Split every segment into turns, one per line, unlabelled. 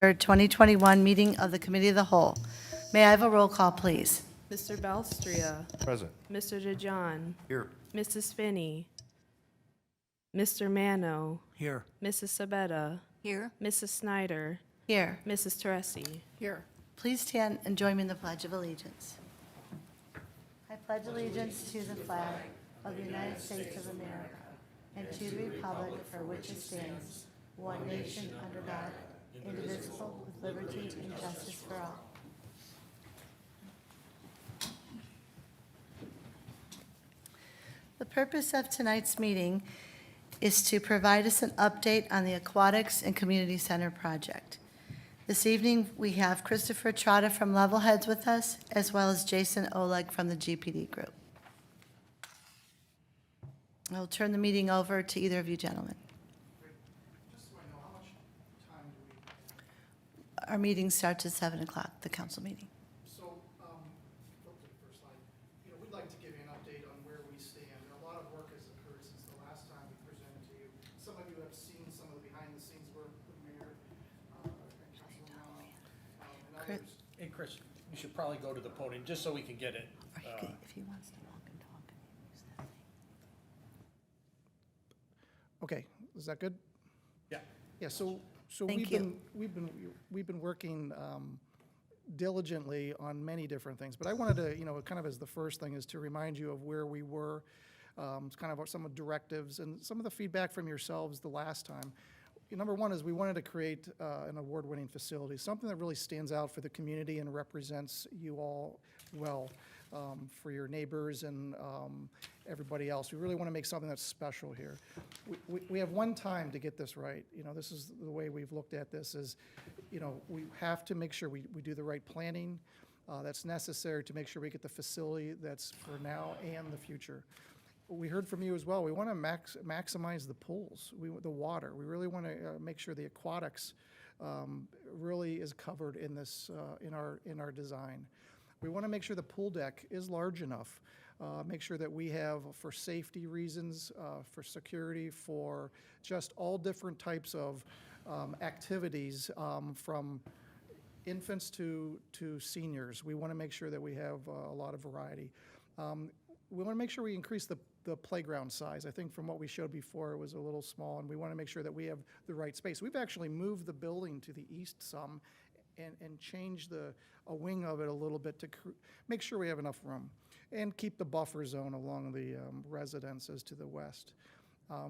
2021 meeting of the Committee of the Whole. May I have a roll call, please?
Mr. Belstria.
Present.
Mr. DeJohn.
Here.
Mrs. Finney. Mr. Mano.
Here.
Mrs. Sabetta.
Here.
Mrs. Snyder.
Here.
Mrs. Teresi.
Here.
Please stand and join me in the Pledge of Allegiance. I pledge allegiance to the flag of the United States of America and to the republic for which it stands, one nation under God, indivisible, with liberty and justice for all. The purpose of tonight's meeting is to provide us an update on the Aquatics and Community Center project. This evening, we have Christopher Trotta from Level Heads with us, as well as Jason Oleg from the GPD Group. I'll turn the meeting over to either of you gentlemen.
Just so I know, how much time do we,
Our meeting starts at 7 o'clock, the council meeting.
so, flip to the first slide. You know, we'd like to give you an update on where we stand. A lot of work has occurred since the last time we presented to you. Some of you have seen some of the behind-the-scenes work with Mayor, and Councilman Mano, and
Chris-
others.
Hey, Chris, you should probably go to the podium, just so we can get it.
Or he could, if he wants to walk and talk, use that thing.
Okay, is that good?
Yeah.
Yeah, so
Thank
we've been working diligently on many different things, but I wanted to, you know, kind of as the first thing is to remind you of where we were, kind of some of the directives and some of the feedback from yourselves the last time. Number one is we wanted to create an award-winning facility, something that really stands out for the community and represents you all well, for your neighbors and everybody else. We really want to make something that's special here. We have one time to get this right. You know, this is the way we've looked at this is, you know, we have to make sure we do the right planning that's necessary to make sure we get the facility that's for now and the future. We heard from you as well. We want to maximize the pools, the water. We really want to make sure the aquatics really is covered in this in our design. We want to make sure the pool deck is large enough. Make sure that we have, for safety reasons, for security, for just all different types of activities, from infants to seniors. We want to make sure that we have a lot of variety. We want to make sure we increase the playground size. I think from what we showed before, it was a little small, and we want to make sure that we have the right space. We've actually moved the building to the east some and changed a wing of it a little bit to make sure we have enough room and keep the buffer zone along the residences to the west.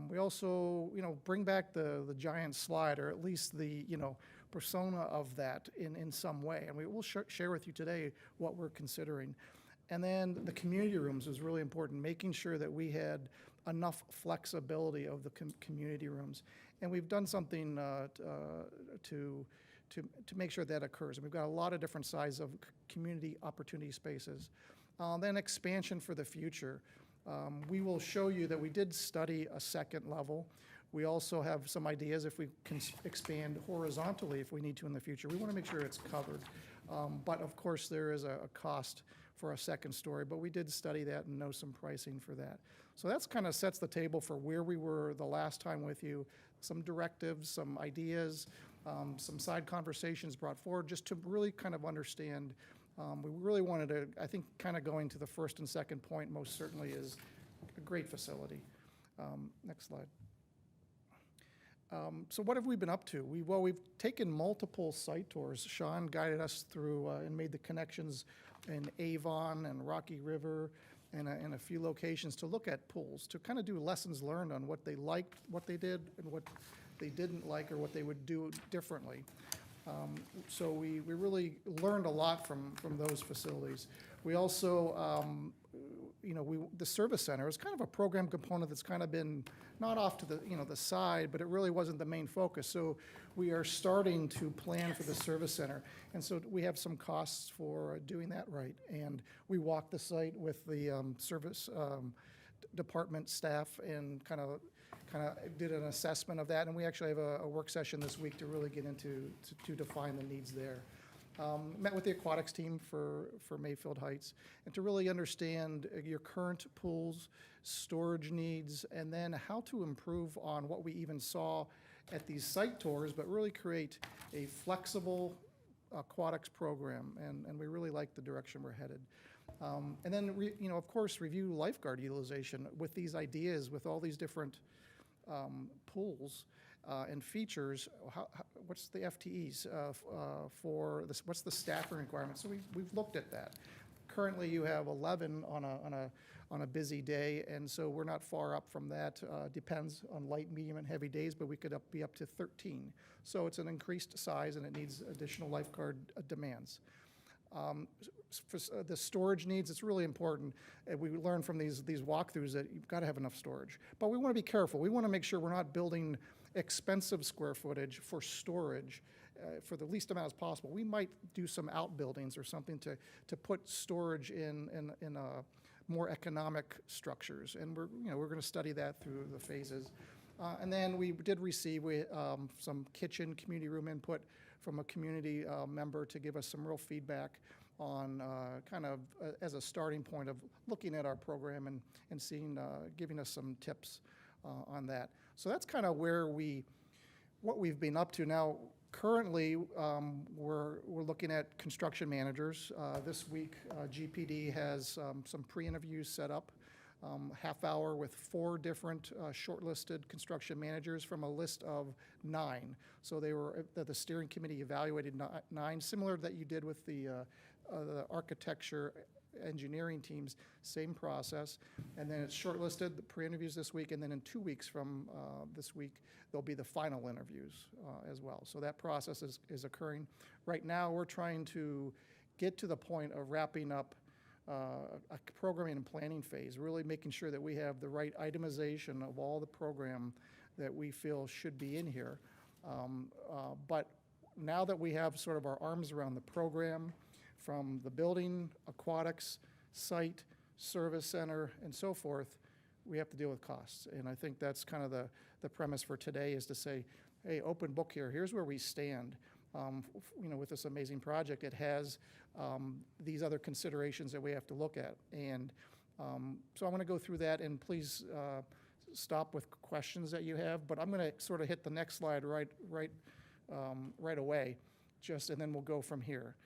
We also, you know, bring back the giant slide, or at least the, you know, persona of that in some way. And we will share with you today what we're considering. And then the community rooms was really important, making sure that we had enough flexibility of the community rooms. And we've done something to make sure that occurs. And we've got a lot of different sizes of community opportunity spaces. Then expansion for the future. We will show you that we did study a second level. We also have some ideas if we can expand horizontally if we need to in the future. We want to make sure it's covered. But of course, there is a cost for a second story, but we did study that and know some pricing for that. So that's kind of sets the table for where we were the last time with you, some directives, some ideas, some side conversations brought forward just to really kind of understand. We really wanted to, I think, kind of going to the first and second point most certainly is a great facility. Next slide. So what have we been up to? We've taken multiple site tours. Sean guided us through and made the connections in Avon and Rocky River and a few locations to look at pools, to kind of do lessons learned on what they liked, what they did, and what they didn't like or what they would do differently. So we really learned a lot from those facilities. We also, you know, the service center is kind of a program component that's kind of been not off to the, you know, the side, but it really wasn't the main focus. So we are starting to plan for the service center. And so we have some costs for doing that right. And we walked the site with the service department staff and kind of did an assessment of that. And we actually have a work session this week to really get into, to define the needs there. Met with the aquatics team for Mayfield Heights, and to really understand your current pools, storage needs, and then how to improve on what we even saw at these site tours, but really create a flexible aquatics program, and we really like the direction we're headed. And then, of course, review lifeguard utilization with these ideas, with all these different pools and features. What's the FTEs for this? What's the staffing requirement? So we've looked at that. Currently, you have 11 on a busy day, and so we're not far up from that. Depends on light, medium, and heavy days, but we could be up to 13. So it's an increased size, and it needs additional lifeguard demands. For the storage needs, it's really important. We learned from these walkthroughs that you've got to have enough storage. But we want to be careful. We want to make sure we're not building expensive square footage for storage for the least amount as possible. We might do some outbuildings or something to put storage in more economic structures, and we're going to study that through the phases. And then we did receive some kitchen community room input from a community member to give us some real feedback on kind of as a starting point of looking at our program and seeing, giving us some tips on that. So that's kind of what we've been up to. Now, currently, we're looking at construction managers. This week, GPD has some pre-interviews set up, half hour with 4 different shortlisted construction managers from a list of 9. So the steering committee evaluated 9, similar that you did with the architecture engineering teams, same process. And then it's shortlisted, the pre-interviews this week, and then in 2 weeks from this week, there'll be the final interviews as well. So that process is occurring. Right now, we're trying to get to the point of wrapping up a programming and planning phase, really making sure that we have the right itemization of all the program that we feel should be in here. But now that we have sort of our arms around the program, from the building, aquatics, site, service center, and so forth, we have to deal with costs. And I think that's kind of the premise for today, is to say, hey, open book here. Here's where we stand. With this amazing project, it has these other considerations that we have to look at. And so I'm going to go through that, and please stop with questions that you have. But I'm going to sort of hit the next slide right away, and then we'll go from here.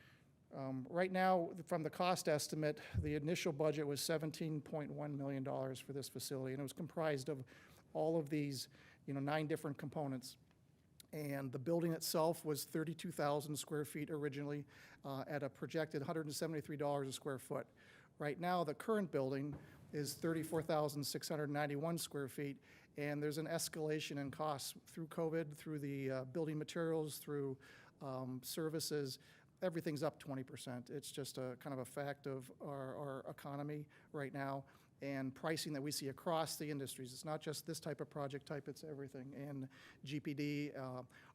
Right now, from the cost estimate, the initial budget was $17.1 million for this facility, and it was comprised of all of these, 9 different components. And the building itself was 32,000 square feet originally at a projected $173 a square foot. Right now, the current building is 34,691 square feet, and there's an escalation in costs through COVID, through the building materials, through services. Everything's up 20%. It's just a kind of a fact of our economy right now, and pricing that we see across the industries. It's not just this type of project type, it's everything. And GPD,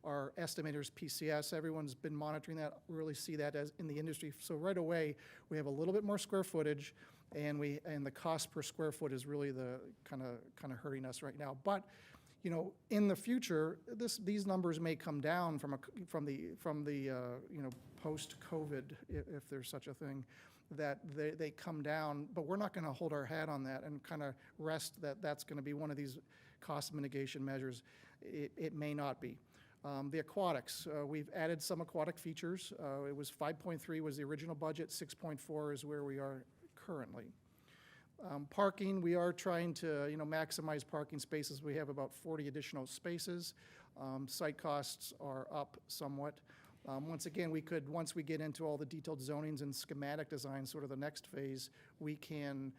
our estimators, PCS, everyone's been monitoring that, really see that as in the industry. So right away, we have a little bit more square footage, and the cost per square foot is really the kind of hurting us right now. But in the future, these numbers may come down from the post-COVID, if there's such a thing, that they come down. But we're not going to hold our hat on that and kind of rest that that's going to be one of these cost mitigation measures. It may not be. The aquatics, we've added some aquatic features. It was 5.3 was the original budget. 6.4 is where we are currently. Parking, we are trying to maximize parking spaces. We have about 40 additional spaces. Site costs are up somewhat. Once again, once we get into all the detailed zonings and schematic design, sort of the next phase, we can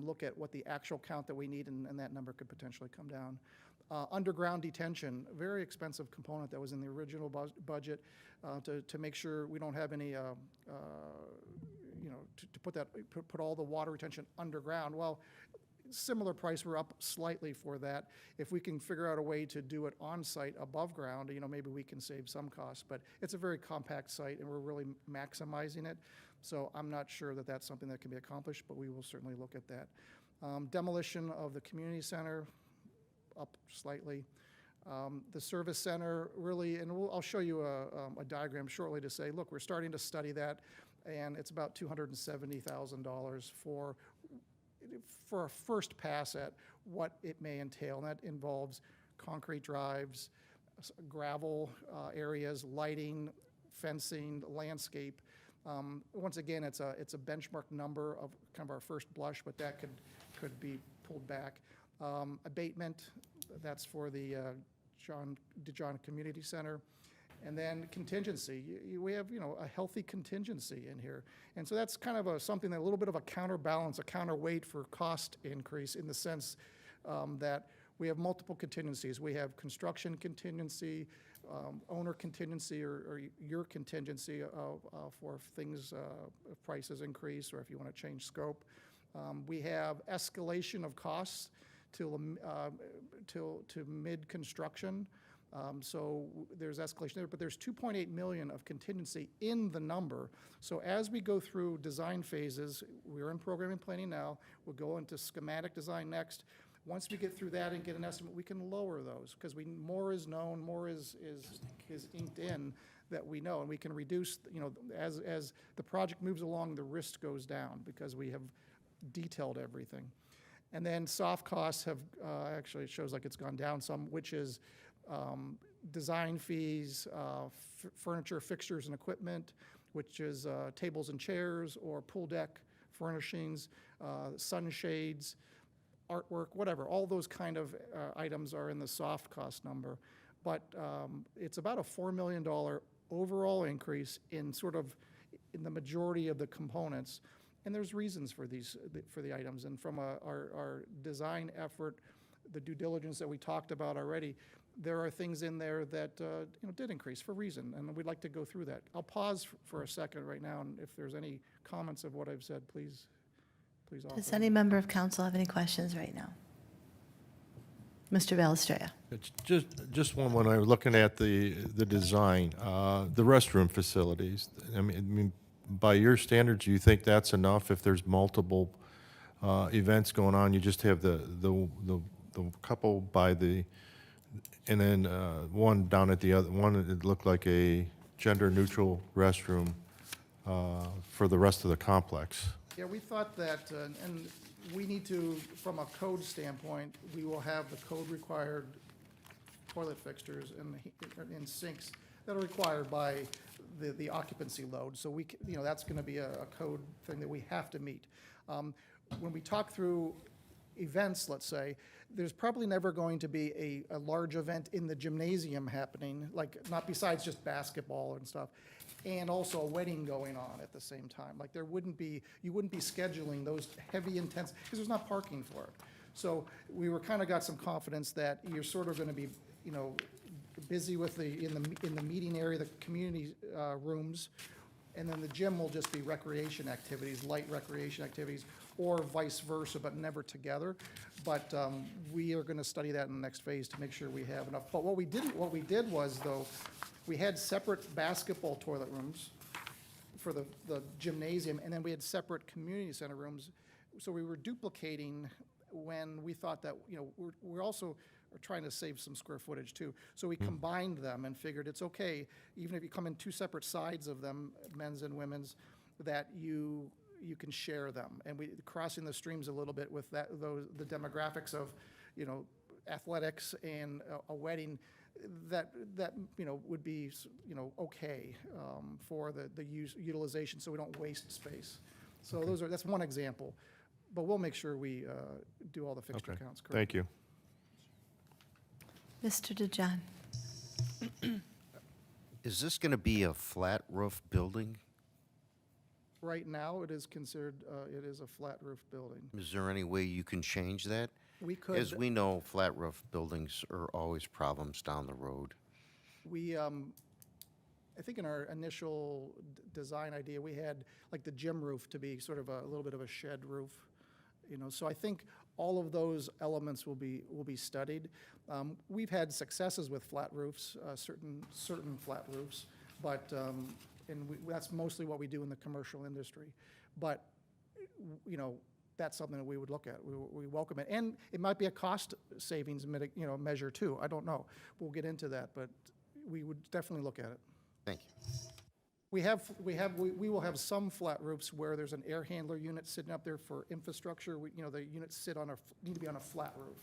look at what the actual count that we need, and that number could potentially come down. Underground detention, very expensive component that was in the original budget to make sure we don't have any to put all the water retention underground. Well, similar price, we're up slightly for that. If we can figure out a way to do it on site above ground, maybe we can save some costs. But it's a very compact site, and we're really maximizing it. So I'm not sure that that's something that can be accomplished, but we will certainly look at that. Demolition of the community center, up slightly. The service center, really, and I'll show you a diagram shortly to say, look, we're starting to study that, and it's about $270,000 for a first pass at what it may entail. And that involves concrete drives, gravel areas, lighting, fencing, landscape. Once again, it's a benchmark number of kind of our first blush, but that could be pulled back. Abatement, that's for the John Community Center. And then contingency, we have, a healthy contingency in here. And so that's kind of something that a little bit of a counterbalance, a counterweight for cost increase in the sense that we have multiple contingencies. We have construction contingency, owner contingency, or your contingency for if things, if prices increase or if you want to change scope. We have escalation of costs to mid-construction. So there's escalation there, but there's 2.8 million of contingency in the number. So as we go through design phases, we're in program and planning now, we'll go into schematic design next. Once we get through that and get an estimate, we can lower those because more is known, more is inked in that we know, and we can reduce, as the project moves along, the risk goes down because we have detailed everything. And then soft costs have, actually it shows like it's gone down some, which is design fees, furniture, fixtures, and equipment, which is tables and chairs or pool deck furnishings, sunshades, artwork, whatever. All those kind of items are in the soft cost number. But it's about a $4 million overall increase in in the majority of the components. And there's reasons for the items. And from our design effort, the due diligence that we talked about already, there are things in there that did increase for reason, and we'd like to go through that. I'll pause for a second right now, and if there's any comments of what I've said, please offer.
Does any member of council have any questions right now? Mr. Balistrea.
It's just one when I was looking at the design, the restroom facilities. I mean, by your standards, do you think that's enough if there's multiple events going on? You just have the couple by the, and then one down at the other one. It looked like a gender-neutral restroom for the rest of the complex.
Yeah, we thought that, and we need to, from a code standpoint, we will have the code-required toilet fixtures and sinks that are required by the occupancy load. So that's going to be a code thing that we have to meet. When we talk through events, let's say, there's probably never going to be a large event in the gymnasium happening, like not besides just basketball and stuff, and also a wedding going on at the same time. Like you wouldn't be scheduling those heavy intense, because there's not parking for it. So we got some confidence that you're sort of going to be, busy with in the meeting area, the community rooms, and then the gym will just be recreation activities, light recreation activities, or vice versa, but never together. But we are going to study that in the next phase to make sure we have enough. But what we did was, though, we had separate basketball toilet rooms for the gymnasium, and then we had separate community center rooms. So we were duplicating when we thought that, we're also are trying to save some square footage too. So we combined them and figured it's okay, even if you come in two separate sides of them, men's and women's, that you can share them. And we crossing the streams a little bit with the demographics of, athletics and a wedding that would be okay for the utilization, so we don't waste space. So that's one example, but we'll make sure we do all the fixture counts correctly.
Thank you.
Mr. DeJohn.
Is this going to be a flat roof building?
Right now, it is considered, it is a flat roof building.
Is there any way you can change that?
We could.
As we know, flat roof buildings are always problems down the road.
I think in our initial design idea, we had like the gym roof to be sort of a little bit of a shed roof, so I think all of those elements will be studied. We've had successes with flat roofs, certain flat roofs, but that's mostly what we do in the commercial industry. But that's something that we would look at. We welcome it, and it might be a cost savings measure too. I don't know. We'll get into that, but we would definitely look at it.
Thank you.
We will have some flat roofs where there's an air handler unit sitting up there for infrastructure. The units need to be on a flat roof,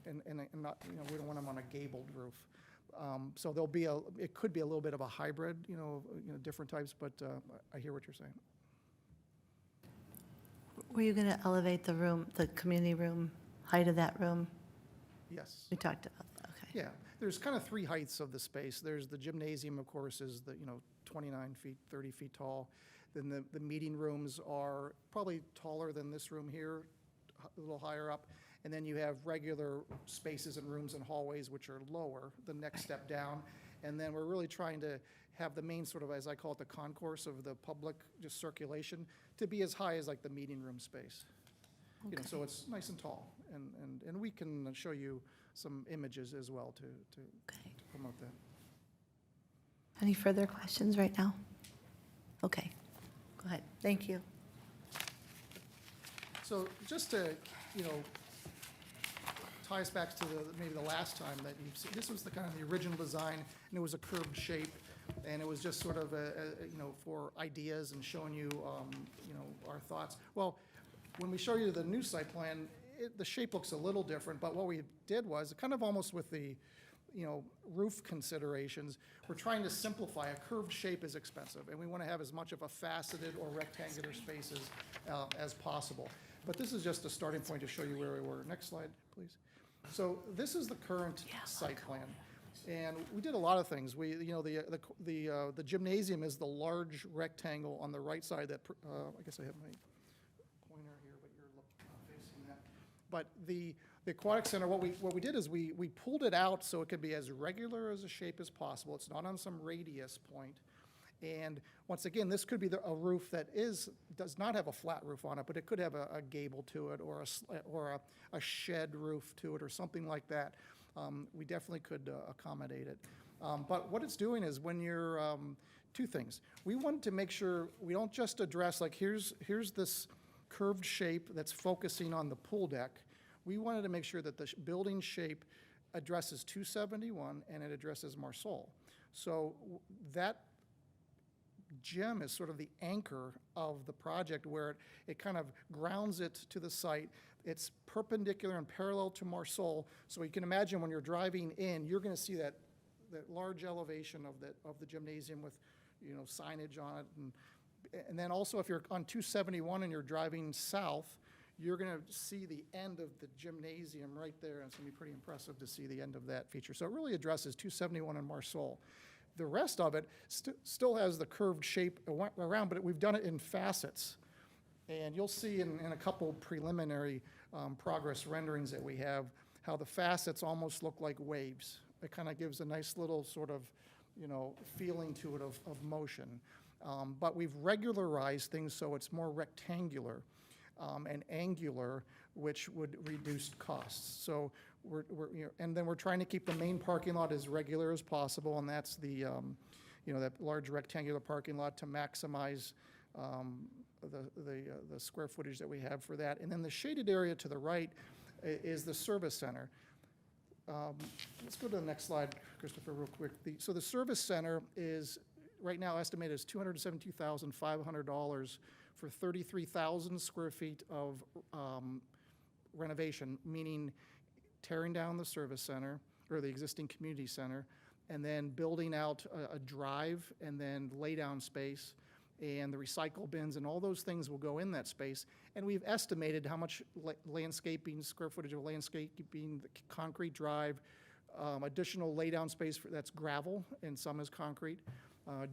and not, we don't want them on a gabled roof. So there'll be it could be a little bit of a hybrid, different types, but I hear what you're saying.
Were you going to elevate the room, the community room, height of that room?
Yes.
We talked about that, okay.
Yeah, there's kind of three heights of the space. There's the gymnasium, of course, is 29 feet, 30 feet tall. Then the meeting rooms are probably taller than this room here, a little higher up. And then you have regular spaces and rooms and hallways, which are lower, the next step down. And then we're really trying to have the main sort of, as I call it, the concourse of the public, just circulation, to be as high as like the meeting room space. So it's nice and tall. And we can show you some images as well to
Okay.
promote that.
Any further questions right now? Okay, go ahead. Thank you.
So just to, tie us back to maybe the last time that you've seen, this was the kind of the original design, and it was a curved shape, and it was just sort of for ideas and showing you, our thoughts. Well, when we show you the new site plan, the shape looks a little different, but what we did was, kind of almost with the, roof considerations, we're trying to simplify. A curved shape is expensive, and we want to have as much of a faceted or rectangular spaces as possible. But this is just a starting point to show you where we were. Next slide, please. So this is the current site plan, and we did a lot of things. We, the gymnasium is the large rectangle on the right side. That I guess I have my pointer here, but you're not facing that. But the Aquatic Center, what we did is we pulled it out so it could be as regular as a shape as possible. It's not on some radius point. And once again, this could be a roof that does not have a flat roof on it, but it could have a gable to it, or a shed roof to it, or something like that. We definitely could accommodate it. But what it's doing is, when you're two things. We wanted to make sure we don't just address, like, here's this curved shape that's focusing on the pool deck. We wanted to make sure that the building shape addresses 271 and it addresses Marsol. So that gym is sort of the anchor of the project, where it kind of grounds it to the site. It's perpendicular and parallel to Marsol, so you can imagine when you're driving in, you're going to see that large elevation of the gymnasium with signage on it, and then also if you're on 271 and you're driving south, you're going to see the end of the gymnasium right there, and it's going to be pretty impressive to see the end of that feature. So it really addresses 271 and Marsol. The rest of it still has the curved shape around, but we've done it in facets. And you'll see in a couple preliminary progress renderings that we have how the facets almost look like waves. It kind of gives a nice little sort of, feeling to it of motion. But we've regularized things so it's more rectangular and angular, which would reduce costs. So and then we're trying to keep the main parking lot as regular as possible, and that's the, that large rectangular parking lot, to maximize the square footage that we have for that. And then the shaded area to the right is the service center. Let's go to the next slide, Christopher, real quick. So the service center is right now estimated as $272,500 for 33,000 square feet of renovation, meaning tearing down the service center, or the existing community center, and then building out a drive, and then lay-down space, and the recycle bins, and all those things will go in that space. And we've estimated how much landscaping, square footage of landscaping, the concrete drive, additional lay-down space that's gravel, and some is concrete,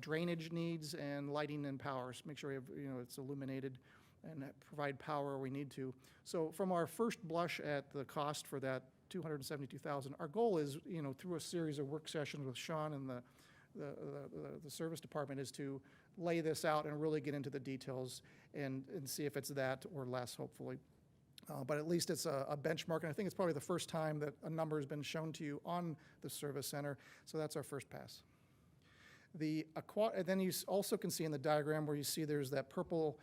drainage needs, and lighting and power. So make sure we have, it's illuminated, and provide power where we need to. So from our first blush at the cost for that $272,000, our goal is, through a series of work sessions with Sean and the service department, is to lay this out and really get into the details and see if it's that or less, hopefully. But at least it's a benchmark, and I think it's probably the first time that a number has been shown to you on the service center, so that's our first pass. And then you also can see in the diagram where you see there's that purple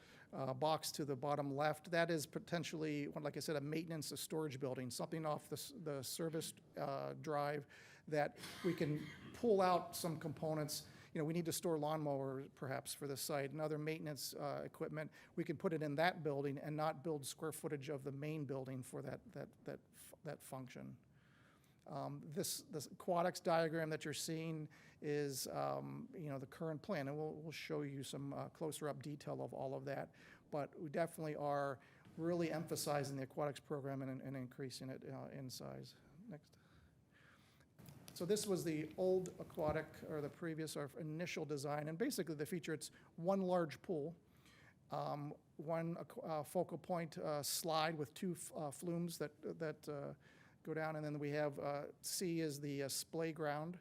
box to the bottom left. That is potentially, like I said, a maintenance, a storage building, something off the service drive that we can pull out some components. We need to store lawnmowers perhaps for the site and other maintenance equipment. We can put it in that building and not build square footage of the main building for that function. This Aquatics diagram that you're seeing is, the current plan, and we'll show you some closer up detail of all of that. But we definitely are really emphasizing the aquatics program and increasing it in size. Next. So this was the old aquatic, or the previous, or initial design, and basically the feature, it's one large pool, one focal point slide with two flumes that go down, and then we have C is the splay ground,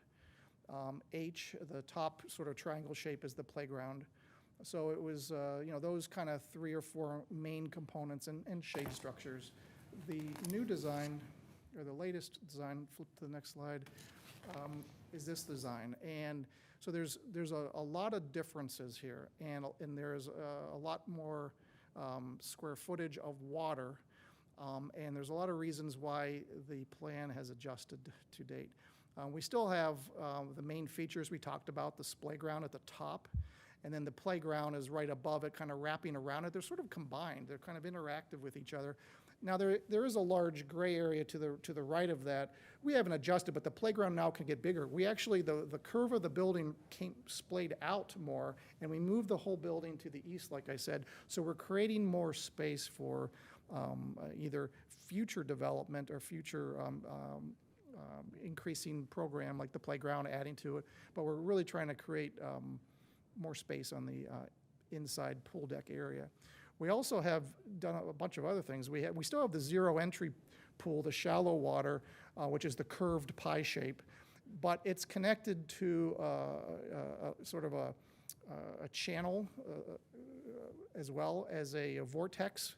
H, the top sort of triangle shape, is the playground. So it was, those kind of 3 or 4 main components and shade structures. The new design, or the latest design, flip to the next slide, is this design. And so there's a lot of differences here, and there's a lot more square footage of water, and there's a lot of reasons why the plan has adjusted to date. We still have the main features we talked about, the splay ground at the top, and then the playground is right above it, kind of wrapping around it. They're sort of combined. They're kind of interactive with each other. Now, there is a large gray area to the right of that. We haven't adjusted, but the playground now can get bigger. We actually, the curve of the building splayed out more, and we moved the whole building to the east, like I said. So we're creating more space for either future development or future increasing program, like the playground, adding to it. But we're really trying to create more space on the inside pool deck area. We also have done a bunch of other things. We still have the zero entry pool, the shallow water, which is the curved pie shape, but it's connected to sort of a channel as well as a vortex,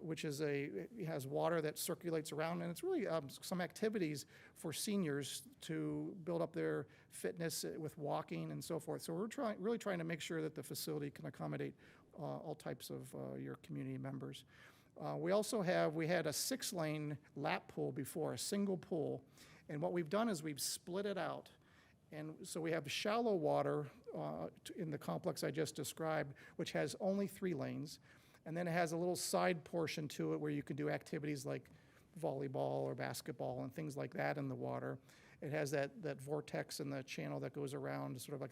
which is it has water that circulates around, and it's really some activities for seniors to build up their fitness with walking and so forth. So we're really trying to make sure that the facility can accommodate all types of your community members. We had a 6-lane lap pool before, a single pool, and what we've done is we've split it out. And so we have shallow water in the complex I just described, which has only 3 lanes. And then it has a little side portion to it where you can do activities like volleyball or basketball and things like that in the water. It has that vortex in the channel that goes around, sort of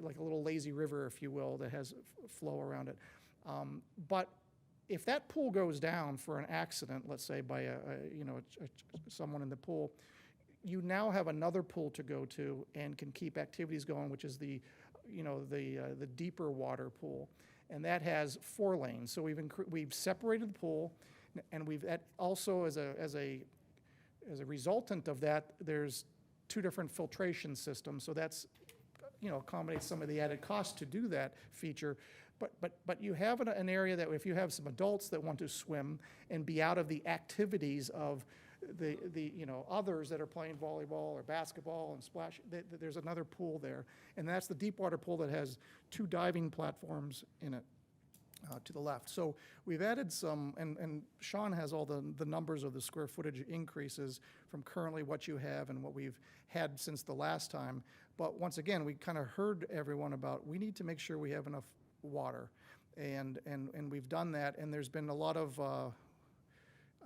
like a little lazy river, if you will, that has flow around it. But if that pool goes down for an accident, let's say by someone in the pool, you now have another pool to go to and can keep activities going, which is the deeper water pool. And that has 4 lanes. So we've separated the pool, and we've also as a resultant of that, there's 2 different filtration systems. So that's accommodates some of the added cost to do that feature. But you have an area that if you have some adults that want to swim and be out of the activities of the others that are playing volleyball or basketball and splash, there's another pool there, and that's the deep water pool that has 2 diving platforms in it to the left. So we've added some, and Sean has all the numbers of the square footage increases from currently what you have and what we've had since the last time. But once again, we kind of heard everyone about, we need to make sure we have enough water, and we've done that, and there's been a lot of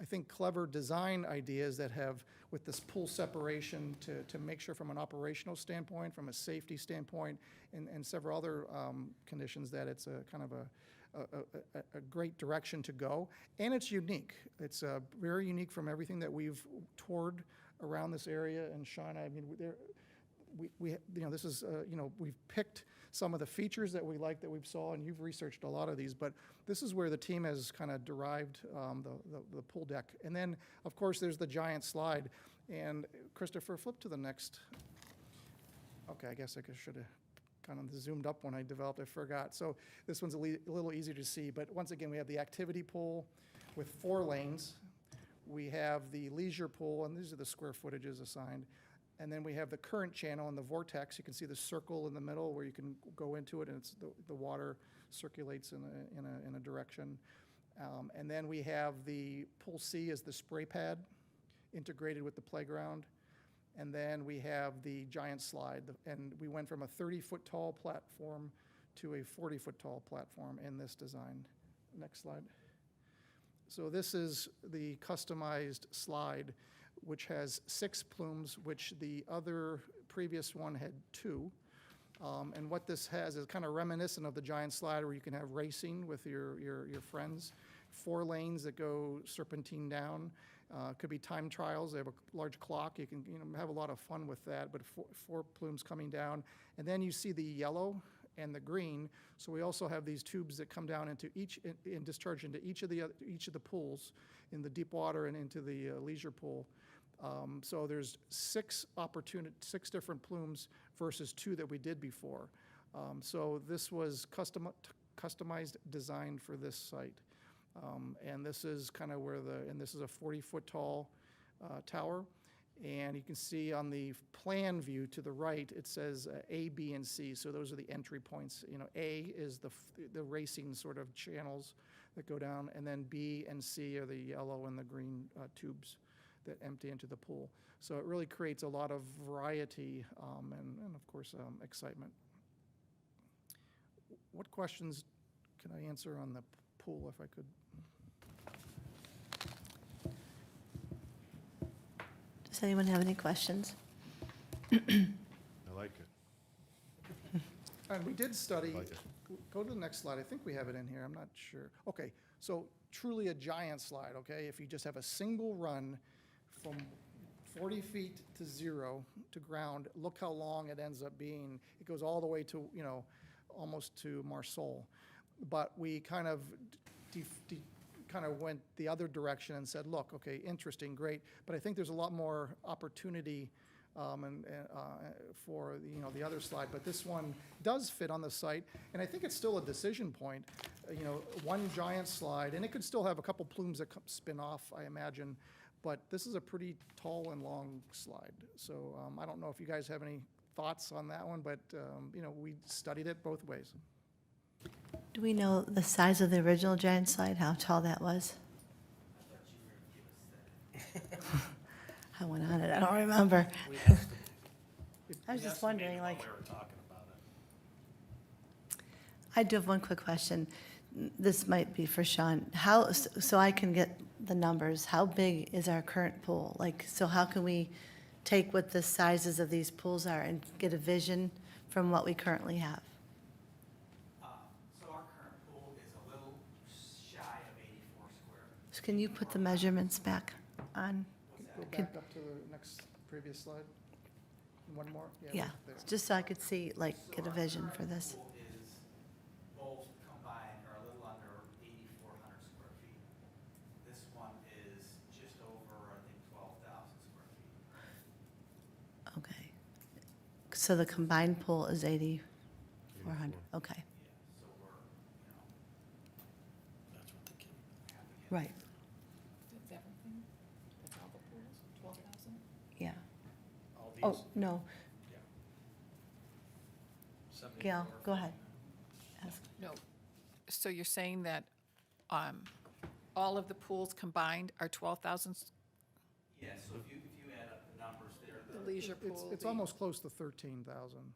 I think clever design ideas that have, with this pool separation, to make sure from an operational standpoint, from a safety standpoint, and several other conditions, that it's a kind of a great direction to go. And it's unique. It's very unique from everything that we've toured around this area. And Sean, I mean, this is, we've picked some of the features that we like that we've saw, and you've researched a lot of these, but this is where the team has kind of derived the pool deck. And then, of course, there's the giant slide. And Christopher, flip to the next. Okay, I guess I should have kind of zoomed up when I developed, I forgot. So this one's a little easier to see, but once again, we have the activity pool with 4 lanes. We have the leisure pool, and these are the square footages assigned. And then we have the current channel and the vortex. You can see the circle in the middle where you can go into it, and it's the water circulates in a direction. And then we have the pool C as the spray pad integrated with the playground. And then we have the giant slide. And we went from a 30-foot tall platform to a 40-foot tall platform in this design. Next slide. So this is the customized slide. which has 6 plumes, which the other previous one had 2. And what this has is kind of reminiscent of the giant slide where you can have racing with your friends. 4 lanes that go serpentine down. Could be time trials. They have a large clock. You can have a lot of fun with that. But 4 plumes coming down, and then you see the yellow and the green. So we also have these tubes that come down into each and discharge into each of the pools, in the deep water and into the leisure pool. So there's 6 different plumes versus 2 that we did before. So this was customized design for this site. And this is kind of where this is a 40-foot tall tower. And you can see on the plan view to the right, it says A, B, and C. So those are the entry points. A is the racing sort of channels that go down, and then B and C are the yellow and the green tubes that empty into the pool. So it really creates a lot of variety and of course, excitement. What questions can I answer on the pool, if I could?
Does anyone have any questions?
I like it.
And we did study,
Like it.
go to the next slide, I think we have it in here, I'm not sure. Okay, so truly a giant slide, okay? If you just have a single run from 40 feet to 0 to ground, look how long it ends up being. It goes all the way to, almost to Marseille. But we kind of went the other direction and said, look, okay, interesting, great, but I think there's a lot more opportunity for the other slide. But this one does fit on the site, and I think it's still a decision point. One giant slide, and it could still have a couple plumes that spin off, I imagine, but this is a pretty tall and long slide. So I don't know if you guys have any thoughts on that one, but we studied it both ways.
Do we know the size of the original giant slide, how tall that was? I went on it, I don't remember. I was just wondering, like,
We were talking about it.
I do have one quick question. This might be for Sean. So I can get the numbers, how big is our current pool? So how can we take what the sizes of these pools are and get a vision from what we currently have?
So our current pool is a little shy of 84 square.
So can you put the measurements back on?
Go back up to the next previous slide. One more?
Yeah,
right there.
just so I could see, get a vision for
Our
this.
pool is both combined are a little under 8,400 square feet. This one is just over, I think, 12,000 square feet.
Okay. So the combined pool is 8,400, okay,
Yeah, so we're,
That's what the kid.
right,
That's everything? That's all the pools, 12,000?
yeah.
All these.
Oh, no,
Yeah.
Gail,
74.
go ahead. Ask.
No. So you're saying that all of the pools combined are 12,000?
yeah, so if you add up the numbers there,
The leisure pool?
It's
the-
almost close to 13,000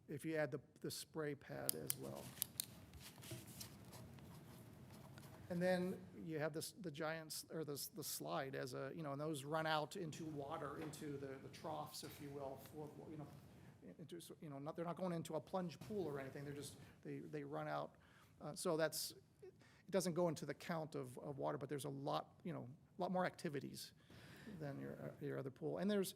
if you add the spray pad as well. And then you have the giants, or the slide as and those run out into water, into the troughs, if you will, they're not going into a plunge pool or anything, they run out. So it doesn't go into the count of water, but there's a lot more activities than your other pool. And there's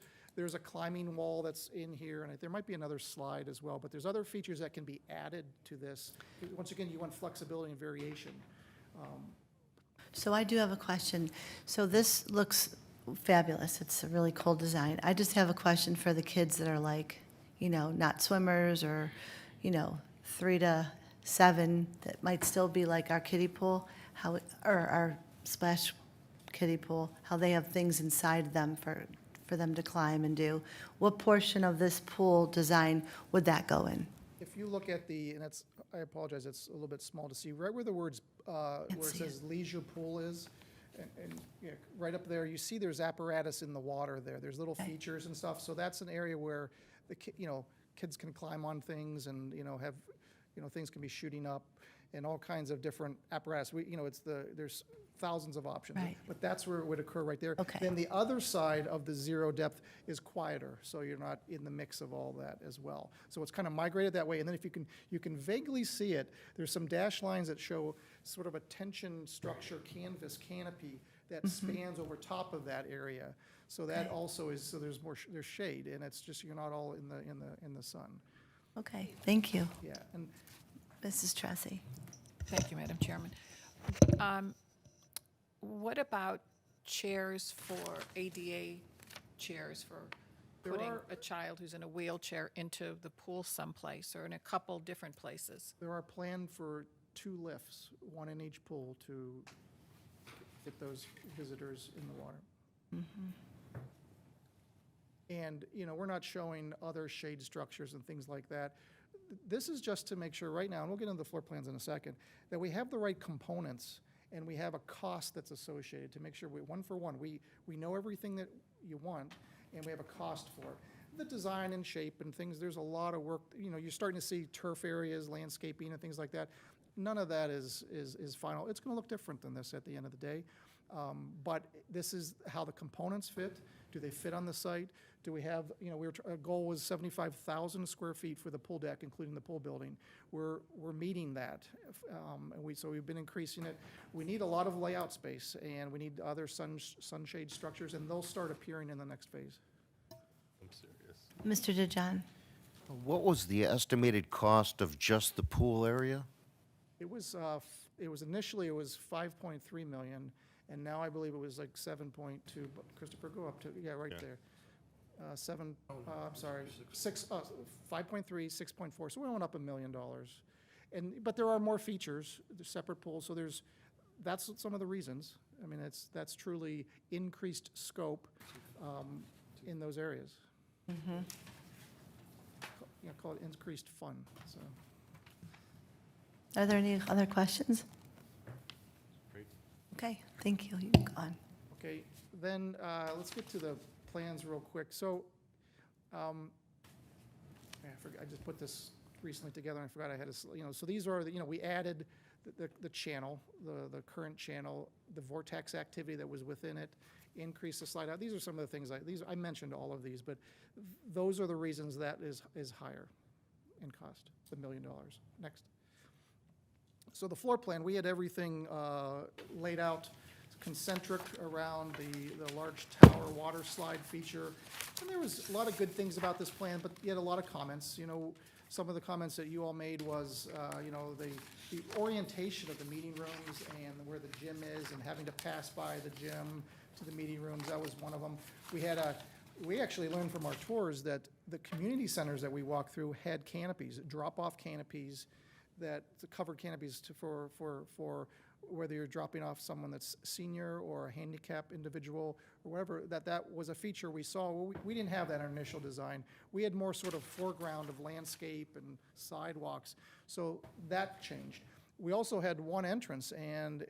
a climbing wall that's in here, and there might be another slide as well, but there's other features that can be added to this. Once again, you want flexibility and variation.
So I do have a question. So this looks fabulous. It's a really cool design. I just have a question for the kids that are not swimmers or, 3 to 7 that might still be like our kiddie pool, or our splash kiddie pool, how they have things inside them for them to climb and do. What portion of this pool design would that go in?
If you look at I apologize, it's a little bit small to see, right where the words, where it
see
says leisure pool is, and right up there, you see there's apparatus in the water there. There's little features and stuff, so that's an area where kids can climb on things and, have, things can be shooting up and all kinds of different apparatus. There's thousands of options.
Right.
But that's where it would occur right there.
Okay.
Then the other side of the zero depth is quieter, so you're not in the mix of all that as well. So it's kind of migrated that way. And then if you can vaguely see it, there's some dashed lines that show sort of a tension structure canvas canopy that spans over top of that area. So that
Okay.
also is, so there's there's shade, and it's just, you're not all in the sun.
Okay, thank you.
Yeah, and
Mrs. Tressi.
Thank you, Madam Chairman. What about chairs for ADA chairs for
There
putting
are-
a child who's in a wheelchair into the pool someplace or in a couple different places?
there are planned for 2 lifts, one in each pool to get those visitors in the water. And, we're not showing other shade structures and things like that. This is just to make sure right now, and we'll get into the floor plans in a second, that we have the right components and we have a cost that's associated to make sure one for one, we know everything that you want and we have a cost for it. The design and shape and things, there's a lot of work, you're starting to see turf areas, landscaping and things like that. None of that is final. It's gonna look different than this at the end of the day. But this is how the components fit. Do they fit on the site? Do we have, our goal was 75,000 square feet for the pool deck, including the pool building. We're meeting that. So we've been increasing it. We need a lot of layout space, and we need other sunshade structures, and they'll start appearing in the next phase.
I'm serious.
Mr. DeJohn.
What was the estimated cost of just the pool area?
It was initially, it was 5.3 million, and now I believe it was like 7.2, but Christopher, go up to, right
Yeah.
there. 5.3, 6.4, so we went up $1 million. But there are more features, there's separate pools, so that's some of the reasons. I mean, that's truly increased scope in those areas. Call it increased fun, so.
Are there any other questions?
Great.
Okay, thank you. You can go on.
Okay, then let's get to the plans real quick. So, I just put this recently together and I forgot I had so these are, we added the channel, the current channel, the vortex activity that was within it, increase the slide out. These are some of the things I mentioned all of these, but those are the reasons that is higher in cost, the $1 million. Next. So the floor plan, we had everything laid out concentric around the large tower water slide feature. And there was a lot of good things about this plan, but you had a lot of comments. Some of the comments that you all made was, the orientation of the meeting rooms and where the gym is and having to pass by the gym to the meeting rooms. That was one of them. We actually learned from our tours that the community centers that we walked through had canopies, drop-off canopies, that covered canopies for whether you're dropping off someone that's senior or a handicapped individual or whatever, that was a feature we saw. Well, we didn't have that in our initial design. We had more sort of foreground of landscape and sidewalks, so that changed. We also had one entrance, and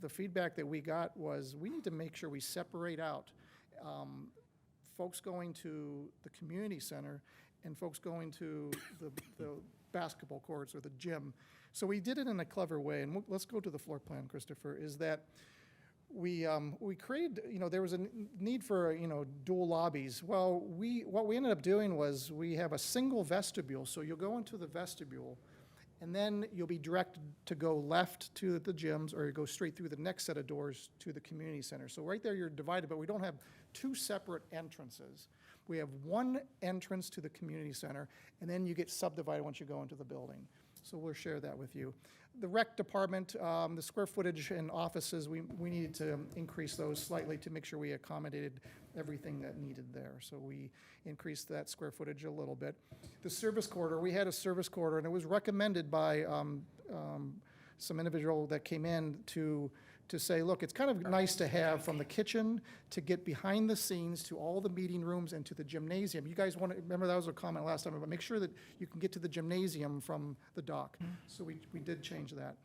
the feedback that we got was we need to make sure we separate out folks going to the community center and folks going to the basketball courts or the gym. So we did it in a clever way, and let's go to the floor plan, Christopher, is that we created, there was a need for, dual lobbies. Well, what we ended up doing was we have a single vestibule, so you'll go into the vestibule, and then you'll be directed to go left to the gyms, or you go straight through the next set of doors to the community center. So right there you're divided, but we don't have 2 separate entrances. We have one entrance to the community center, and then you get subdivided once you go into the building. So we'll share that with you. The rec department, the square footage and offices, we needed to increase those slightly to make sure we accommodated everything that needed there. So we increased that square footage a little bit. The service corridor, we had a service corridor, and it was recommended by some individual that came in to say, look, it's kind of nice to have from the kitchen to get behind the scenes to all the meeting rooms and to the gymnasium. You guys want to, remember that was a comment last time, but make sure that you can get to the gymnasium from the dock. So we did change that.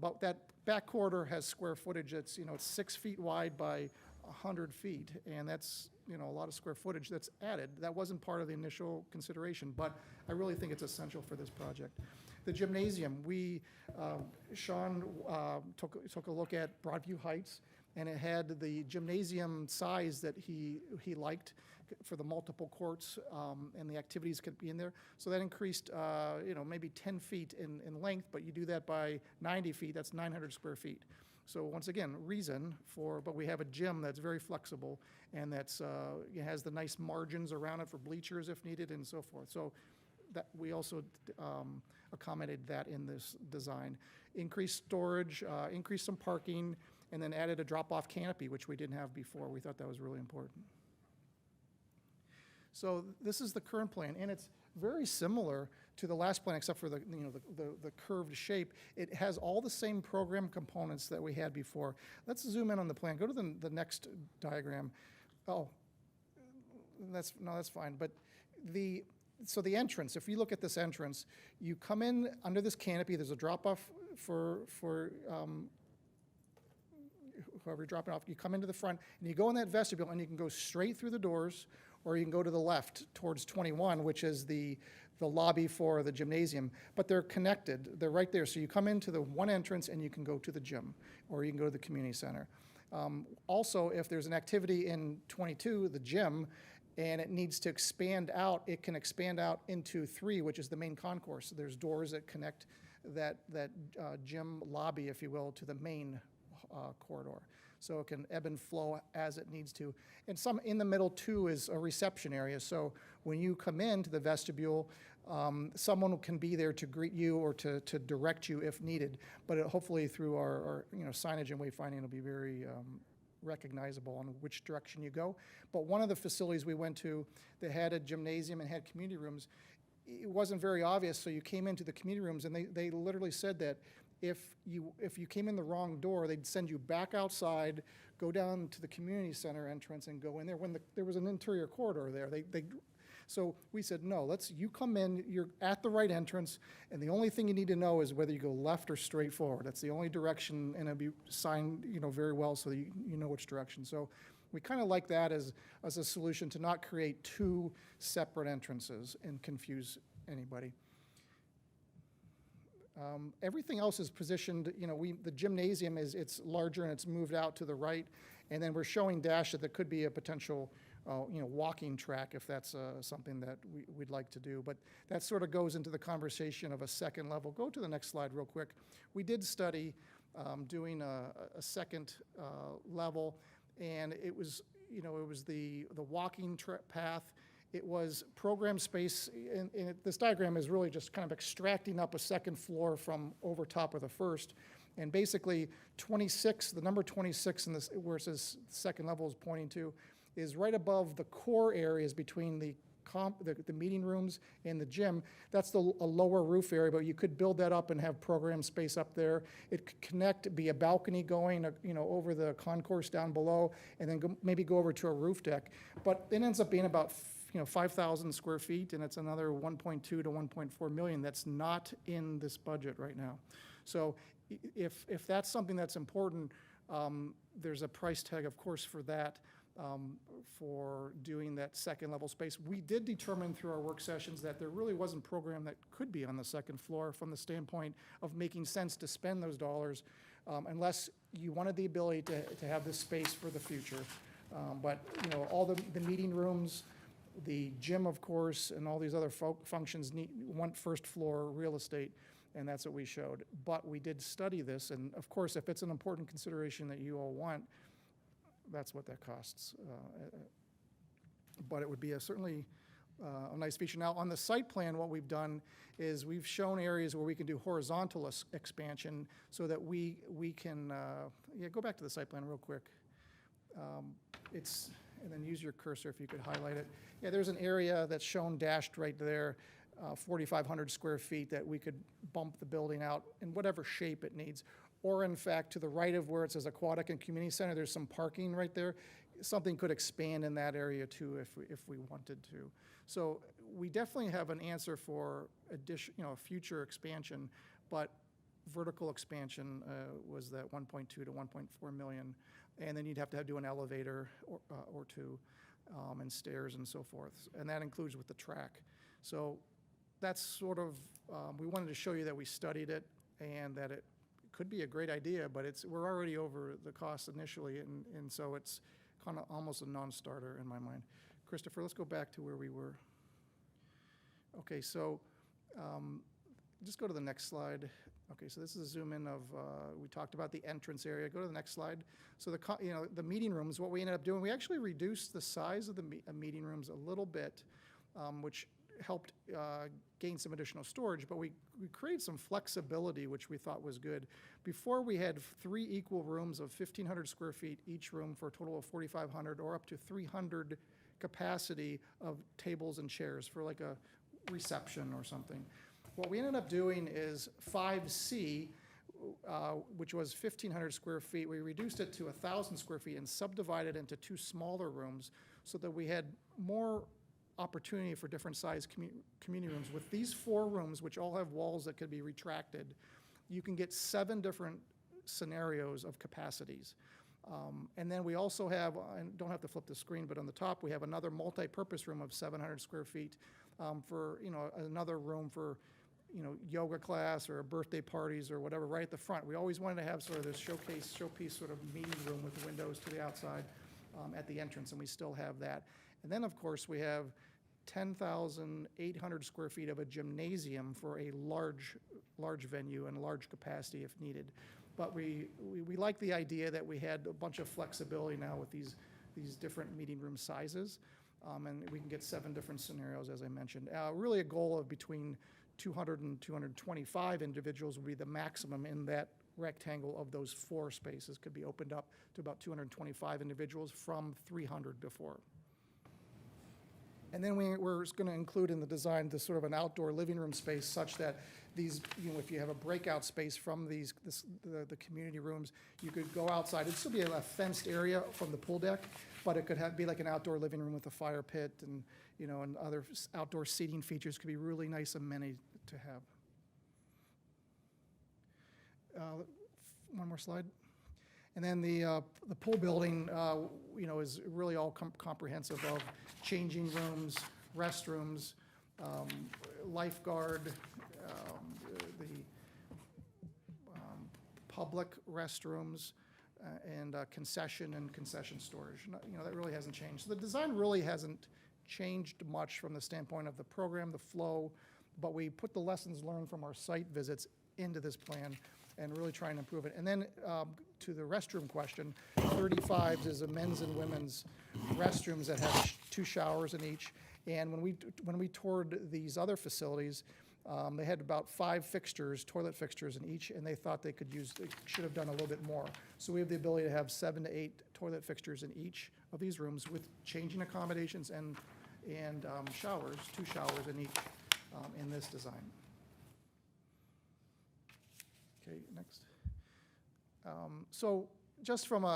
But that back corridor has square footage. It's, it's 6 feet wide by 100 feet, and that's, a lot of square footage that's added. That wasn't part of the initial consideration, but I really think it's essential for this project. The gymnasium, Sean took a look at Broadview Heights, and it had the gymnasium size that he liked for the multiple courts, and the activities could be in there. So that increased, maybe 10 feet in length, but you do that by 90 feet, that's 900 square feet. So once again, but we have a gym that's very flexible, and it has the nice margins around it for bleachers if needed and so forth. So that we also accommodated that in this design. Increased storage, increased some parking, and then added a drop-off canopy, which we didn't have before. We thought that was really important. So this is the current plan, and it's very similar to the last plan, except for the curved shape. It has all the same program components that we had before. Let's zoom in on the plan. Go to the next diagram. Oh, that's fine. But so the entrance, if you look at this entrance, you come in under this canopy. There's a drop-off for whoever you're dropping off. You come into the front, and you go in that vestibule, and you can go straight through the doors, or you can go to the left towards 21, which is the lobby for the gymnasium. But they're connected. They're right there. So you come into the one entrance, and you can go to the gym, or you can go to the community center. Also, if there's an activity in 22, the gym, and it needs to expand out, it can expand out into 3, which is the main concourse. There's doors that connect that gym lobby, if you will, to the main corridor. So it can ebb and flow as it needs to. And some in the middle, too, is a reception area. So when you come into the vestibule, someone can be there to greet you or to direct you if needed. But hopefully through our signage and wayfinding, it'll be very recognizable on which direction you go. But one of the facilities we went to that had a gymnasium and had community rooms, it wasn't very obvious. So you came into the community rooms, and they literally said that if you came in the wrong door, they'd send you back outside, go down to the community center entrance, and go in there. When there was an interior corridor there, so we said, no, you come in, you're at the right entrance, and the only thing you need to know is whether you go left or straight forward. That's the only direction, and it'll be signed, very well so that you know which direction. So we kind of like that as a solution to not create 2 separate entrances and confuse anybody. Everything else is positioned, the gymnasium it's larger and it's moved out to the right, and then we're showing dash that there could be a potential, walking track if that's something that we'd like to do. But that sort of goes into the conversation of a second level. Go to the next slide real quick. We did study doing a second level, and it was, the walking path. It was program space, and this diagram is really just kind of extracting up a second floor from over top of the first. And basically 26, the number 26 in this, where it says second level is pointing to, is right above the core areas between the meeting rooms and the gym. That's a lower roof area, but you could build that up and have program space up there. It could connect, be a balcony going, over the concourse down below, and then maybe go over to a roof deck. But it ends up being about 5,000 square feet, and it's another 1.2 to 1.4 million that's not in this budget right now. So if that's something that's important, there's a price tag, of course, for that, for doing that second level space. We did determine through our work sessions that there really wasn't program that could be on the second floor from the standpoint of making sense to spend those dollars, unless you wanted the ability to have this space for the future. But all the meeting rooms, the gym, of course, and all these other functions want first floor real estate, and that's what we showed. But we did study this, and of course, if it's an important consideration that you all want, that's what that costs. But it would be certainly a nice feature. Now, on the site plan, what we've done is we've shown areas where we can do horizontal expansion so that we can, go back to the site plan real quick. And then use your cursor if you could highlight it. Yeah, there's an area that's shown dashed right there, 4,500 square feet that we could bump the building out in whatever shape it needs. Or in fact, to the right of where it says Aquatic and Community Center, there's some parking right there. Something could expand in that area too if we wanted to. So we definitely have an answer for future expansion, but vertical expansion was that 1.2 to 1.4 million. and then you'd have to do an elevator or two, and stairs and so forth. And that includes with the track. So that's sort of, we wanted to show you that we studied it and that it could be a great idea, but we're already over the cost initially, and so it's kind of almost a non-starter in my mind. Christopher, let's go back to where we were. Okay, so just go to the next slide. Okay, so this is a zoom in of, we talked about the entrance area. Go to the next slide. So the meeting rooms, what we ended up doing, we actually reduced the size of the meeting rooms a little bit, which helped gain some additional storage, but we created some flexibility, which we thought was good. Before, we had 3 equal rooms of 1,500 square feet, each room for a total of 4,500, or up to 300 capacity of tables and chairs for like a reception or something. What we ended up doing is 5C, which was 1,500 square feet, we reduced it to 1,000 square feet and subdivided into 2 smaller rooms so that we had more opportunity for different size community rooms. With these 4 rooms, which all have walls that could be retracted, you can get 7 different scenarios of capacities. And then we also have, and don't have to flip the screen, but on the top we have another multi-purpose room of 700 square feet for, another room for, yoga class or birthday parties or whatever right at the front. We always wanted to have sort of this showpiece sort of meeting room with windows to the outside at the entrance, and we still have that. And then, of course, we have 10,800 square feet of a gymnasium for a large venue and large capacity if needed. But we like the idea that we had a bunch of flexibility now with these different meeting room sizes, and we can get 7 different scenarios, as I mentioned. Really a goal of between 200 and 225 individuals would be the maximum in that rectangle of those 4 spaces. Could be opened up to about 225 individuals from 300 before. And then we're going to include in the design this sort of an outdoor living room space such that these, if you have a breakout space from the community rooms, you could go outside. It'd still be a fenced area from the pool deck, but it could be like an outdoor living room with a fire pit and, and other outdoor seating features. Could be really nice amenity to have. One more slide. And then the pool building, is really all comprehensive of changing rooms, restrooms, lifeguard, the public restrooms, and concession storage. That really hasn't changed. So the design really hasn't changed much from the standpoint of the program, the flow, but we put the lessons learned from our site visits into this plan and really try and improve it. And then to the restroom question, 35s is a men's and women's restrooms that have 2 showers in each. And when we toured these other facilities, they had about 5 fixtures, toilet fixtures in each, and they thought they should have done a little bit more. So we have the ability to have 7 to 8 toilet fixtures in each of these rooms with changing accommodations and showers, 2 showers in each in this design. Okay, next. So just from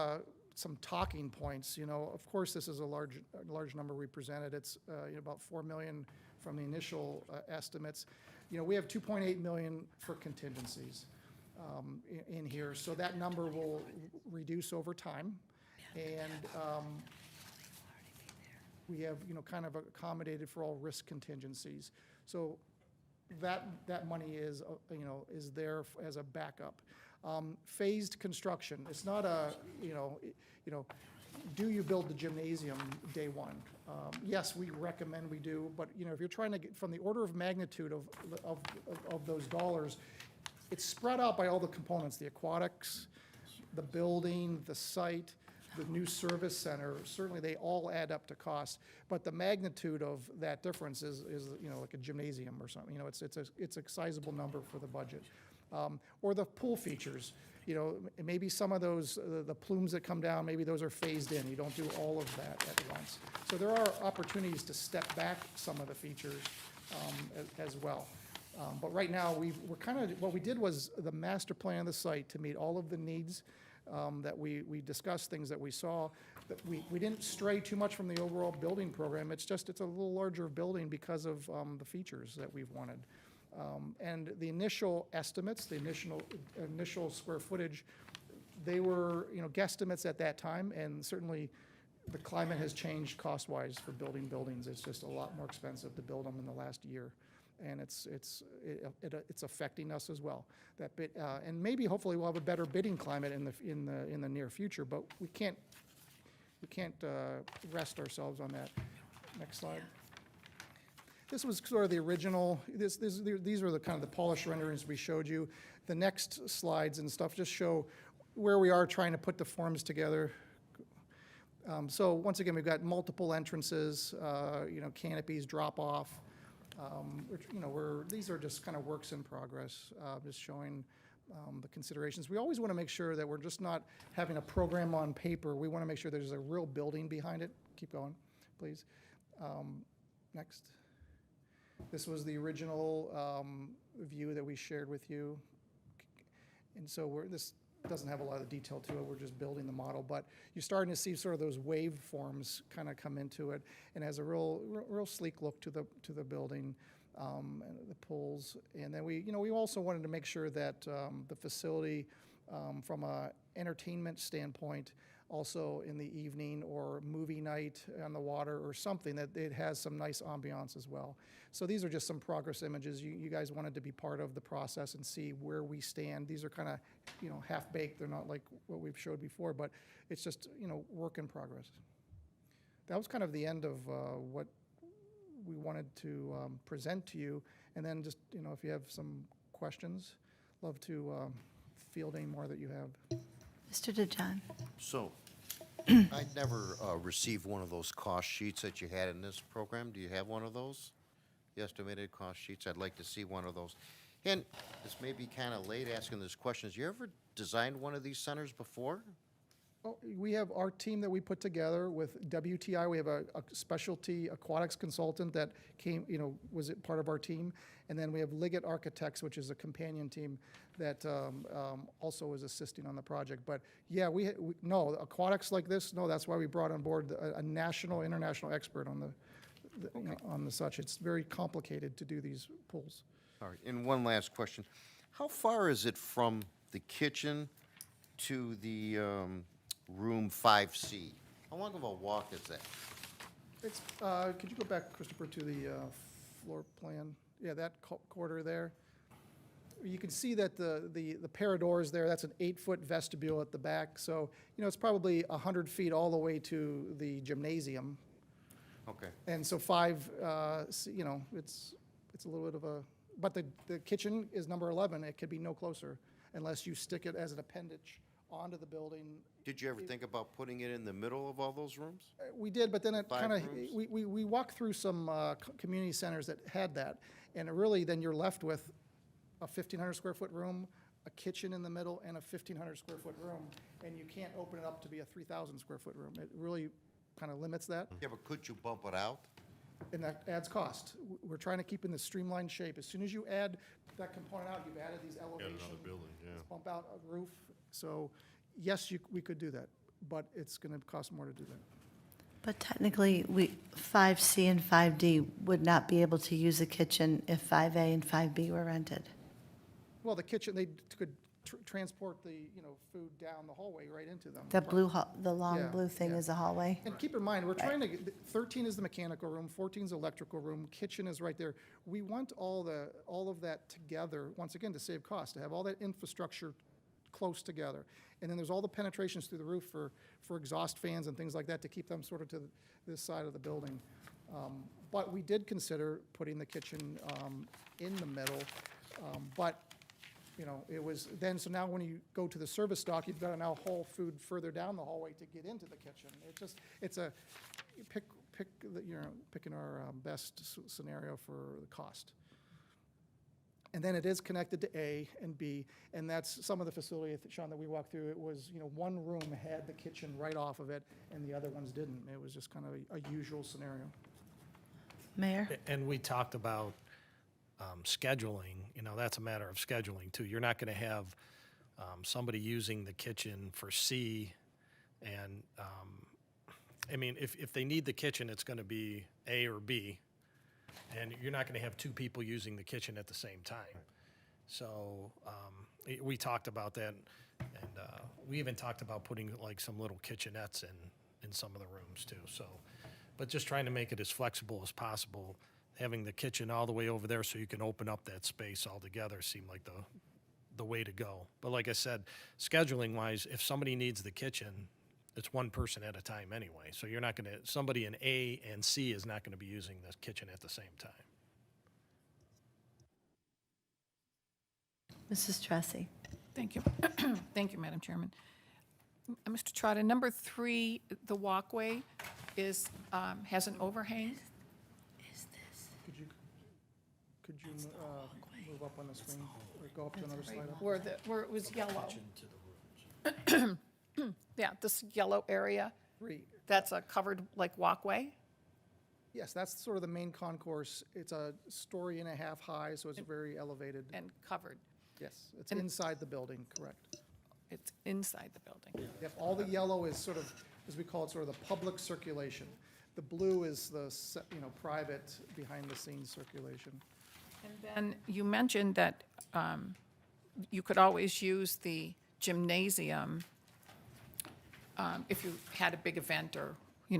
some talking points, of course this is a large number we presented. It's about $4 million from the initial estimates. We have $2.8 million for contingencies in here, so that number will reduce over time. And we have kind of accommodated for all risk contingencies. So that money is there as a backup. Phased construction. It's not do you build the gymnasium day one? Yes, we recommend we do, but if you're trying to get from the order of magnitude of those dollars, it's spread out by all the components: the aquatics, the building, the site, the new service center. Certainly, they all add up to cost, but the magnitude of that difference is like a gymnasium or something. It's a sizable number for the budget. Or the pool features. Maybe some of those, the plumes that come down, maybe those are phased in. You don't do all of that at once. So there are opportunities to step back some of the features as well. But right now, what we did was the master plan of the site to meet all of the needs that we discussed, things that we saw. That we didn't stray too much from the overall building program. It's a little larger building because of the features that we've wanted. And the initial estimates, the initial square footage They were, guesstimates at that time, and certainly the climate has changed cost-wise for building buildings. It's just a lot more expensive to build them in the last year, and it's affecting us as well. That bit, and maybe hopefully we'll have a better bidding climate in the near future, but we can't rest ourselves on that. Next slide. This was sort of the original, these were the kind of the polished renderings we showed you. The next slides and stuff just show where we are trying to put the forms together. So once again, we've got multiple entrances, canopies, drop off. These are just kind of works in progress, just showing the considerations. We always want to make sure that we're just not having a program on paper. We want to make sure there's a real building behind it. Keep going, please. Next. This was the original view that we shared with you. And so this doesn't have a lot of detail to it. We're just building the model, but you're starting to see sort of those waveforms kind of come into it, and has a real sleek look to the building, and the pools. And then we also wanted to make sure that the facility, from a entertainment standpoint, also in the evening or movie night on the water or something, that it has some nice ambiance as well. So these are just some progress images. You guys wanted to be part of the process and see where we stand. These are kind of, half-baked. They're not like what we've showed before, but it's just, work in progress. That was kind of the end of what we wanted to present to you. And then just, if you have some questions, love to field any more that you have.
Mr. DeJohn?
So, I never received one of those cost sheets that you had in this program. Do you have one of those? The estimated cost sheets? I'd like to see one of those. And this may be kind of late asking this question. Has you ever designed one of these centers before?
Oh, we have our team that we put together with WTI. We have a specialty aquatics consultant that came, was it part of our team. And then we have Liggett Architects, which is a companion team that also was assisting on the project. But yeah, no, aquatics like this, no, that's why we brought on board a national, international expert on on the such. It's very complicated to do these pools.
All right, and one last question. How far is it from the kitchen to the room 5C? How long of a walk is that?
It's, could you go back, Christopher, to the floor plan? Yeah, that quarter there. You can see that the pair of doors there, that's an 8-foot vestibule at the back. So, it's probably 100 feet all the way to the gymnasium.
Okay.
And so 5, it's a little bit of a, but the kitchen is number 11. It could be no closer unless you stick it as an appendage onto the building.
Did you ever think about putting it in the middle of all those rooms?
We did, but then it
5
kind of,
rooms?
we walked through some community centers that had that, and really then you're left with a 1,500 square foot room, a kitchen in the middle, and a 1,500 square foot room, and you can't open it up to be a 3,000 square foot room. It really kind of limits that,
Yeah, but could you bump it out?
and that adds cost. We're trying to keep in the streamlined shape. As soon as you add that component out, you've added these elevations. Let's bump out a roof. So yes, we could do that, but it's going to cost more to do that.
But technically, 5C and 5D would not be able to use a kitchen if 5A and 5B were rented.
Well, the kitchen, they could transport the, food down the hallway right into them.
The long
Yeah,
blue thing
yeah.
is a hallway.
And keep in mind, we're trying to, 13 is the mechanical room, 14 is the electrical room, kitchen is right there. We want all of that together, once again, to save cost, to have all that infrastructure close together. And then there's all the penetrations through the roof for exhaust fans and things like that to keep them sort of to this side of the building. But we did consider putting the kitchen in the middle, but it was then, so now when you go to the service dock, you've got to now haul food further down the hallway to get into the kitchen. Picking our best scenario for the cost. And then it is connected to A and B, and that's some of the facility, Sean, that we walked through. It was, one room had the kitchen right off of it, and the other ones didn't. It was just kind of a usual scenario.
Mayor?
And we talked about scheduling, that's a matter of scheduling too. You're not going to have somebody using the kitchen for C, and if they need the kitchen, it's going to be A or B, and you're not going to have 2 people using the kitchen at the same time. So we talked about that. And we even talked about putting like some little kitchenettes in some of the rooms too, so. But just trying to make it as flexible as possible. Having the kitchen all the way over there so you can open up that space altogether seemed like the way to go. But like I said, scheduling wise, if somebody needs the kitchen, it's one person at a time anyway. So you're not gonna, somebody in A and C is not gonna be using the kitchen at the same time.
Mrs. Tressi.
Thank you. Thank you, Madam Chairman. Mr. Trotta, number 3, the walkway is, has an overhang.
Could you move up on the screen or go up to another slide up?
Where it was yellow. Yeah, this yellow area,
3.
that's a covered like walkway?
Yes, that's sort of the main concourse. It's a story and a half high, so it's very elevated.
And covered.
Yes, it's
and-
inside the building, correct.
It's inside the building.
Yep, all the yellow is sort of, as we call it, sort of the public circulation. The blue is the, private, behind-the-scenes circulation.
And then you mentioned that you could always use the gymnasium if you had a big event or,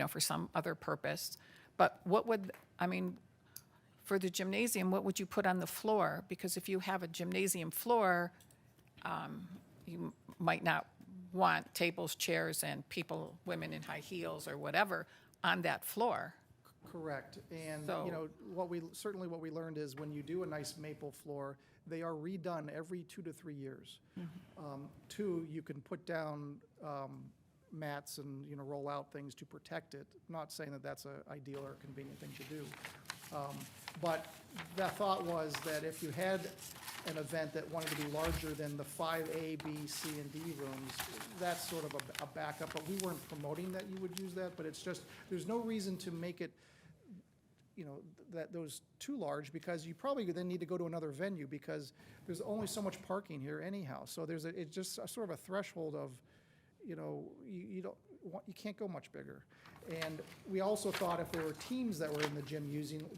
for some other purpose. But what would, for the gymnasium, what would you put on the floor? Because if you have a gymnasium floor, you might not want tables, chairs, and people, women in high heels or whatever, on that floor.
Correct, and,
So-
what we learned is when you do a nice maple floor, they are redone every 2 to 3 years. 2, you can put down mats and, roll out things to protect it. Not saying that that's a ideal or convenient thing to do. But the thought was that if you had an event that wanted to be larger than the 5A, B, C, and D rooms, that's sort of a backup, but we weren't promoting that you would use that, but it's just, there's no reason to make it, those too large, because you probably then need to go to another venue, because there's only so much parking here anyhow. So it's just a sort of a threshold of, you can't go much bigger. And we also thought if there were teams that were in the gym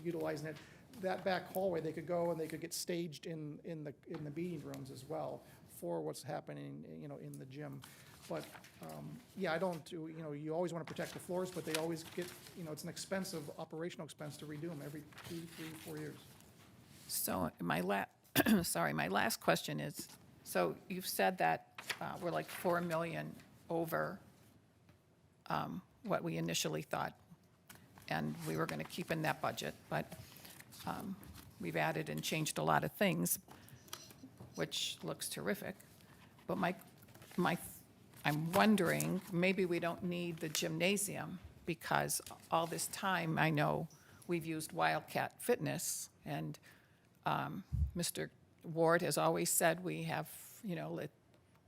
utilizing it, that back hallway, they could go and they could get staged in the meeting rooms as well for what's happening, in the gym. But, I don't, you always want to protect the floors, but they always get, it's an expensive, operational expense to redo them every 2, 3, 4 years.
So my last question is, so you've said that we're like 4 million over what we initially thought, and we were going to keep in that budget, but we've added and changed a lot of things, which looks terrific. But I'm wondering, maybe we don't need the gymnasium, because all this time, I know we've used Wildcat Fitness, and Mr. Ward has always said we have,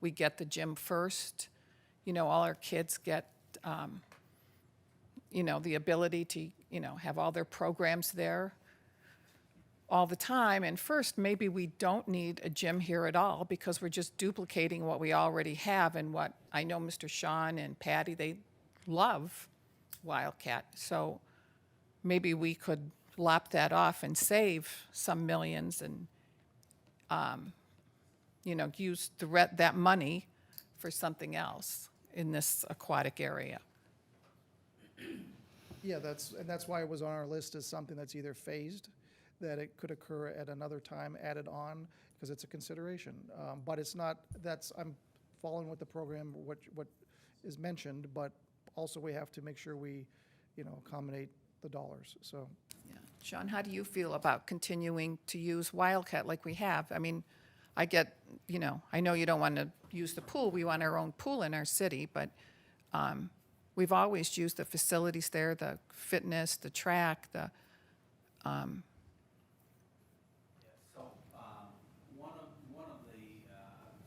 we get the gym first. All our kids get, the ability to, have all their programs there all the time. And first, maybe we don't need a gym here at all, because we're just duplicating what we already have, and what I know Mr. Sean and Patty, they love Wildcat. So maybe we could lop that off and save some millions and, use that money for something else in this aquatic area.
Yeah, that's why it was on our list as something that's either phased, that it could occur at another time, added on, because it's a consideration. But it's not, I'm following with the program, what is mentioned, but also we have to make sure we, accommodate the dollars, so.
Yeah. Sean, how do you feel about continuing to use Wildcat like we have? I get, I know you don't want to use the pool. We want our own pool in our city, but we've always used the facilities there, the fitness, the track, the,
So, one of the,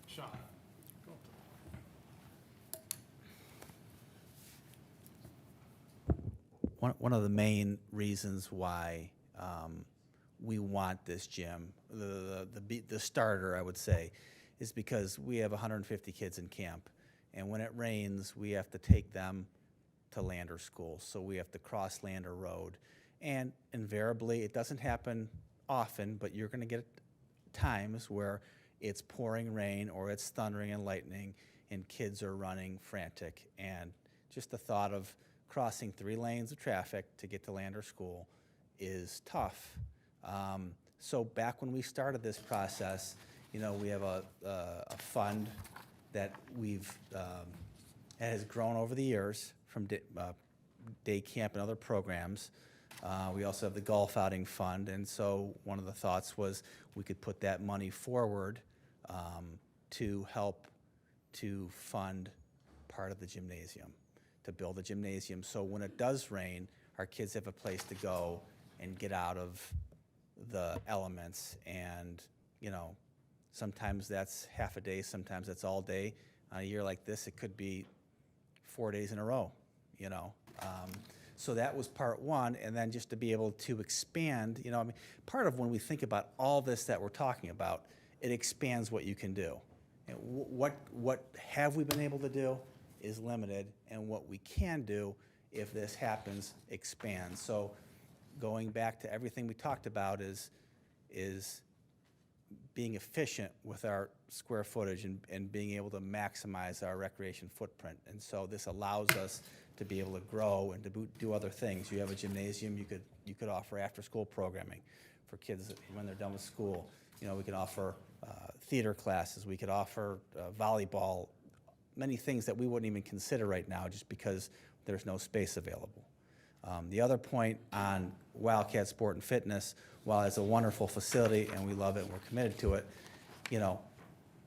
Sean.
One of the main reasons why we want this gym, the starter, I would say, is because we have 150 kids in camp, and when it rains, we have to take them to Lander School, so we have to cross Lander Road. And invariably, it doesn't happen often, but you're going to get times where it's pouring rain or it's thundering and lightning and kids are running frantic. And just the thought of crossing 3 lanes of traffic to get to land or school is tough. So back when we started this process, you know, we have a fund that has grown over the years from day camp and other programs. We also have the golf outing fund, and so one of the thoughts was we could put that money forward to help to fund part of the gymnasium, to build a gymnasium. So when it does rain, our kids have a place to go and get out of the elements. And, you know, sometimes that's half a day, sometimes that's all day. On a year like this, it could be 4 days in a row, you know. So that was part one, and then just to be able to expand, you know, I mean, part of when we think about all this that we're talking about, it expands what you can do. And what have we been able to do is limited, and what we can do, if this happens, expands. So going back to everything we talked about is being efficient with our square footage and being able to maximize our recreation footprint. And so this allows us to be able to grow and to do other things. You have a gymnasium, you could offer after-school programming for kids when they're done with school. You know, we could offer theater classes, we could offer volleyball, many things that we wouldn't even consider right now just because there's no space available. The other point on Wildcat Sport and Fitness, while it's a wonderful facility and we love it and we're committed to it, you know,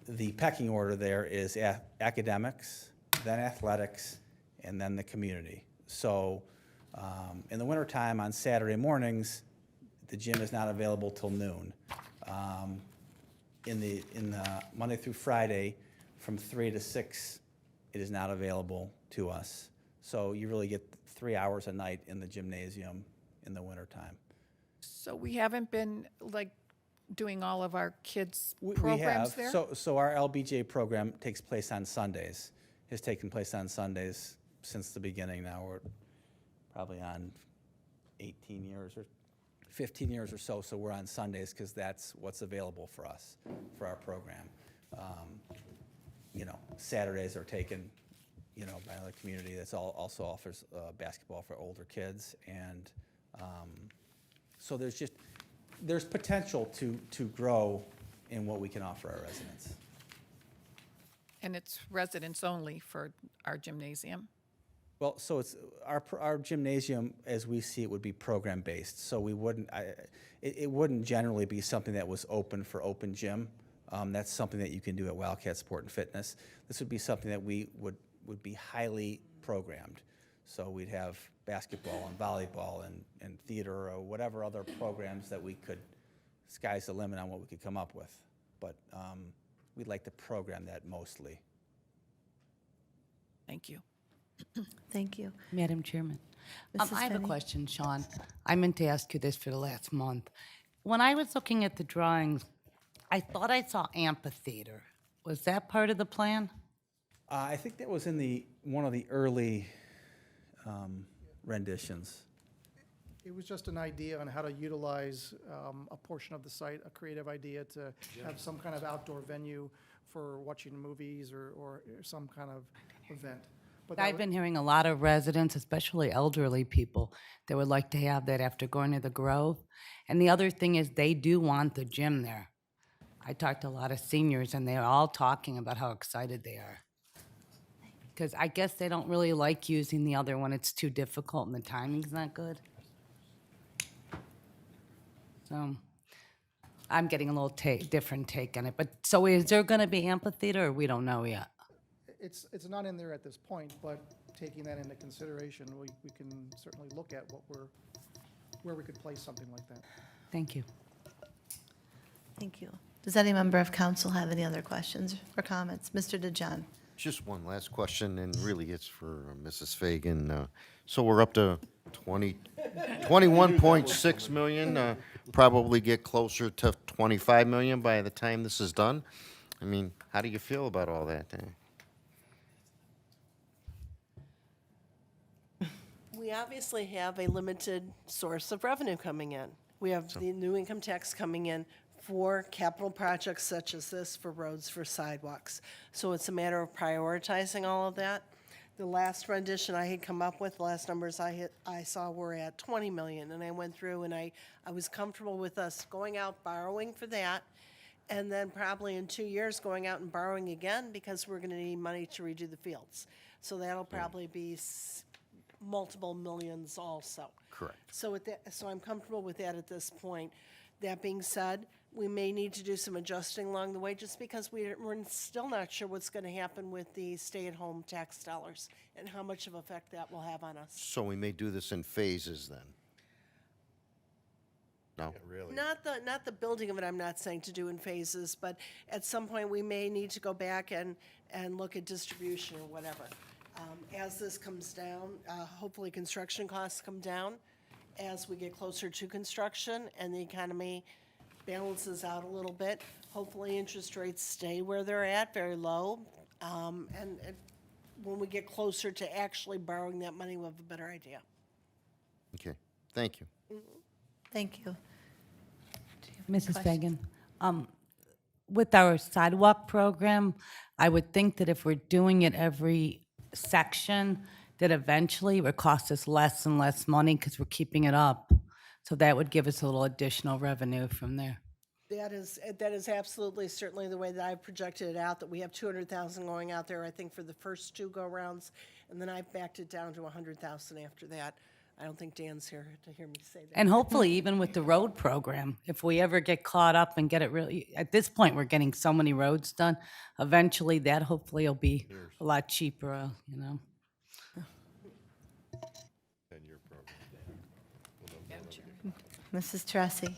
the pecking order there is academics, then athletics, and then the community. So in the wintertime on Saturday mornings, the gym is not available till noon. In the Monday through Friday, from 3 to 6, it is not available to us. So you really get 3 hours a night in the gymnasium in the wintertime.
So we haven't been, like, doing all of our kids'
We
programs
have.
there?
So our LBJ program takes place on Sundays. Has taken place on Sundays since the beginning now. We're probably on 18 years or 15 years or so, so we're on Sundays because that's what's available for us, for our program. You know, Saturdays are taken, you know, by another community that's also offers basketball for older kids. And so there's potential to grow in what we can offer our residents.
And it's residents only for our gymnasium?
Well, so it's our gymnasium, as we see it, would be program-based. So we wouldn't, it wouldn't generally be something that was open for open gym. That's something that you can do at Wildcat Sport and Fitness. This would be something that we would be highly programmed. So we'd have basketball and volleyball and theater or whatever other programs that we could, sky's the limit on what we could come up with. But we'd like to program that mostly.
Thank you.
Thank you.
Madam Chairman,
Mrs.
I have a
Finney?
question, Sean. I meant to ask you this for the last month. When I was looking at the drawings, I thought I saw amphitheater. Was that part of the plan?
I think that was in one of the early renditions.
It was just an idea on how to utilize a portion of the site, a creative idea to have some kind of outdoor venue for watching movies or some kind of event. But that
I've been hearing a lot of residents, especially elderly people, that would like to have that after going to the Grove. And the other thing is they do want the gym there. I talked to a lot of seniors, and they're all talking about how excited they are. Because I guess they don't really like using the other one. It's too difficult and the timing's not good. So I'm getting a little different take on it. But so is there going to be amphitheater, or we don't know yet?
It's not in there at this point, but taking that into consideration, we can certainly look at where we could place something like that.
Thank you.
Thank you. Does any member of council have any other questions or comments? Mr. DeJohn?
Just one last question, and really it's for Mrs. Fagan. So we're up to 21.6 million, probably get closer to 25 million by the time this is done. I mean, how do you feel about all that?
We obviously have a limited source of revenue coming in. We have the new income tax coming in for capital projects such as this, for roads, for sidewalks. So it's a matter of prioritizing all of that. The last rendition I had come up with, the last numbers I saw were at 20 million, and I went through and I was comfortable with us going out borrowing for that, and then probably in 2 years going out and borrowing again because we're gonna need money to redo the fields. So that'll probably be multiple millions also.
Correct.
So so I'm comfortable with that at this point. That being said, we may need to do some adjusting along the way just because we're still not sure what's going to happen with the stay-at-home tax dollars and how much of effect that will have on us.
So we may do this in phases then? No?
Really?
Not the building of it, I'm not saying to do in phases, but at some point, we may need to go back and look at distribution or whatever. As this comes down, hopefully construction costs come down as we get closer to construction and the economy balances out a little bit. Hopefully, interest rates stay where they're at, very low. And when we get closer to actually borrowing that money, we'll have a better idea.
Okay, thank you.
Thank you.
Mrs.
questions?
Fagan, with our sidewalk program, I would think that if we're doing it every section, that eventually it would cost us less and less money because we're keeping it up. So that would give us a little additional revenue from there.
That is absolutely certainly the way that I've projected it out, that we have 200,000 going out there, I think, for the first two go-rounds, and then I've backed it down to 100,000 after that. I don't think Dan's here to hear me say that.
And hopefully even with the road program, if we ever get caught up and get it really, at this point, we're getting so many roads done. Eventually that hopefully will be a lot cheaper, you know.
10-year program.
Mrs. Teresi?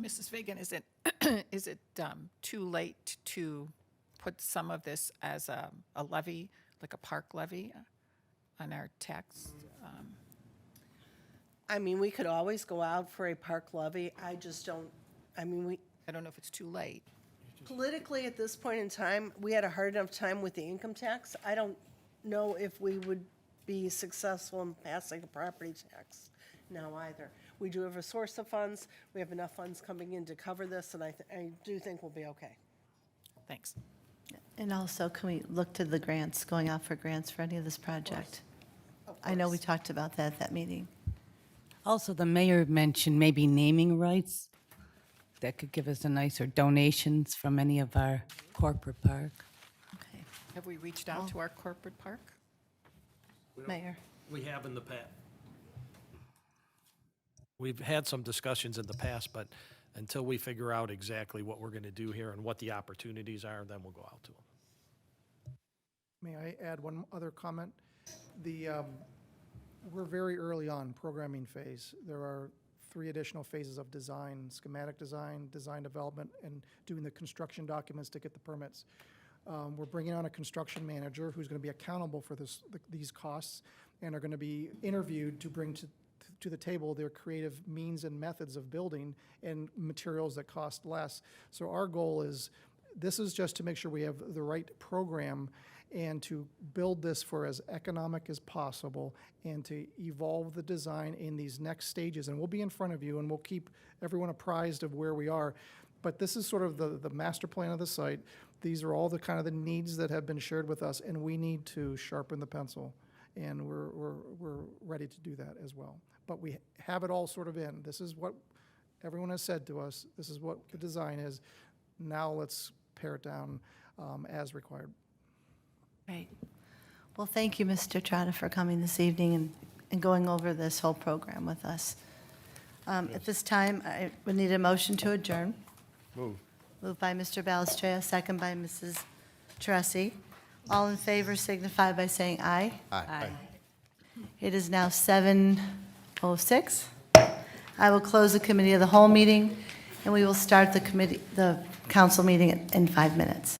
Mrs. Fagan, is it, is it too late to put some of this as a levy, like a park levy on our tax?
I mean, we could always go out for a park levy. I just don't, I mean,
I don't know if it's too late.
politically, at this point in time, we had a hard enough time with the income tax. I don't know if we would be successful in passing a property tax now either. We do have a source of funds. We have enough funds coming in to cover this, and I do think we'll be okay.
Thanks.
And also, can we look to the grants, going out for grants for any of this project? I know we talked about that at that meeting.
Also, the mayor mentioned maybe naming rights. That could give us a nicer donations from any of our corporate park.
Okay,
Have we reached out to our corporate park?
Mayor?
We have in the past. We've had some discussions in the past, but until we figure out exactly what we're going to do here and what the opportunities are, then we'll go out to them.
May I add one other comment? We're very early on programming phase. There are 3 additional phases of design: schematic design, design development, and doing the construction documents to get the permits. We're bringing on a construction manager who's going to be accountable for these costs and are going to be interviewed to bring to the table their creative means and methods of building and materials that cost less. So our goal is, this is just to make sure we have the right program and to build this for as economic as possible and to evolve the design in these next stages. And we'll be in front of you and we'll keep everyone apprised of where we are. But this is sort of the master plan of the site. These are all the kind of the needs that have been shared with us, and we need to sharpen the pencil. And we're ready to do that as well. But we have it all sort of in. This is what everyone has said to us. This is what the design is. Now let's pare it down as required.
Great. Well, thank you, Mr. Trotta, for coming this evening and going over this whole program with us. At this time, I would need a motion to adjourn.
Move.
Moved by Mr. Balestrea, second by Mrs. Teresi. All in favor signify by saying aye.
Aye.
It is now 7:06. I will close the committee of the whole meeting, and we will start the council meeting in 5 minutes.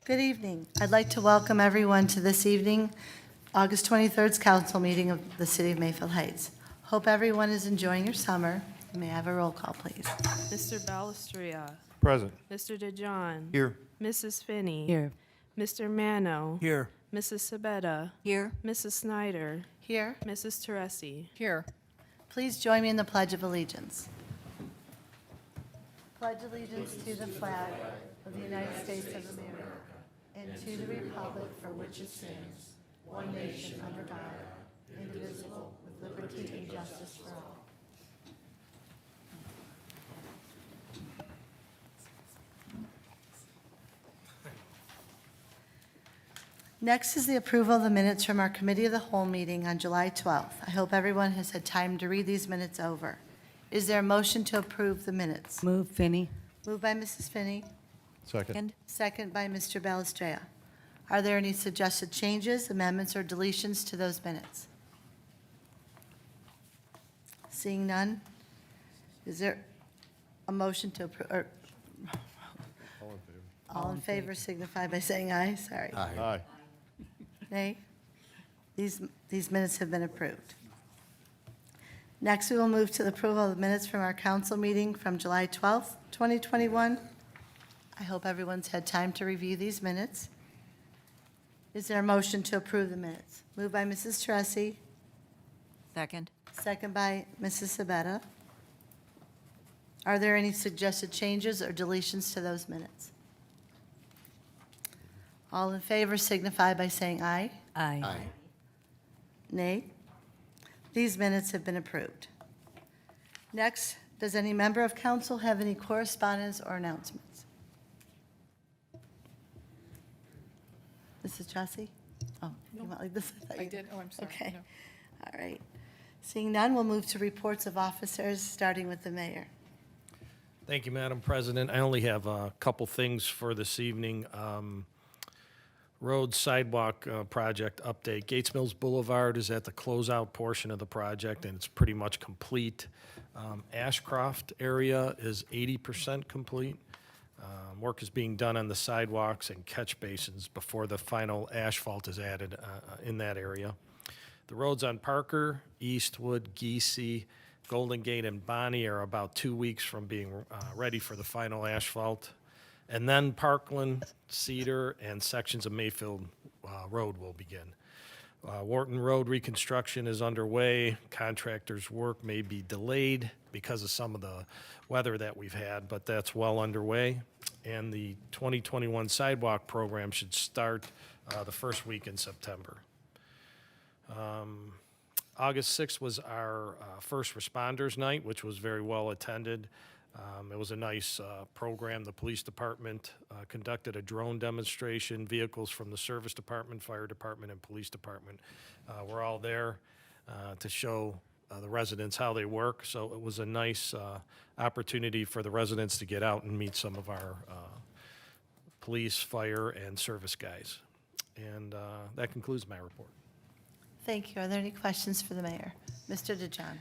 Good evening. I'd like to welcome everyone to this evening, August 23rd's council meeting of the City of Mayfield Heights. Hope everyone is enjoying your summer. May I have a roll call, please?
Mr. Balestria.
Present.
Mr. DeJohn.
Here.
Mrs. Finney.
Here.
Mr. Mano.
Here.
Mrs. Sabetta.
Here.
Mrs. Snyder.
Here,
Mrs. Teresi.
Here.
please join me in the Pledge of Allegiance. Pledge allegiance to the flag of the United States of America and to the republic for which it stands, one nation under God, indivisible, with liberty and justice for all. Next is the approval of the minutes from our Committee of the Whole meeting on July 12th. I hope everyone has had time to read these minutes over. Is there a motion to approve the minutes?
Move, Finney.
Moved by Mrs. Finney,
Second.
second by Mr. Balestrea. Are there any suggested changes, amendments, or deletions to those minutes? Seeing none, is there a motion to approve? All in favor signify by saying aye. Sorry.
Aye.
Nay? These minutes have been approved. Next, we will move to the approval of the minutes from our council meeting from July 12th, 2021. I hope everyone's had time to review these minutes. Is there a motion to approve the minutes? Moved by Mrs. Teresi,
Second.
second by Mrs. Sabetta. Are there any suggested changes or deletions to those minutes? All in favor signify by saying aye.
Aye.
Nay. These minutes have been approved. Next, does any member of council have any correspondence or announcements? Mrs. Chauncey? Oh, you want like this? thought
I
you-
did, oh, I'm sorry.
Okay,
No.
all right. Seeing none, we'll move to reports of officers, starting with the mayor.
Thank you, Madam President. I only have a couple things for this evening. Road sidewalk project update. Gates Mills Boulevard is at the closeout portion of the project, and it's pretty much complete. Ashcroft area is 80% complete. Work is being done on the sidewalks and catch basins before the final asphalt is added in that area. The roads on Parker, Eastwood, Geesey, Golden Gate, and Bonnie are about 2 weeks from being ready for the final asphalt. And then Parkland, Cedar, and sections of Mayfield Road will begin. Wharton Road reconstruction is underway. Contractors' work may be delayed because of some of the weather that we've had, but that's well underway. And the 2021 sidewalk program should start the first week in September. August 6th was our first responders night, which was very well attended. It was a nice program. The police department conducted a drone demonstration. Vehicles from the service department, fire department, and police department were all there to show the residents how they work. So it was a nice opportunity for the residents to get out and meet some of our police, fire, and service guys. And that concludes my report.
Thank you. Are there any questions for the mayor? Mr. DeJohn?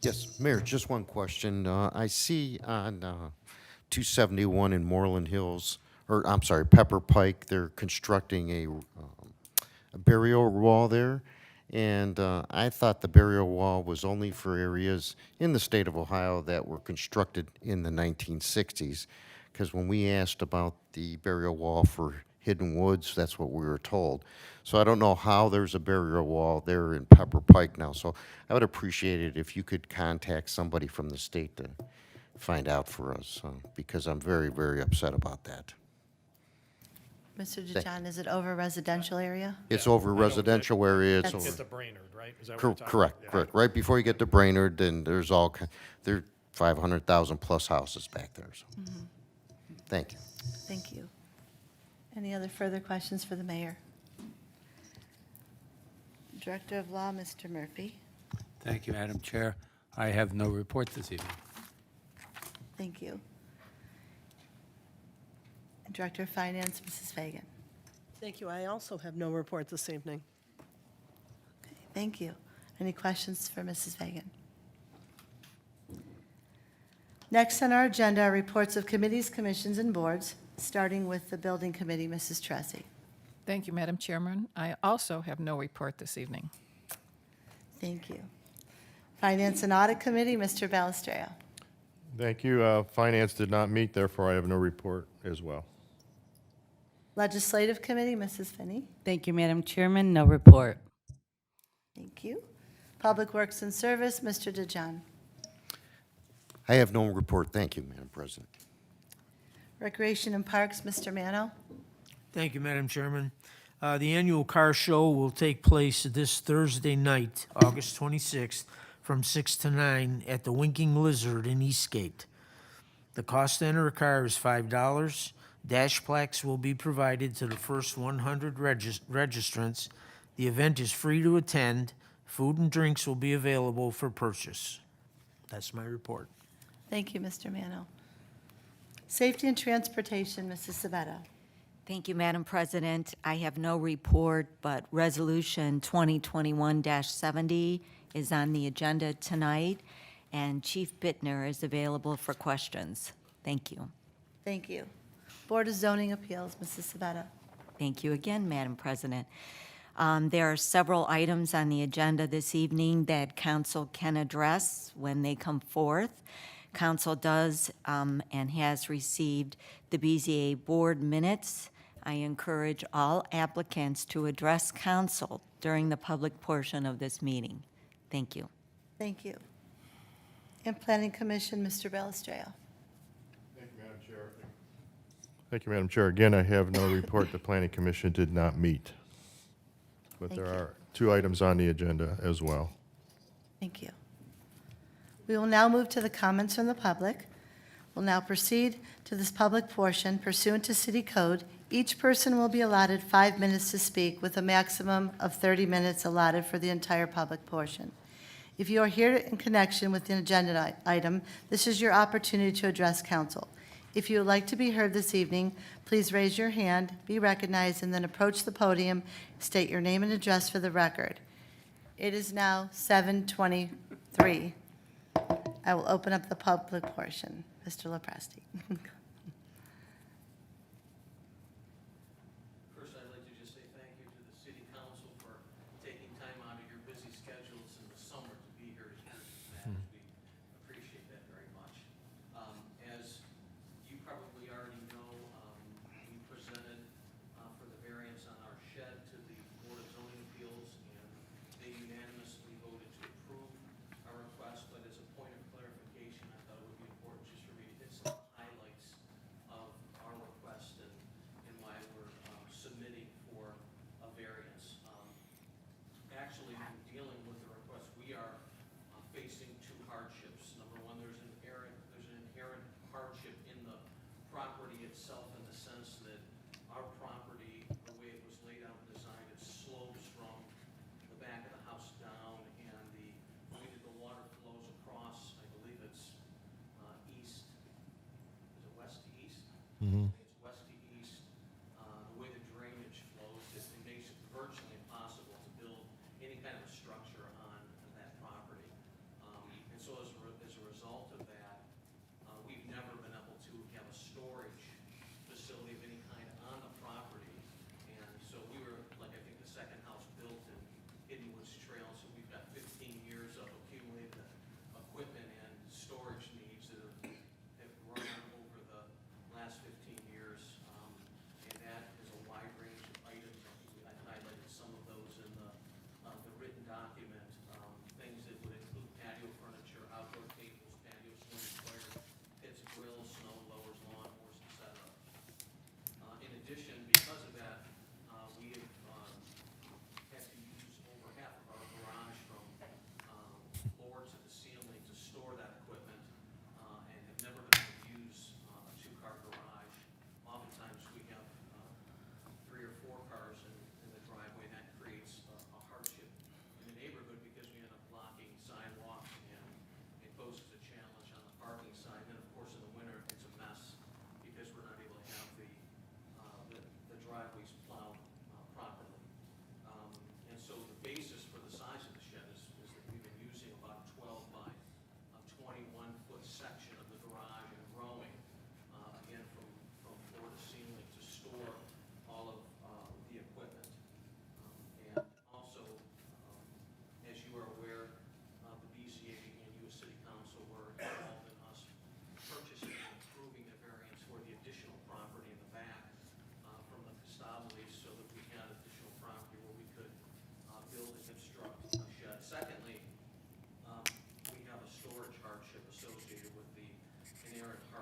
Yes, Mayor, just one question. I see on 271 in Moreland Hills, or I'm sorry, Pepper Pike, they're constructing a burial wall there. And I thought the burial wall was only for areas in the state of Ohio that were constructed in the 1960s. Because when we asked about the burial wall for Hidden Woods, that's what we were told. So I don't know how there's a burial wall there in Pepper Pike now. So I would appreciate it if you could contact somebody from the state to find out for us, because I'm very, very upset about that.
Mr. DeJohn, is it over residential area?
It's over residential area, it's
That's-
over.
Get to Brainerd, right? Is that what you're talking
Correct,
about? Yeah.
correct. Right before you get to Brainerd, then there's there are 500,000 plus houses back there, so. Thank you.
Thank you. Any other further questions for the mayor? Director of Law, Mr. Murphy.
Thank you, Madam Chair. I have no report this evening.
Thank you. Director of Finance, Mrs. Fagan.
Thank you. I also have no report this evening.
Okay, thank you. Any questions for Mrs. Fagan? Next on our agenda are reports of committees, commissions, and boards. starting with the Building Committee, Mrs. Tressi.
Thank you, Madam Chairman. I also have no report this evening.
Thank you. Finance and Audit Committee, Mr. Balistreo.
Thank you. Finance did not meet, therefore I have no report as well.
Legislative Committee, Mrs. Finney.
Thank you, Madam Chairman. No report.
Thank you. Public Works and Service, Mr. DeJohn.
I have no report. Thank you, Madam President.
Recreation and Parks, Mr. Mano.
Thank you, Madam Chairman. The annual car show will take place this Thursday night, August 26th, from 6 to 9 at the Winking Lizard in Eastgate. The cost to enter a car is $5. Dash plaques will be provided to the first 100 registrants. The event is free to attend. Food and drinks will be available for purchase. That's my report.
Thank you, Mr. Mano. Safety and Transportation, Mrs. Sabetta.
Thank you, Madam President. I have no report, but Resolution 2021-70 is on the agenda tonight, and Chief Bittner is available for questions. Thank you.
Thank you. Board of Zoning Appeals, Mrs. Sabetta.
Thank you again, Madam President. There are several items on the agenda this evening that council can address when they come forth. Council does and has received the BZA board minutes. I encourage all applicants to address council during the public portion of this meeting. Thank you.
Thank you. And Planning Commission, Mr. Balistreo.
Thank you, Madam Chair. Thank you, Madam Chair. Again, I have no report. The Planning Commission did not meet. But
Thank
there
you.
are 2 items on the agenda as well.
Thank you. We will now move to the comments from the public. We'll now proceed to this public portion pursuant to City Code. Each person will be allotted 5 minutes to speak with a maximum of 30 minutes allotted for the entire public portion. If you are here in connection with an agenda item, this is your opportunity to address council. If you would like to be heard this evening, please raise your hand, be recognized, and then approach the podium, state your name and address for the record. It is now 7:23. I will open up the public portion. Mr. Lopresti.
First, I'd like to just say thank you to the city council for taking time out of your busy schedules in the summer to be here to hear these matters. We appreciate that very much. As you probably already know, we presented for the variance on our shed to the Board of Zoning Appeals, and they unanimously voted to approve our request. But as a point of clarification, I thought it would be important just for me to hit some highlights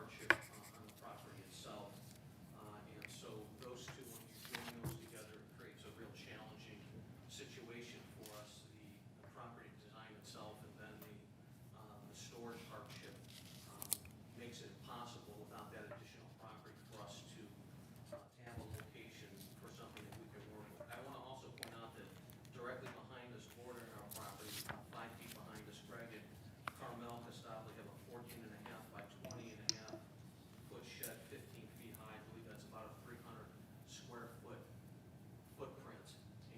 hardship on the property itself. And so those two, when you join those together, it creates a real challenging situation for us. The property design itself and then the storage hardship makes it impossible without that additional property for us to have a location for something that we can work with. I want to also point out that directly behind us, bordering our property, 5 feet behind us, Greg and Carmel Castable have a 14.5 by 20.5 foot shed, 15 feet high. I believe that's about a 300 square foot footprint.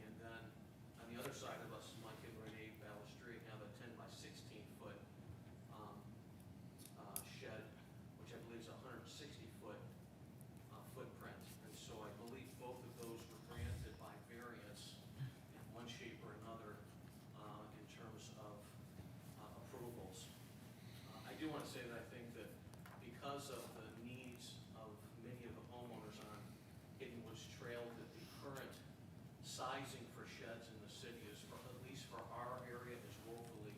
And then on the other side of us, Mike and Renee Balestri have a 10 by 16 foot shed, which I believe is a 160 foot footprint. And so I believe both of those were granted by variance in one shape or another in terms of approvals. I do want to say that I think that because of the needs of many of the homeowners on Hidden Woods Trail, that the current sizing for sheds in the city is, for at least for our area, is woefully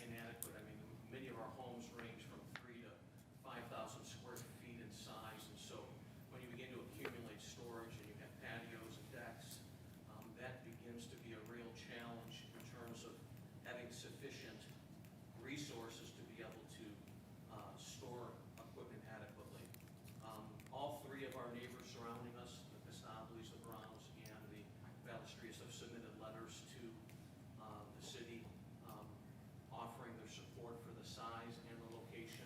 inadequate. I mean, many of our homes range from 3,000 to 5,000 square feet in size, and so when you begin to accumulate storage and you have patios and decks, that begins to be a real challenge in terms of having sufficient resources to be able to store equipment adequately. All three of our neighbors surrounding us, the Castables, the Browns, and the Balestris, have submitted letters to the city offering their support for the size and the location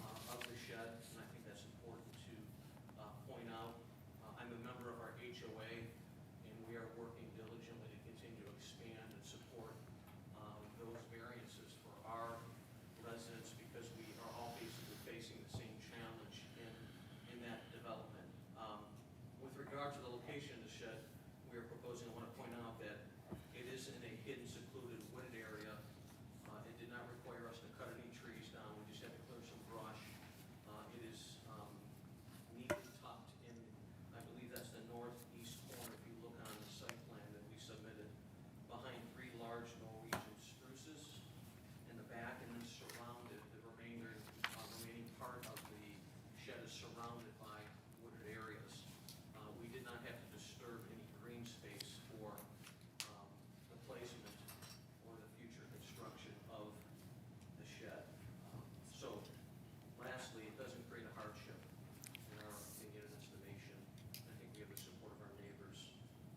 of the shed, and I think that's important to point out. I'm a member of our HOA, and we are working diligently to continue to expand and support those variances for our residents, because we are all basically facing the same challenge in that development. With regard to the location of the shed, we are proposing, I want to point out that it is in a hidden, secluded, wooded area. It did not require us to cut any trees down, we just had to clear some brush. It is neatly tucked in, I believe that's the northeast corner, if you look on the site plan that we submitted, behind 3 large Norwegian spruces in the back, and then surrounded, the remaining part of the shed is surrounded by wooded areas. We did not have to disturb any green space for the placement or the future construction of the shed. So lastly, it doesn't create a hardship in our opinion and estimation. I think we have the support of our neighbors.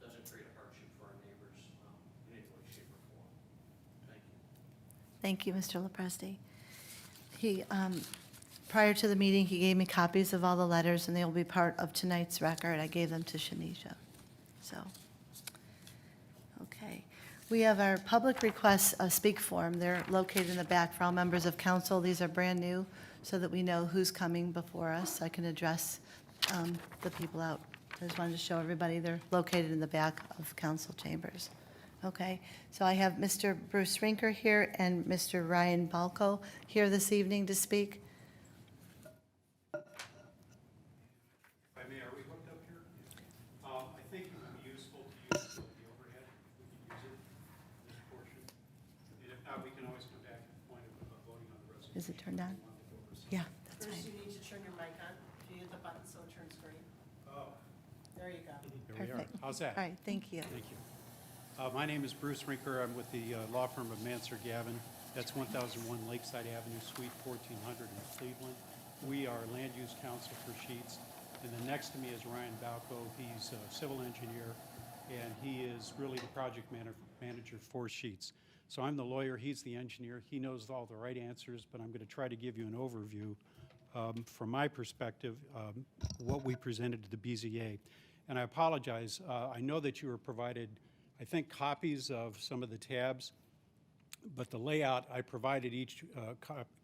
Doesn't create a hardship for our neighbors in any way, shape, or form. Thank you.
Thank you, Mr. Lepresti. He, prior to the meeting, he gave me copies of all the letters, and they will be part of tonight's record. I gave them to Shanisha. So, okay. We have our public requests speak form. They're located in the back for all members of council. These are brand new, so that we know who's coming before us. I can address the people out. I just wanted to show everybody they're located in the back of council chambers. Okay, so I have Mr. Bruce Rinker here and Mr. Ryan Balco here this evening to speak.
If I may, are we hooked up here? I think it would be useful to use the overhead, if we could use it, this portion. And if not, we can always come back to the point of voting on the resolution.
Is it turned on?
We want to go over some-
Yeah, that's
Bruce,
fine.
you need to turn your mic on. If you hit the button so it turns green.
Oh,
There you go.
there we are.
Perfect.
How's that?
All right, thank you.
Thank you. My name is Bruce Rinker. I'm with the law firm of Mansur Gavin. That's 1001 Lakeside Avenue, Suite 1400 in Cleveland. We are land use counsel for Sheets. And then next to me is Ryan Balco. He's a civil engineer, and he is really the project manager for Sheets. So I'm the lawyer, he's the engineer. He knows all the right answers, but I'm going to try to give you an overview from my perspective, what we presented to the BZA. And I apologize. I know that you were provided, I think, copies of some of the tabs, but the layout, I provided each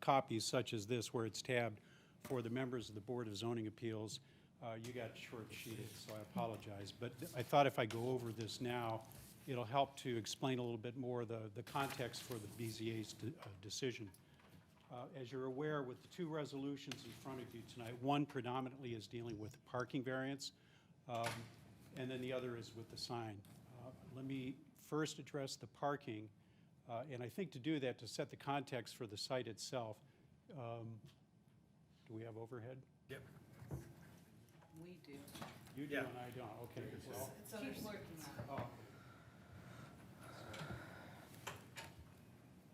copy such as this, where it's tabbed for the members of the Board of Zoning Appeals. You got short-sheeted, so I apologize. But I thought if I go over this now, it'll help to explain a little bit more the context for the BZA's decision. As you're aware, with the two resolutions in front of you tonight, one predominantly is dealing with parking variance, and then the other is with the sign. Let me first address the parking, and I think to do that, to set the context for the site itself, Do we have overhead?
Yep.
We do.
You do
Yeah.
and I don't, okay. Well,
Keep working on it.
oh.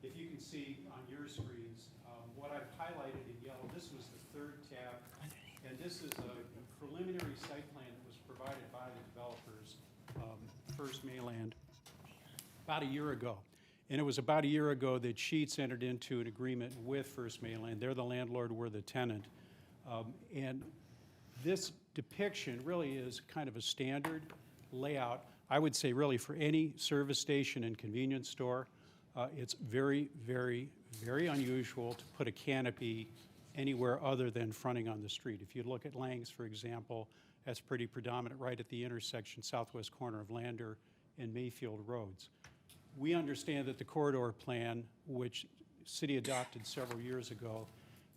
If you can see on your screens, what I've highlighted in yellow, this was the third tab, and this is a preliminary site plan that was provided by the developers, First Mainland, about a year ago. And it was about a year ago that Sheetz entered into an agreement with First Mainland. They're the landlord, we're the tenant. And this depiction really is kind of a standard layout, I would say really for any service station and convenience store. It's very, very, very unusual to put a canopy anywhere other than fronting on the street. If you look at Lang's, for example, that's pretty predominant right at the intersection, southwest corner of Lander and Mayfield Roads. We understand that the corridor plan, which city adopted several years ago,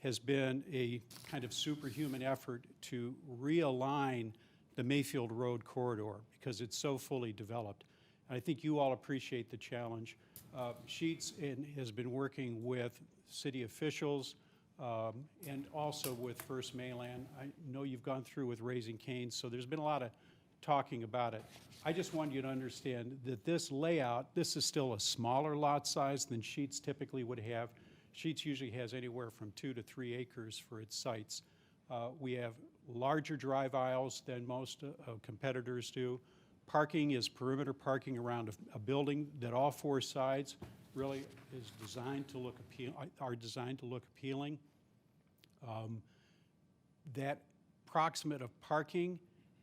has been a kind of superhuman effort to realign the Mayfield Road corridor because it's so fully developed. I think you all appreciate the challenge. Sheetz has been working with city officials and also with First Mainland. I know you've gone through with Raising Cane's, so there's been a lot of talking about it. I just want you to understand that this layout, this is still a smaller lot size than Sheetz typically would have. Sheetz usually has anywhere from 2 to 3 acres for its sites. We have larger drive aisles than most competitors do. Parking is perimeter parking around a building that all 4 sides really is designed to look are designed to look appealing. That proximate of parking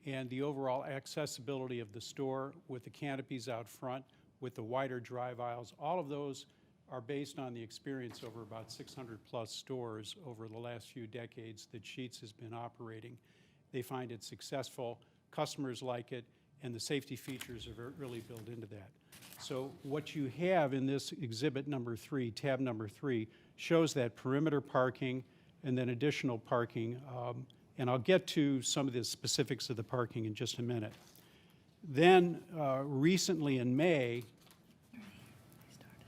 and the overall accessibility of the store with the canopies out front, with the wider drive aisles, all of those are based on the experience over about 600 plus stores over the last few decades that Sheetz has been operating. They find it successful, customers like it, and the safety features are really built into that. So what you have in this exhibit number 3, tab number 3, shows that perimeter parking and then additional parking, and I'll get to some of the specifics of the parking in just a minute. Then recently in May,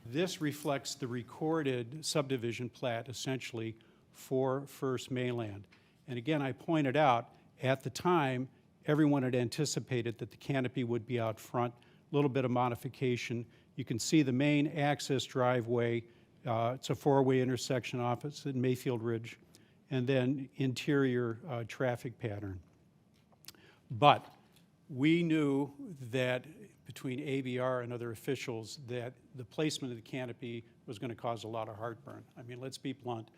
this reflects the recorded subdivision plat essentially for First Mainland. And again, I pointed out at the time, everyone had anticipated that the canopy would be out front, a little bit of modification. You can see the main access driveway. It's a 4-way intersection office at Mayfield Ridge, and then interior traffic pattern. But we knew that between ABR and other officials that the placement of the canopy was going to cause a lot of heartburn. I mean, let's be blunt.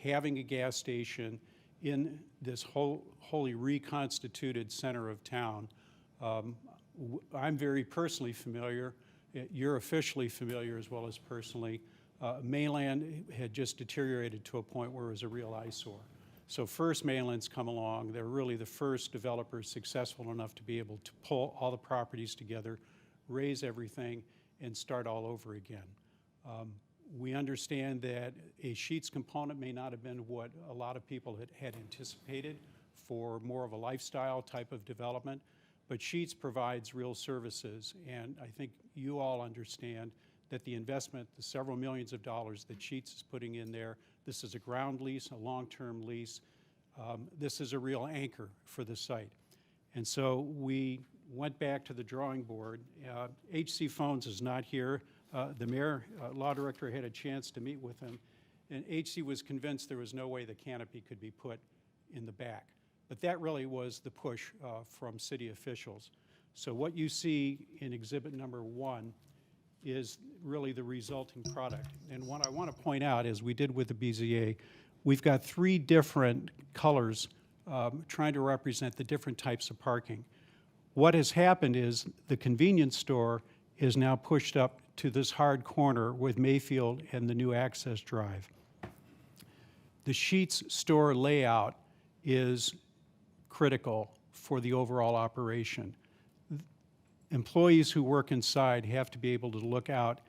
Having a gas station in this wholly reconstituted center of town, I'm very personally familiar. You're officially familiar as well as personally. Mainland had just deteriorated to a point where it was a real eyesore. So First Mainland's come along. They're really the first developers successful enough to be able to pull all the properties together, raise everything, and start all over again. We understand that a Sheetz component may not have been what a lot of people had anticipated for more of a lifestyle type of development, but Sheetz provides real services, and I think you all understand that the investment, the several millions of dollars that Sheetz is putting in there, this is a ground lease, a long-term lease. This is a real anchor for the site. And so we went back to the drawing board. H.C. Phones is not here. The mayor, law director had a chance to meet with him, and H.C. was convinced there was no way the canopy could be put in the back. But that really was the push from city officials. So what you see in exhibit number 1 is really the resulting product. And what I want to point out, as we did with the BZA, we've got 3 different colors trying to represent the different types of parking. What has happened is the convenience store is now pushed up to this hard corner with Mayfield and the new access drive. The Sheetz store layout is critical for the overall operation. Employees who work inside have to be able to look out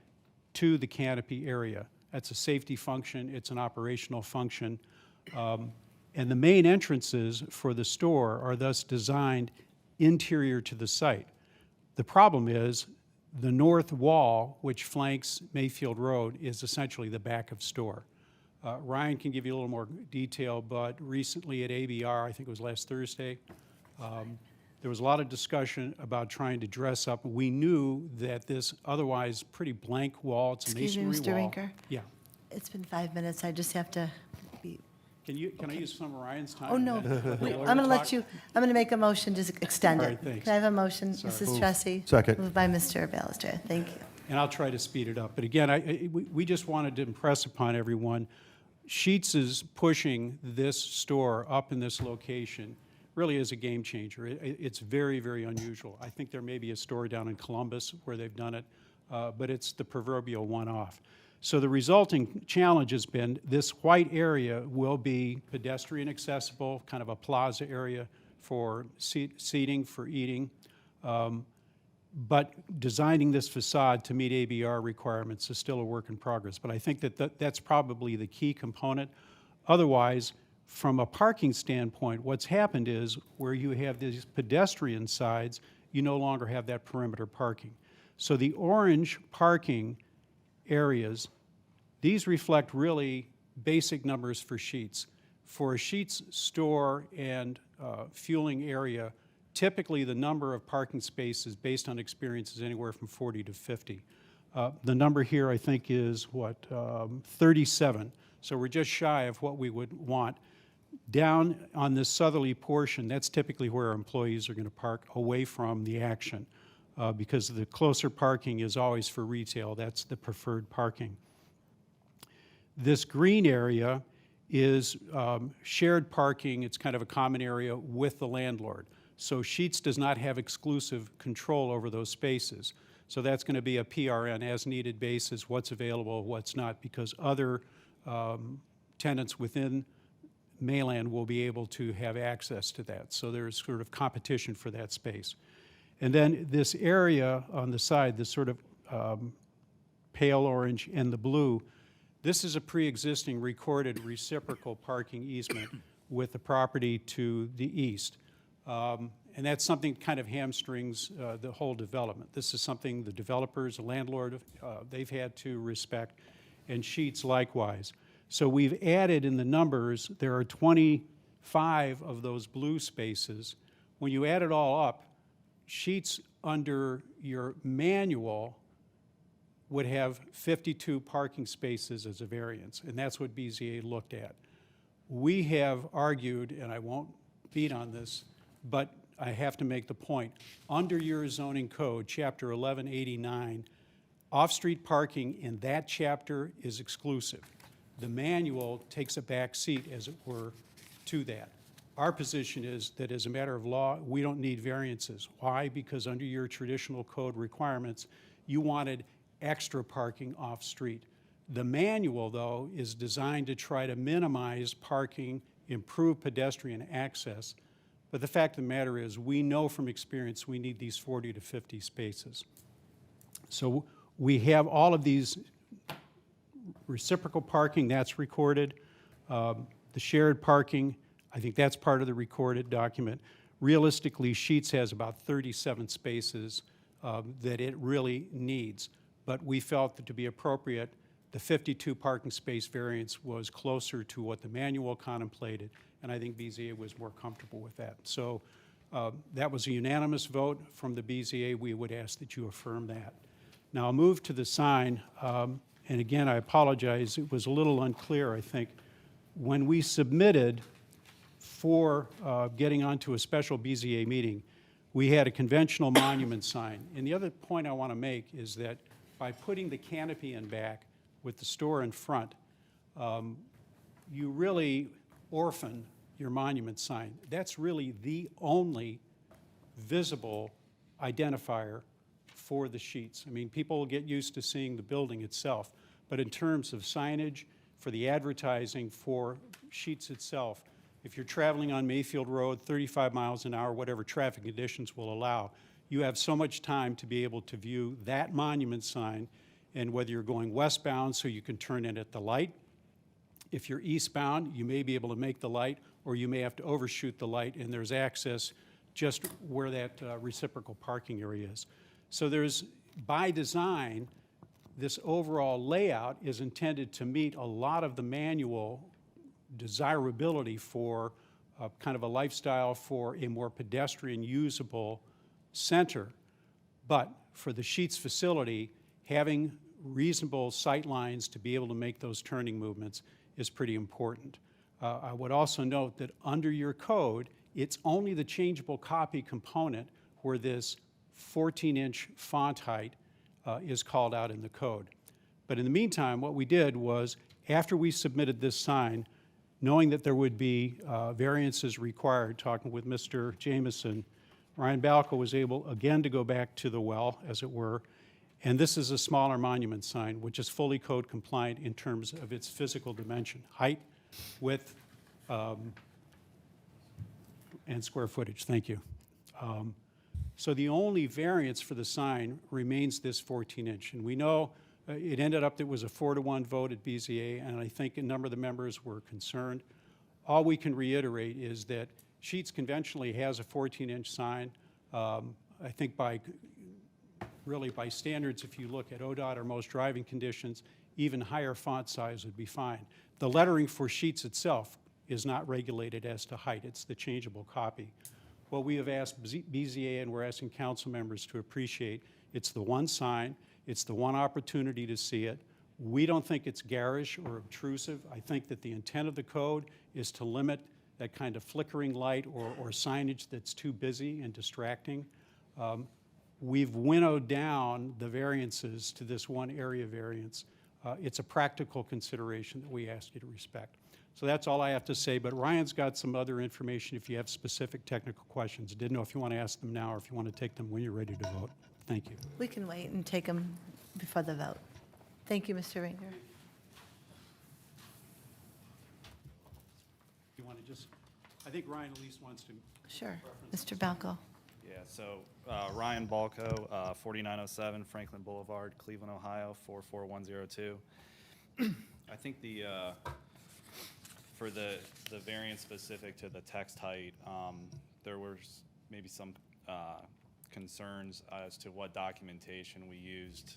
to the canopy area. That's a safety function, it's an operational function. And the main entrances for the store are thus designed interior to the site. The problem is the north wall, which flanks Mayfield Road, is essentially the back of store. Ryan can give you a little more detail, but recently at ABR, I think it was last Thursday, there was a lot of discussion about trying to dress up. We knew that this otherwise pretty blank wall, it's a
Excuse me,
masonry wall.
Mr. Rinker?
Yeah.
It's been 5 minutes, I just have to be,
Can I use some of Ryan's time?
oh, no.
and then let
Wait,
the
I'm
lawyer
going to let
talk?
you, I'm going to make a motion to extend
All
it.
right, thanks.
Can I have a motion,
Sorry.
Mrs. Tressi?
Second.
Moved by Mr. Balestra, thank you.
And I'll try to speed it up. But again, we just wanted to impress upon everyone, Sheetz is pushing this store up in this location really is a game changer. It's very, very unusual. I think there may be a store down in Columbus where they've done it, but it's the proverbial one-off. So the resulting challenge has been this white area will be pedestrian accessible, kind of a plaza area for seating, for eating. But designing this facade to meet ABR requirements is still a work in progress. But I think that that's probably the key component. Otherwise, from a parking standpoint, what's happened is where you have these pedestrian sides, you no longer have that perimeter parking. So the orange parking areas, these reflect really basic numbers for Sheetz. For a Sheetz store and fueling area, typically the number of parking spaces based on experience is anywhere from 40 to 50. The number here, I think, is what, 37. So we're just shy of what we would want. Down on this southerly portion, that's typically where our employees are going to park away from the action because the closer parking is always for retail. That's the preferred parking. This green area is shared parking. It's kind of a common area with the landlord. So Sheetz does not have exclusive control over those spaces. So that's going to be a PRN as needed basis, what's available, what's not, because other tenants within Mayland will be able to have access to that. So there's sort of competition for that space. And then this area on the side, this sort of pale orange and the blue, this is a pre-existing recorded reciprocal parking easement with the property to the east. And that's something that kind of hamstrings the whole development. This is something the developers, the landlord, they've had to respect, and Sheetz likewise. So we've added in the numbers, there are 25 of those blue spaces. When you add it all up, Sheetz under your manual would have 52 parking spaces as a variance, and that's what BZA looked at. We have argued, and I won't beat on this, but I have to make the point. Under your zoning code, chapter 1189, off-street parking in that chapter is exclusive. The manual takes a back seat, as it were, to that. Our position is that as a matter of law, we don't need variances. Why? Because under your traditional code requirements, you wanted extra parking off-street. The manual, though, is designed to try to minimize parking, improve pedestrian access. But the fact of the matter is, we know from experience we need these 40 to 50 spaces. So we have all of these reciprocal parking, that's recorded. The shared parking, I think that's part of the recorded document. Realistically, Sheetz has about 37 spaces that it really needs. But we felt that to be appropriate, the 52 parking space variance was closer to what the manual contemplated, and I think BZA was more comfortable with that. So that was a unanimous vote from the BZA. We would ask that you affirm that. Now I'll move to the sign, and again, I apologize, it was a little unclear, I think. When we submitted for getting onto a special BZA meeting, we had a conventional monument sign. And the other point I want to make is that by putting the canopy in back with the store in front, you really orphan your monument sign. That's really the only visible identifier for the Sheetz. I mean, people will get used to seeing the building itself, but in terms of signage, for the advertising, for Sheetz itself, if you're traveling on Mayfield Road, 35 miles an hour, whatever traffic conditions will allow, you have so much time to be able to view that monument sign, and whether you're going westbound so you can turn in at the light, if you're eastbound, you may be able to make the light, or you may have to overshoot the light, and there's access just where that reciprocal parking area is. So there's, by design, this overall layout is intended to meet a lot of the manual desirability for kind of a lifestyle for a more pedestrian usable center. But for the Sheets facility, having reasonable sight lines to be able to make those turning movements is pretty important. I would also note that under your code, it's only the changeable copy component where this 14-inch font height is called out in the code. But in the meantime, what we did was, after we submitted this sign, knowing that there would be variances required, talking with Mr. Jameson, Ryan Balco was able again to go back to the well, as it were, and this is a smaller monument sign, which is fully code compliant in terms of its physical dimension, height, width, and square footage. Thank you. So the only variance for the sign remains this 14-inch, and we know it ended up that it was a 4-to-1 vote at BZA, and I think a number of the members were concerned. All we can reiterate is that Sheets conventionally has a 14-inch sign. I think really by standards, if you look at ODOT or most driving conditions, even higher font size would be fine. The lettering for Sheets itself is not regulated as to height. It's the changeable copy. What we have asked BZA and we're asking council members to appreciate, it's the one sign, it's the one opportunity to see it. We don't think it's garish or obtrusive. I think that the intent of the code is to limit that kind of flickering light or signage that's too busy and distracting. We've winnowed down the variances to this one area variance. It's a practical consideration that we ask you to respect. So that's all I have to say, but Ryan's got some other information if you have specific technical questions. Didn't know if you want to ask them now or if you want to take them when you're ready to vote. Thank you.
We can wait and take them before the vote. Thank you, Mr. Ringer.
You want to just, I think Ryan at least wants to.
Sure. Mr. Balco.
Yeah, so Ryan Balco, 4907 Franklin Boulevard, Cleveland, Ohio, 44102. I think for the variance specific to the text height, there was maybe some concerns as to what documentation we used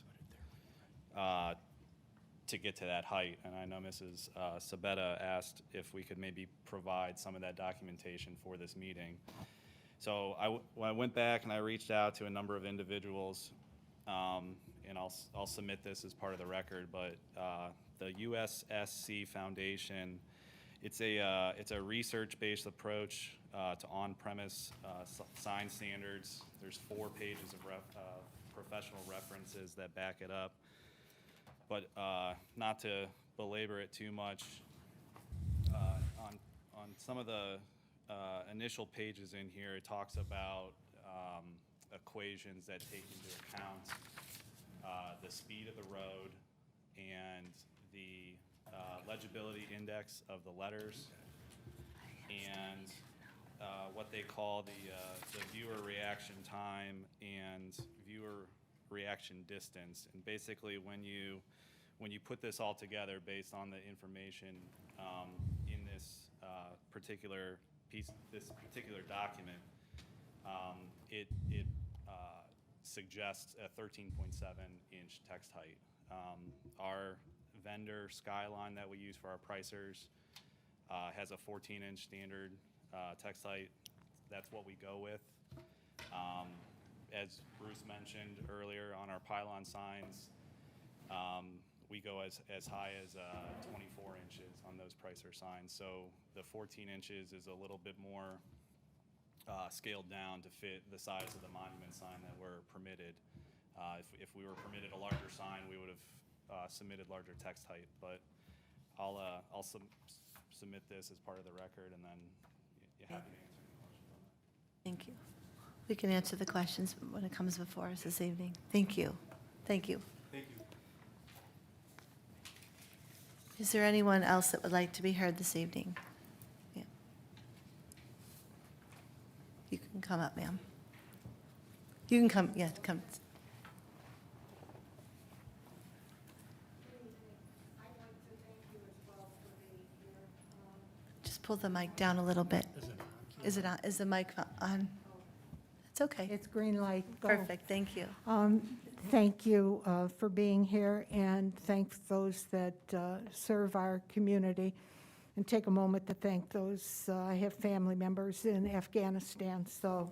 to get to that height. And I know Mrs. Sabetta asked if we could maybe provide some of that documentation for this meeting. So I went back and I reached out to a number of individuals, and I'll submit this as part of the record, but the USSC Foundation, it's a research-based approach to on-premise sign standards. There's 4 pages of professional references that back it up. But not to belabor it too much, on some of the initial pages in here, it talks about equations that take into account the speed of the road and the legibility index of the letters and what they call the viewer reaction time and viewer reaction distance. And basically when you put this all together based on the information in this particular document, it suggests a 13.7-inch text height. Our vendor, Skyline, that we use for our pricers, has a 14-inch standard text height. That's what we go with. As Bruce mentioned earlier, on our pylon signs, we go as high as 24 inches on those pricer signs. So the 14 inches is a little bit more scaled down to fit the size of the monument sign that we're permitted. If we were permitted a larger sign, we would have submitted larger text height. But I'll submit this as part of the record, and then happy to answer any questions on that.
Thank you. We can answer the questions when it comes before us this evening. Thank you. Thank you.
Thank you.
Is there anyone else that would like to be heard this evening? Yeah. You can come up, ma'am. You can come, yeah, come. Just pull the mic down a little bit. Is it on? Is the mic on? It's It's okay.
It's green light, go.
Perfect, thank you.
Thank you for being here, and thank those that serve our community. And take a moment to thank those, I have family members in Afghanistan, so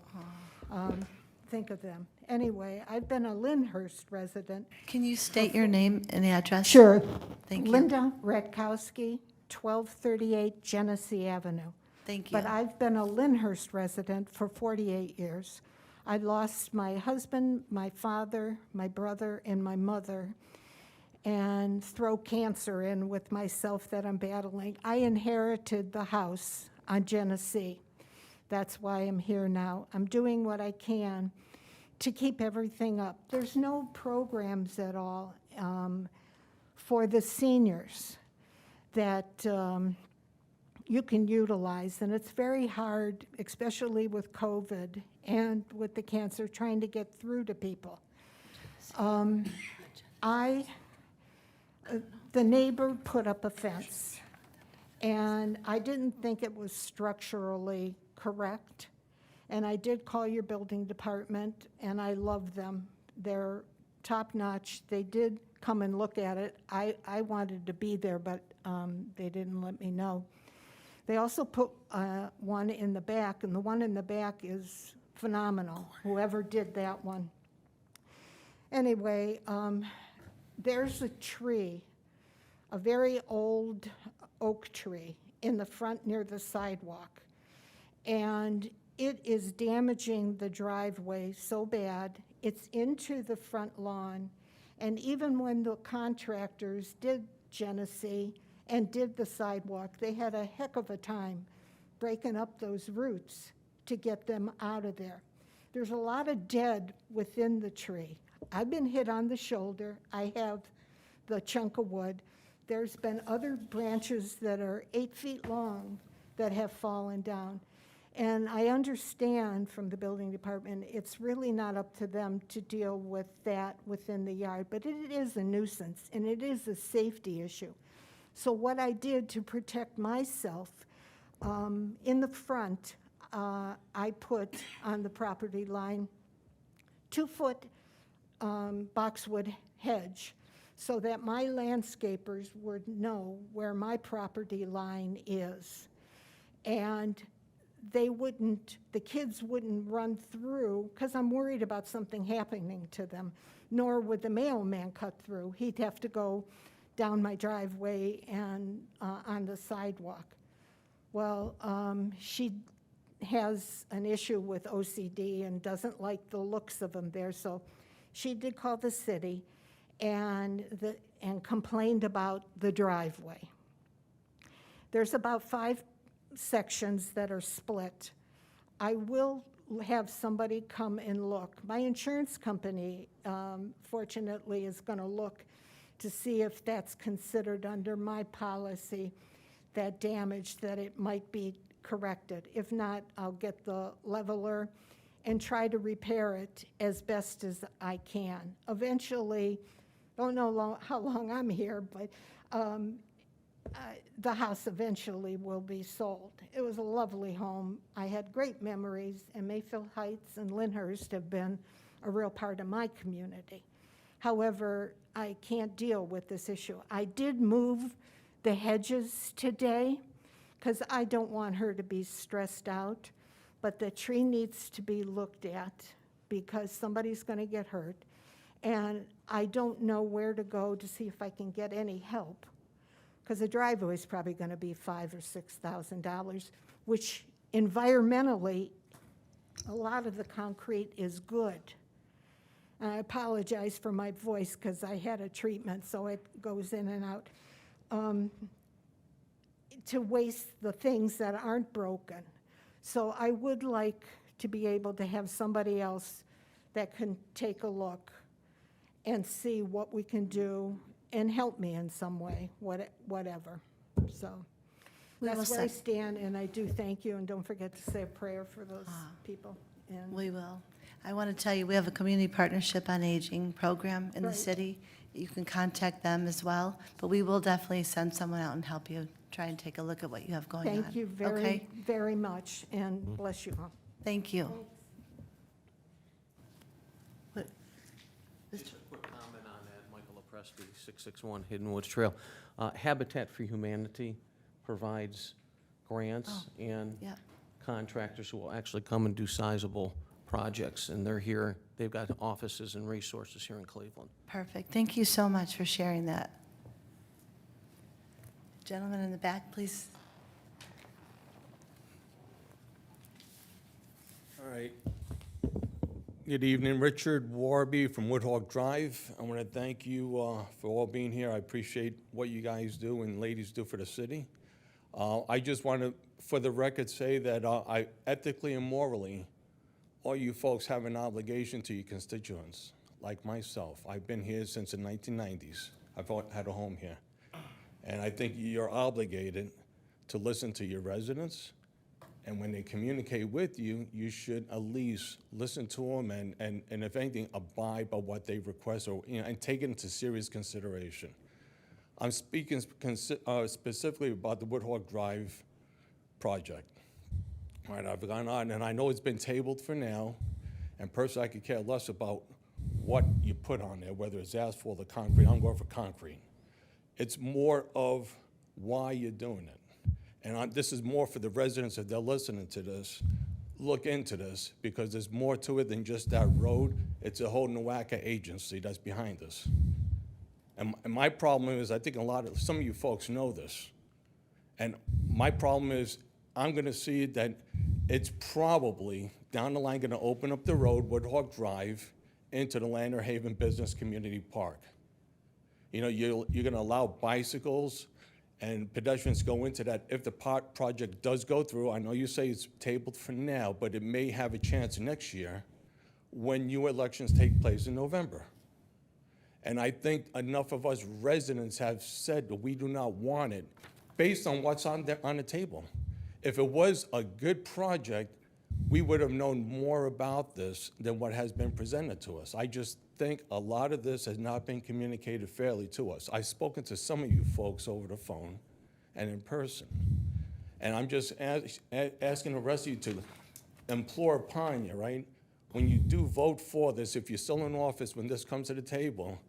think of them. Anyway, I've been a Lyndhurst resident.
Can you state your name and address?
Sure.
Thank you.
Linda Ratkowski, 1238 Genesee Avenue.
Thank you.
But I've been a Lyndhurst resident for 48 years. I lost my husband, my father, my brother, and my mother, and throw cancer in with myself that I'm battling. I inherited the house on Genesee. That's why I'm here now. I'm doing what I can to keep everything up. There's no programs at all for the seniors that you can utilize, and it's very hard, especially with COVID and with the cancer, trying to get through to people. The neighbor put up a fence, and I didn't think it was structurally correct, and I did call your building department, and I love them. They're top-notch. They did come and look at it. I wanted to be there, but they didn't let me know. They also put one in the back, and the one in the back is phenomenal, whoever did that one. Anyway, there's a tree, a very old oak tree in the front near the sidewalk, and it is damaging the driveway so bad. It's into the front lawn, and even when the contractors did Genesee and did the sidewalk, they had a heck of a time breaking up those roots to get them out of there. There's a lot of dead within the tree. I've been hit on the shoulder. I have the chunk of wood. There's been other branches that are 8 feet long that have fallen down. And I understand from the building department, it's really not up to them to deal with that within the yard, but it is a nuisance, and it is a safety issue. So what I did to protect myself, in the front, I put on the property line 2-foot boxwood hedge so that my landscapers would know where my property line is. And the kids wouldn't run through, because I'm worried about something happening to them, nor would the mailman cut through. He'd have to go down my driveway and on the sidewalk. Well, she has an issue with OCD and doesn't like the looks of them there, so she did call the city and complained about the driveway. There's about 5 sections that are split. I will have somebody come and look. My insurance company, fortunately, is going to look to see if that's considered under my policy, that damage, that it might be corrected. If not, I'll get the leveler and try to repair it as best as I can. Eventually, don't know how long I'm here, but the house eventually will be sold. It was a lovely home. I had great memories, and Mayfield Heights and Lyndhurst have been a real part of my community. However, I can't deal with this issue. I did move the hedges today because I don't want her to be stressed out, but the tree needs to be looked at because somebody's going to get hurt, and I don't know where to go to see if I can get any help, because the driveway is probably going to be $5,000 or $6,000, which environmentally, a lot of the concrete is good. And I apologize for my voice because I had a treatment, so it goes in and out. To waste the things that aren't broken. So I would like to be able to have somebody else that can take a look and see what we can do and help me in some way, whatever. So
We will
that's where I
send-
stand, and I do thank you, and don't forget to say a prayer for those people. And
We will. I want to tell you, we have a Community Partnership on Aging program in the
Right.
city. You can contact them as well, but we will definitely send someone out and help you try and take a look at what you have going on.
thank you very,
Okay?
very much, and bless you all.
Thank you.
Presby, 661 Hidden Woods Trail. Habitat for Humanity provides grants and
yeah.
contractors who will actually come and do sizable projects, and they're here. They've got offices and resources here in Cleveland.
Perfect. Thank you so much for sharing that. Gentleman in the back, please.
All right. Good evening, Richard Warby from Woodhawk Drive. I want to thank you for all being here. I appreciate what you guys do and ladies do for the city. I just want to, for the record, say that I ethically and morally, all you folks have an obligation to your constituents, like myself. I've been here since the 1990s. I've had a home here. And I think you're obligated to listen to your residents. And when they communicate with you, you should at least listen to them and if anything, abide by what they request or, and take it into serious consideration. I'm speaking specifically about the Woodhawk Drive project. All right, I've gone on, and I know it's been tabled for now, and personally, I could care less about what you put on there, whether it's asphalt or concrete. I'm going for concrete. It's more of why you're doing it. And this is more for the residents, if they're listening to this, look into this, because there's more to it than just that road. It's a whole NOACA agency that's behind us. And my problem is, I think some of you folks know this, and my problem is, I'm gonna see that it's probably, down the line, gonna open up the road, Woodhawk Drive, into the Lander Haven Business Community Park. You know, you're gonna allow bicycles and pedestrians go into that. If the project does go through, I know you say it's tabled for now, but it may have a chance next year when new elections take place in November. And I think enough of us residents have said that we do not want it based on what's on the table. If it was a good project, we would have known more about this than what has been presented to us. I just think a lot of this has not been communicated fairly to us. I've spoken to some of you folks over the phone and in person. And I'm just asking the rest of you to implore upon you, right? When you do vote for this, if you're still in office when this comes to the table,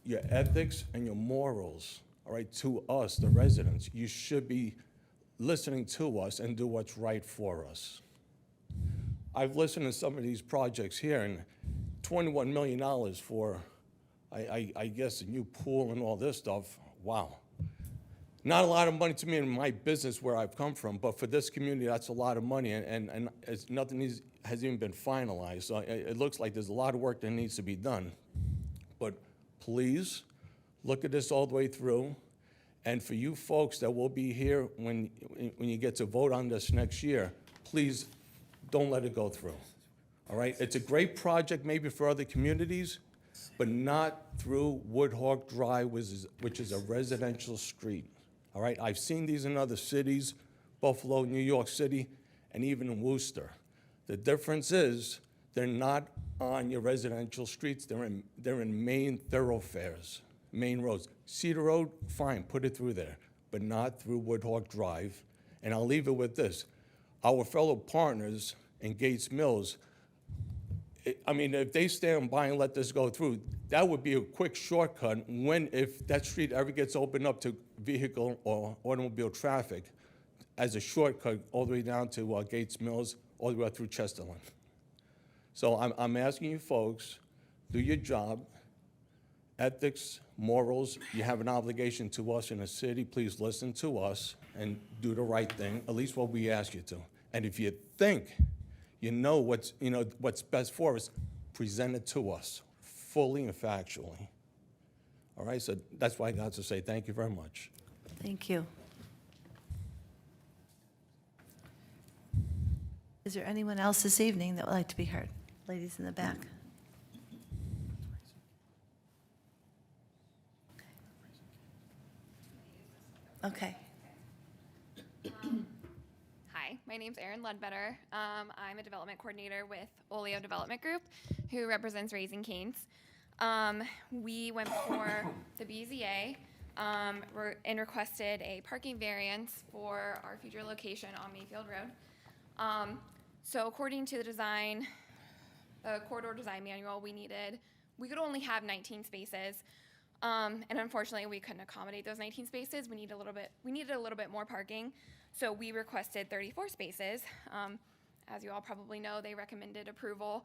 your ethics and your morals, all right, to us, the residents, you should be listening to us and do what's right for us. I've listened to some of these projects here, and $21 million for, I guess, a new pool and all this stuff, wow. Not a lot of money to me in my business where I've come from, but for this community, that's a lot of money, and nothing has even been finalized. So it looks like there's a lot of work that needs to be done. But please, look at this all the way through. And for you folks that will be here when you get to vote on this next year, please don't let it go through. All right? It's a great project maybe for other communities, but not through Woodhawk Drive, which is a residential street. All right? I've seen these in other cities, Buffalo, New York City, and even in Worcester. The difference is they're not on your residential streets. They're in main thoroughfares, main roads. Cedar Road, fine, put it through there, but not through Woodhawk Drive. And I'll leave it with this. Our fellow partners in Gates Mills, I mean, if they stand by and let this go through, that would be a quick shortcut if that street ever gets opened up to vehicle or automobile traffic as a shortcut all the way down to Gates Mills, all the way up through Chesterland. So I'm asking you folks, do your job. Ethics, morals, you have an obligation to us in the city. Please listen to us and do the right thing, at least what we ask you to. And if you think you know what's best for us, present it to us fully and factually. All right, so that's why I got to say thank you very much.
Thank you. Is there anyone else this evening that would like to be heard? Ladies in the back. Okay.
Hi, my name's Erin Ledbetter. I'm a development coordinator with Oleo Development Group, who represents Raising Cane's. We went for the BZA and requested a parking variance for our future location on Mayfield Road. So according to the design, corridor design manual, we could only have 19 spaces.
And unfortunately, we couldn't accommodate those 19 spaces. We needed a little bit more parking. So we requested 34 spaces. As you all probably know, they recommended approval.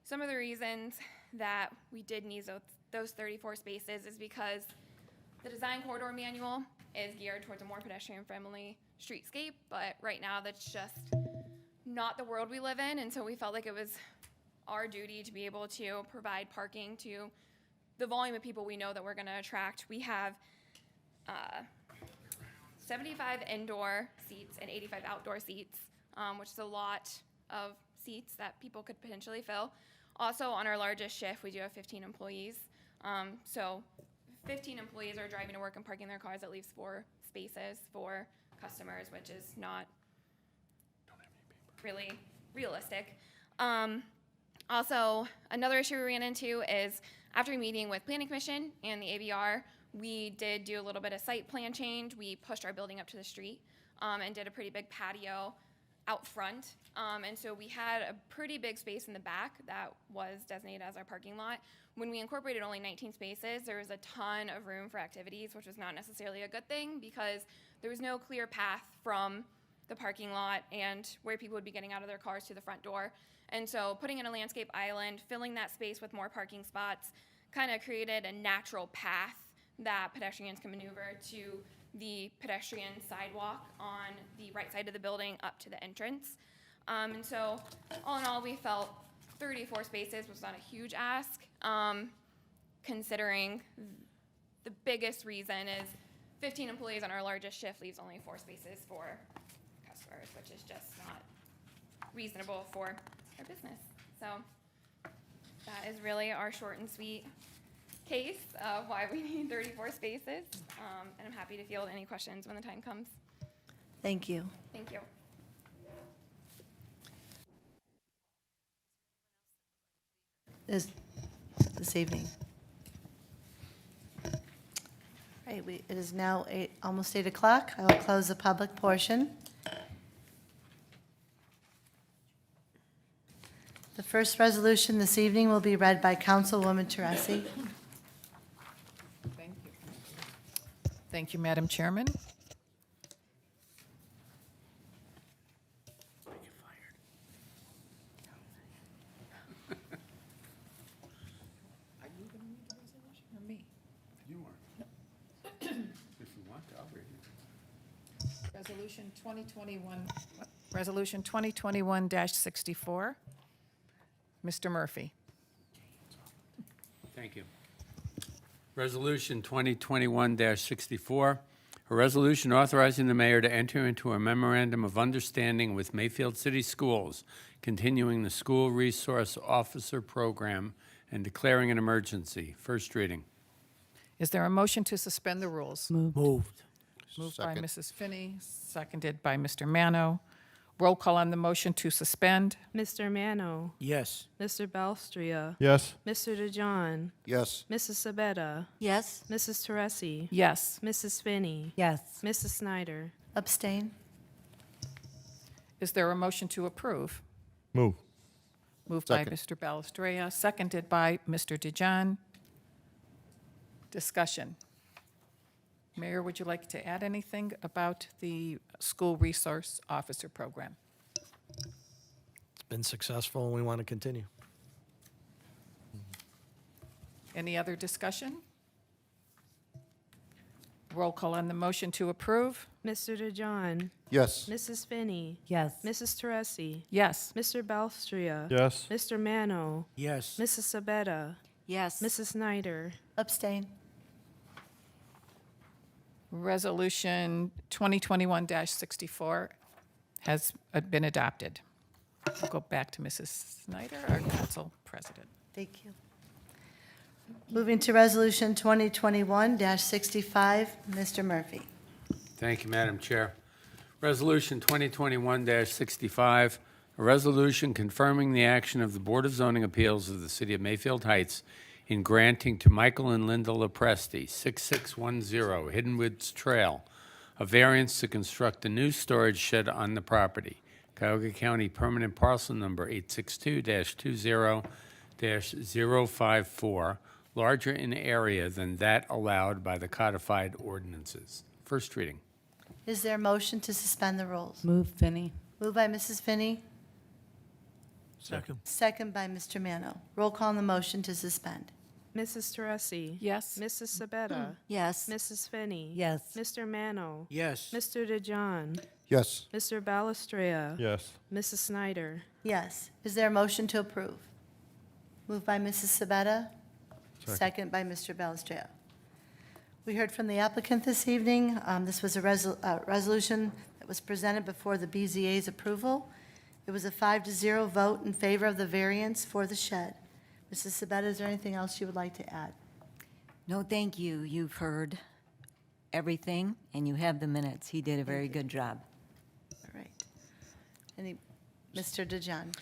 Some of the reasons that we did need those 34 spaces is because the design corridor manual is geared towards a more pedestrian-friendly streetscape, but right now that's just not the world we live in, and so we felt like it was our duty to be able to provide parking to the volume of people we know that we're going to attract. We have 75 indoor seats and 85 outdoor seats, which is a lot of seats that people could potentially fill. Also, on our largest shift, we do have 15 employees. So 15 employees are driving to work and parking their cars. That leaves 4 spaces for customers, which is not really realistic. Also, another issue we ran into is after meeting with Planning Commission and the ABR, we did do a little bit of site plan change. We pushed our building up to the street and did a pretty big patio out front. And so we had a pretty big space in the back that was designated as our parking lot. When we incorporated only 19 spaces, there was a ton of room for activities, which was not necessarily a good thing because there was no clear path from the parking lot and where people would be getting out of their cars to the front door. And so putting in a landscape island, filling that space with more parking spots, kind of created a natural path that pedestrians can maneuver to the pedestrian sidewalk on the right side of the building up to the entrance. And so all in all, we felt 34 spaces was not a huge ask, considering the biggest reason is 15 employees on our largest shift leaves only 4 spaces for customers, which is just not reasonable for our business. So that is really our short and sweet case of why we need 34 spaces. And I'm happy to field any questions when the time comes.
Thank you.
Thank you.
This evening. Right, it is now almost 8 o'clock. I will close the public portion. The first resolution this evening will be read by Councilwoman Teresi.
Thank you. Thank you, Madam Chairman. Are you going to read the resolution or me?
You are. If you want to, I'll read it.
Resolution 2021-64. Mr. Murphy.
Thank you. Resolution 2021-64, a resolution authorizing the mayor to enter into a memorandum of understanding with Mayfield City Schools, continuing the school resource officer program and declaring an emergency. First reading.
Is there a motion to suspend the rules?
Moved.
Moved by
Second.
Mrs. Finney, seconded by Mr. Mano. Roll call on the motion to suspend.
Mr. Mano.
Yes.
Mr. Balstria.
Yes.
Mr. DeJohn.
Yes.
Mrs. Sabetta.
Yes.
Mrs. Teresi.
Yes.
Mrs. Finney.
Yes.
Mrs. Snyder.
Abstain.
Is there a motion to approve?
Move.
Moved by
Second.
Mr. Balestrea, seconded by Mr. DeJohn. Discussion. Mayor, would you like to add anything about the school resource officer program?
It's been successful and we want to continue.
Any other discussion? Roll call on the motion to approve.
Mr. DeJohn.
Yes.
Mrs. Finney.
Yes.
Mrs. Teresi.
Yes.
Mr. Balstria.
Yes.
Mr. Mano.
Yes.
Mrs. Sabetta.
Yes.
Mrs. Snyder.
Abstain.
Resolution 2021-64 has been adopted. We'll go back to Mrs. Snyder, our council president.
Thank you. Moving to Resolution 2021-65, Mr. Murphy.
Thank you, Madam Chair. Resolution 2021-65, a resolution confirming the action of the Board of Zoning Appeals of the City of Mayfield Heights in granting to Michael and Linda Lepresti, 6610 Hidden Woods Trail, a variance to construct a new storage shed on the property. Cuyahoga County Permanent Parcel Number 862-20-054, larger in area than that allowed by the codified ordinances. First reading.
Is there a motion to suspend the rules?
Move Finney.
Moved by Mrs. Finney,
Second.
second by Mr. Mano. Roll call on the motion to suspend.
Mrs. Teresi.
Yes.
Mrs. Sabetta.
Yes.
Mrs. Finney.
Yes.
Mr. Mano.
Yes.
Mr. DeJohn.
Yes.
Mr. Balestria.
Yes.
Mrs. Snyder.
Yes. Is there a motion to approve? Moved by Mrs. Sabetta, second by Mr. Balestria. We heard from the applicant this evening. This was a resolution that was presented before the BZA's approval. It was a 5-0 vote in favor of the variance for the shed. Mrs. Sabetta, is there anything else you would like to add?
No, thank you. You've heard everything, and you have the minutes. He did a very good job.
All right. Mr. DeJohn?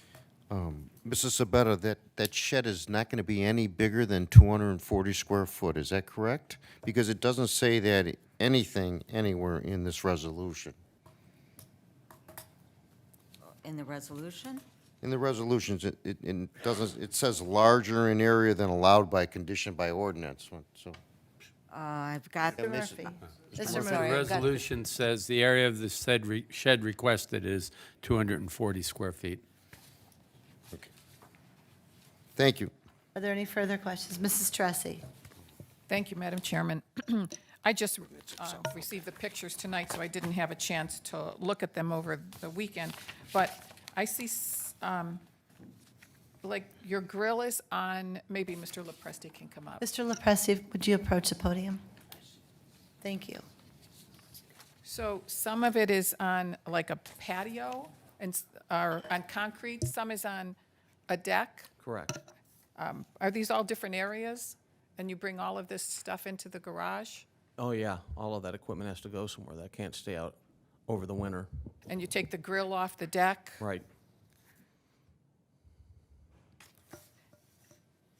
Mrs. Sabetta, that shed is not going to be any bigger than 240 square foot, is that correct? Because it doesn't say that anything anywhere in this resolution.
In the resolution?
In the resolutions, it doesn't, it says larger in area than allowed by condition by ordinance, so.
I've got,
Mr. Murphy? Mr.
sorry,
Murphy?
I've
The
got the-
resolution says the area of the said shed requested is 240 square feet.
Thank you.
Are there any further questions? Mrs. Teresi?
Thank you, Madam Chairman. I just received the pictures tonight, so I didn't have a chance to look at them over the weekend. But I see, like, your grill is on, maybe Mr. LaPresti can come up.
Mr. LaPresti, would you approach the podium? Thank you.
So some of it is on like a patio and, or on concrete, some is on a deck.
Correct.
Are these all different areas? And you bring all of this stuff into the garage?
Oh, yeah, all of that equipment has to go somewhere. That can't stay out over the winter.
And you take the grill off the deck?
Right.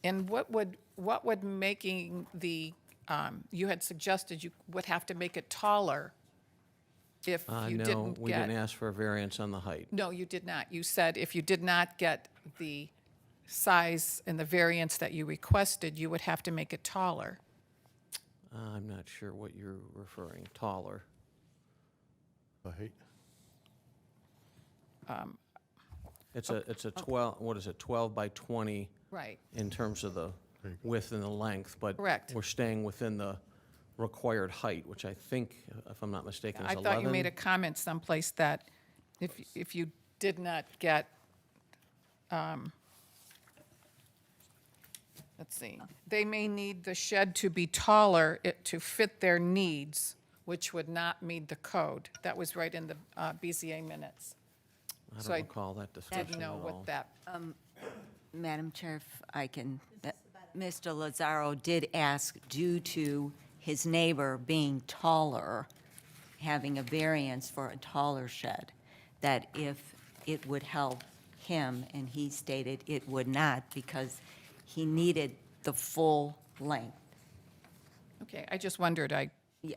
And what would making the, you had suggested you would have to make it taller if you
No,
didn't
we didn't
get.
ask for a variance on the height.
No, you did not. You said if you did not get the size and the variance that you requested, you would have to make it taller.
I'm not sure what you're referring, taller. It's a 12, what is it, 12 by 20
Right.
in terms of the width and the length, but
Correct.
we're staying within the required height, which I think, if I'm not mistaken, is
I
11.
thought you made a comment someplace that if you did not get, let's see, they may need the shed to be taller to fit their needs, which would not meet the code. That was right in the BZA minutes.
I
so
don't
I
recall that
I
discussion
didn't
at
know
all.
what that,
Madam Chair, if I can, Mr. Lazaro did ask, due to his neighbor being taller, having a variance for a taller shed, that if it would help him, and he stated it would not because he needed the full length.
okay, I just wondered, I
Yeah,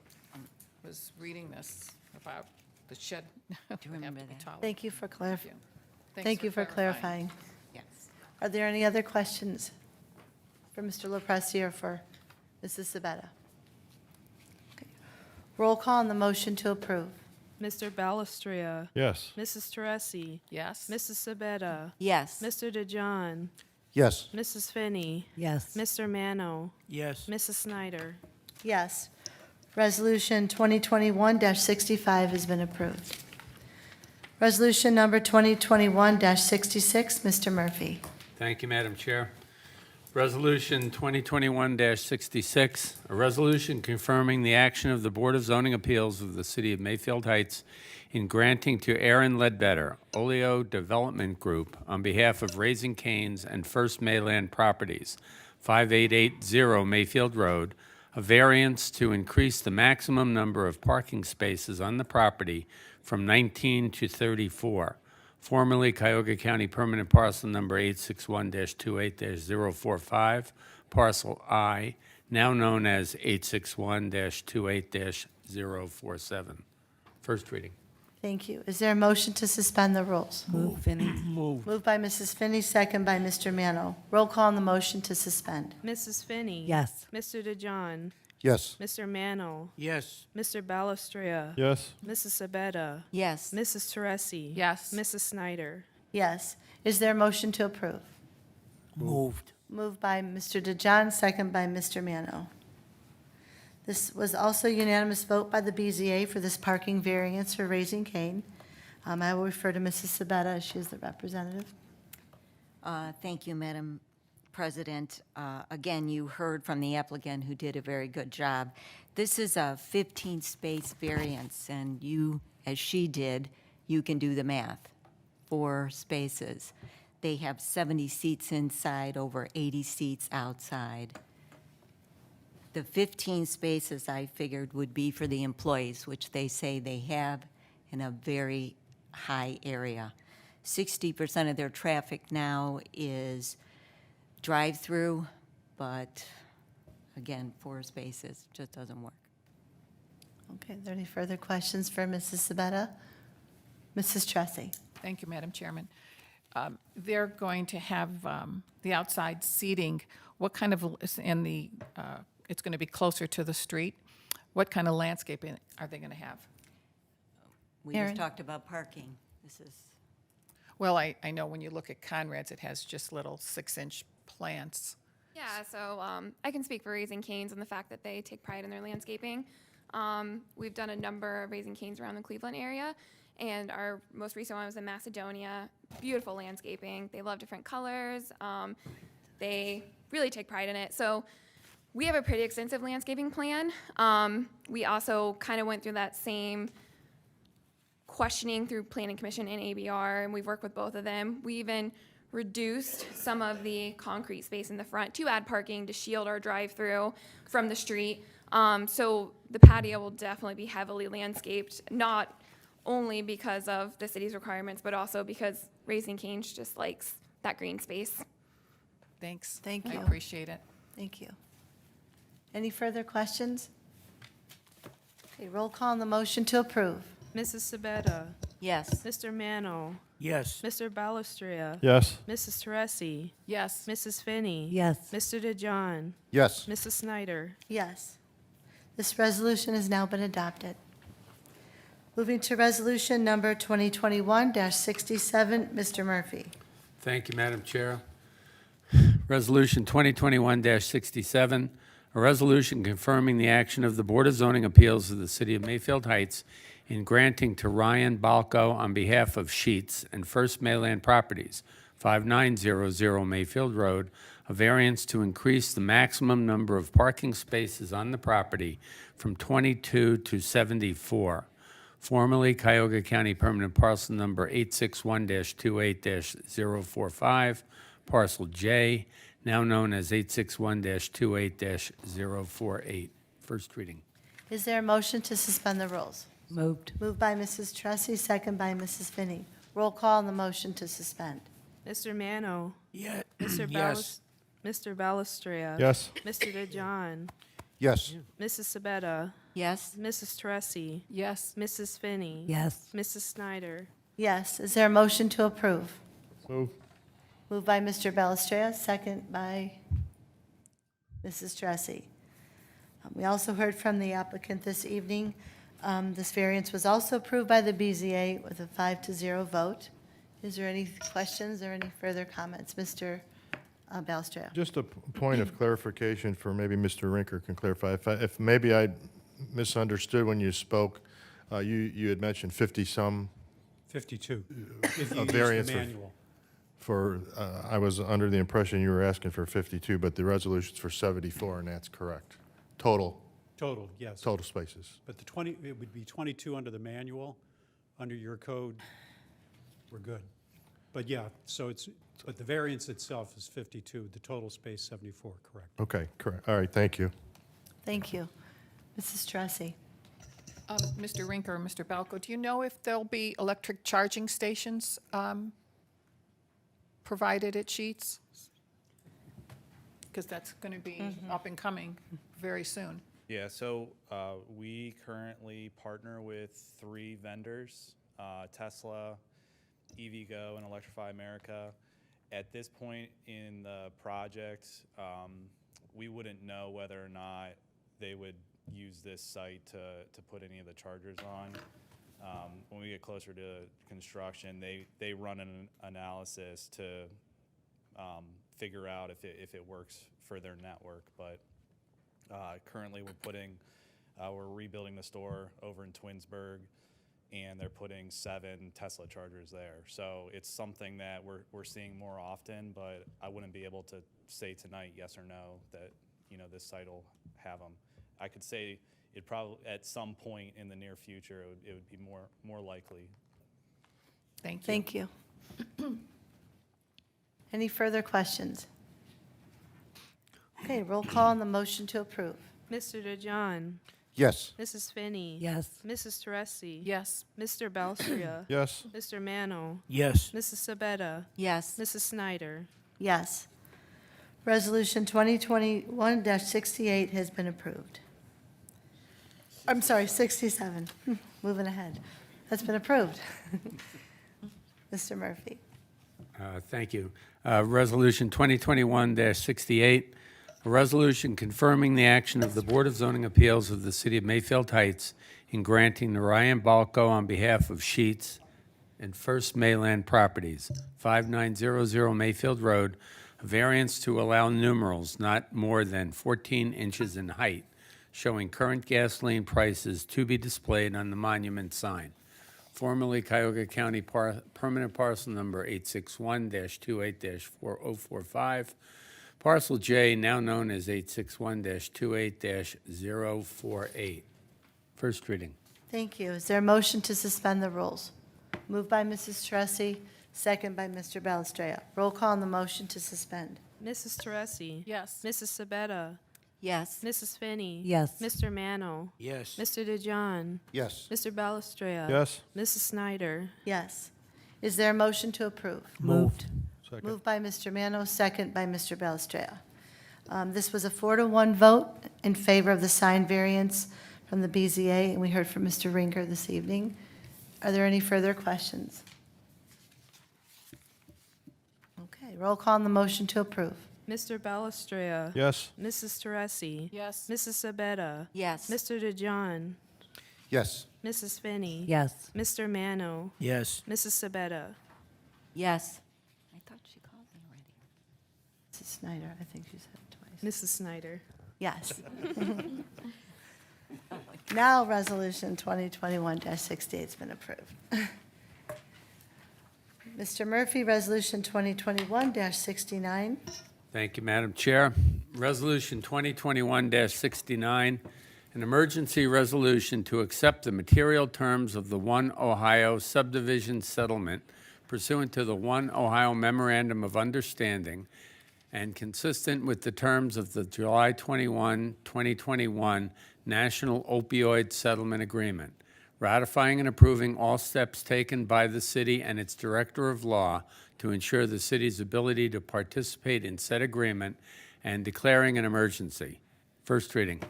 was reading this about the shed would have to
remember
be
that?
taller.
Thank you for clarifying.
Thanks
Thank you for clarifying.
yes.
Are there any other questions for Mr. LaPresti or for Mrs. Sabetta? Okay. Roll call on the motion to approve.
Mr. Balestria.
Yes.
Mrs. Teresi.
Yes?
Mrs. Sabetta.
Yes.
Mr. DeJohn.
Yes.
Mrs. Finney.
Yes.
Mr. Mano.
Yes.
Mrs. Snyder.
Yes. Resolution 2021-65 has been approved. Resolution number 2021-66, Mr. Murphy.
Thank you, Madam Chair. Resolution 2021-66, a resolution confirming the action of the Board of Zoning Appeals of the City of Mayfield Heights in granting to Aaron Ledbetter, Oleo Development Group, on behalf of Raising Cane's and First Mayland Properties, 5880 Mayfield Road, a variance to increase the maximum number of parking spaces on the property from 19 to 34, formerly Cuyahoga County Permanent Parcel Number 861-28-045, Parcel I, now known as 861-28-047. First reading.
Thank you. Is there a motion to suspend the rules?
Move, Finney.
Moved by Mrs. Finney, second by Mr. Mano. Roll call on the motion to suspend.
Mrs. Finney.
Yes.
Mr. DeJohn.
Yes.
Mr. Mano.
Yes.
Mr. Balestria.
Yes.
Mrs. Sabetta.
Yes.
Mrs. Teresi.
Yes.
Mrs. Snyder.
Yes. Is there a motion to approve?
Moved.
Moved by Mr. DeJohn, second by Mr. Mano. This was also unanimous vote by the BZA for this parking variance for Raising Cane. I will refer to Mrs. Sabetta as she is the representative.
Thank you, Madam President. Again, you heard from the applicant who did a very good job. This is a 15-space variance, and you, as she did, you can do the math. 4 spaces. They have 70 seats inside, over 80 seats outside. The 15 spaces I figured would be for the employees, which they say they have in a very high area. 60% of their traffic now is drive-through, but again, 4 spaces just doesn't work.
Okay, are there any further questions for Mrs. Sabetta? Mrs. Tressi?
Thank you, Madam Chairman. They're going to have the outside seating. What kind of, and the, it's going to be closer to the street. What kind of landscaping are they going to have?
We
Erin?
just talked about parking. This is,
Well, I know when you look at Conrad's, it has just little 6-inch plants.
Yeah, so I can speak for Raising Cane's and the fact that they take pride in their landscaping. We've done a number of Raising Cane's around the Cleveland area, and our most recent one was in Macedonia. Beautiful landscaping. They love different colors. They really take pride in it. So we have a pretty extensive landscaping plan. We also kind of went through that same questioning through Planning Commission and ABR, and we've worked with both of them. We even reduced some of the concrete space in the front to add parking to shield our drive-through from the street. So the patio will definitely be heavily landscaped, not only because of the city's requirements, but also because Raising Cane's just likes that green space.
Thanks.
Thank you.
I appreciate it.
Thank you. Any further questions? Okay, roll call on the motion to approve.
Mrs. Sabetta.
yes.
Mr. Mano.
Yes.
Mr. Balestria.
Yes.
Mrs. Teresi.
Yes.
Mrs. Finney.
Yes.
Mr. DeJohn.
Yes.
Mrs. Snyder.
Yes. This resolution has now been adopted. Moving to resolution number 2021-67, Mr. Murphy.
Thank you, Madam Chair. Resolution 2021-67, a resolution confirming the action of the Board of Zoning Appeals of the City of Mayfield Heights in granting to Ryan Balco on behalf of Sheets and First Mayland Properties, 5900 Mayfield Road, a variance to increase the maximum number of parking spaces on the property from 22 to 74. Formerly Cuyahoga County Permanent Parcel Number 861-28-045, Parcel J, now known as 861-28-048. First reading.
Is there a motion to suspend the rules?
Moved.
Moved by Mrs. Tressi, second by Mrs. Finney. Roll call on the motion to suspend.
Mr. Mano.
Yeah.
Mr.
Yes.
Mr. Balestria.
Yes.
Mr. DeJohn.
Yes.
Mrs. Sabetta.
Yes.
Mrs. Teresi.
Yes.
Mrs. Finney.
Yes.
Mrs. Snyder.
Yes. Is there a motion to approve?
Move.
Moved by Mr. Balestria, second by Mrs. Tressi. We also heard from the applicant this evening. This variance was also approved by the BZA with a 5-0 vote. Is there any questions or any further comments? Mr. Balestria.
Just a point of clarification for maybe Mr. Rinker can clarify. If maybe I misunderstood when you spoke, you had mentioned 50-some 52, if you use variance the of- manual. for, I was under the impression you were asking for 52, but the resolution's for 74, and that's correct. Total Yes. total spaces. But it would be 22 under the manual. Under your code, we're good. But yeah, but the variance itself is 52, the total space 74, correct? Okay, correct. All right, thank you.
Thank you. Mrs. Tressi.
Mr. Rinker, Mr. Balco, do you know if there'll be electric charging stations provided at Sheets? Because that's going to be up and coming very soon.
Yeah, so we currently partner with 3 vendors
Tesla, EVgo, and Electrify America. At this point in the project, we wouldn't know whether or not they would use this site to put any of the chargers on. When we get closer to construction, they run an analysis to figure out if it works for their network. But currently, we're rebuilding the store over in Twinsburg, and they're putting 7 Tesla chargers there. So it's something that we're seeing more often, but I wouldn't be able to say tonight yes or no that this site will have them. I could say it probably at some point in the near future it would be more likely.
Thank you.
Thank you. Any further questions? Okay, roll call on the motion to approve.
Mr. DeJohn,
Yes.
Mrs. Finney.
Yes.
Mrs. Teresi.
Yes.
Mr. Belstria.
Yes.
Mr. Mano.
Yes.
Mrs. Sabetta.
Yes.
Mrs. Snyder.
Yes. Resolution 2021-68 has been approved. I'm sorry, 67. Moving ahead. That's been approved. Mr. Murphy.
Thank you. Resolution 2021-68, a resolution confirming the action of the Board of Zoning Appeals of the City of Mayfield Heights in granting to Ryan Balco on behalf of Sheets and First Mayland Properties, 5900 Mayfield Road, a variance to allow numerals not more than 14 inches in height, showing current gasoline prices to be displayed on the monument sign. Formerly Cuyahoga County Permanent Parcel Number 861-28-4045. Parcel J, now known as 861-28-048. First reading.
Thank you. Is there a motion to suspend the rules? Moved by Mrs. Teresi, second by Mr. Balestria. Roll call on the motion to suspend.
Mrs. Teresi.
Yes.
Mrs. Sabetta.
Yes.
Mrs. Finney.
Yes.
Mr. Mano.
Yes.
Mr. DeJohn.
Yes.
Mr. Balestria.
Yes.
Mrs. Snyder.
Yes. Is there a motion to approve?
Moved.
Second.
Moved by Mr. Mano, second by Mr. Balestria. This was a 4-to-1 vote in favor of the sign variance from the BZA, and we heard from Mr. Rinker this evening. Are there any further questions? Okay, roll call on the motion to approve.
Mr. Balestria.
Yes.
Mrs. Teresi.
Yes.
Mrs. Sabetta.
Yes.
Mr. DeJohn.
Yes.
Mrs. Finney.
Yes.
Mr. Mano.
Yes.
Mrs. Sabetta.
Yes. I thought she called me already.
Mrs. Snyder, I think you said it twice.
Mrs. Snyder.
Yes. Now, Resolution 2021-68 has been approved. Mr. Murphy, Resolution 2021-69.
Thank you, Madam Chair. Resolution 2021-69, an emergency resolution to accept the material terms of the One Ohio subdivision settlement pursuant to the One Ohio Memorandum of Understanding and consistent with the terms of the July 21, 2021 National Opioid Settlement Agreement, ratifying and approving all steps taken by the city and its Director of Law to ensure the city's ability to participate in said agreement and declaring an emergency. First reading.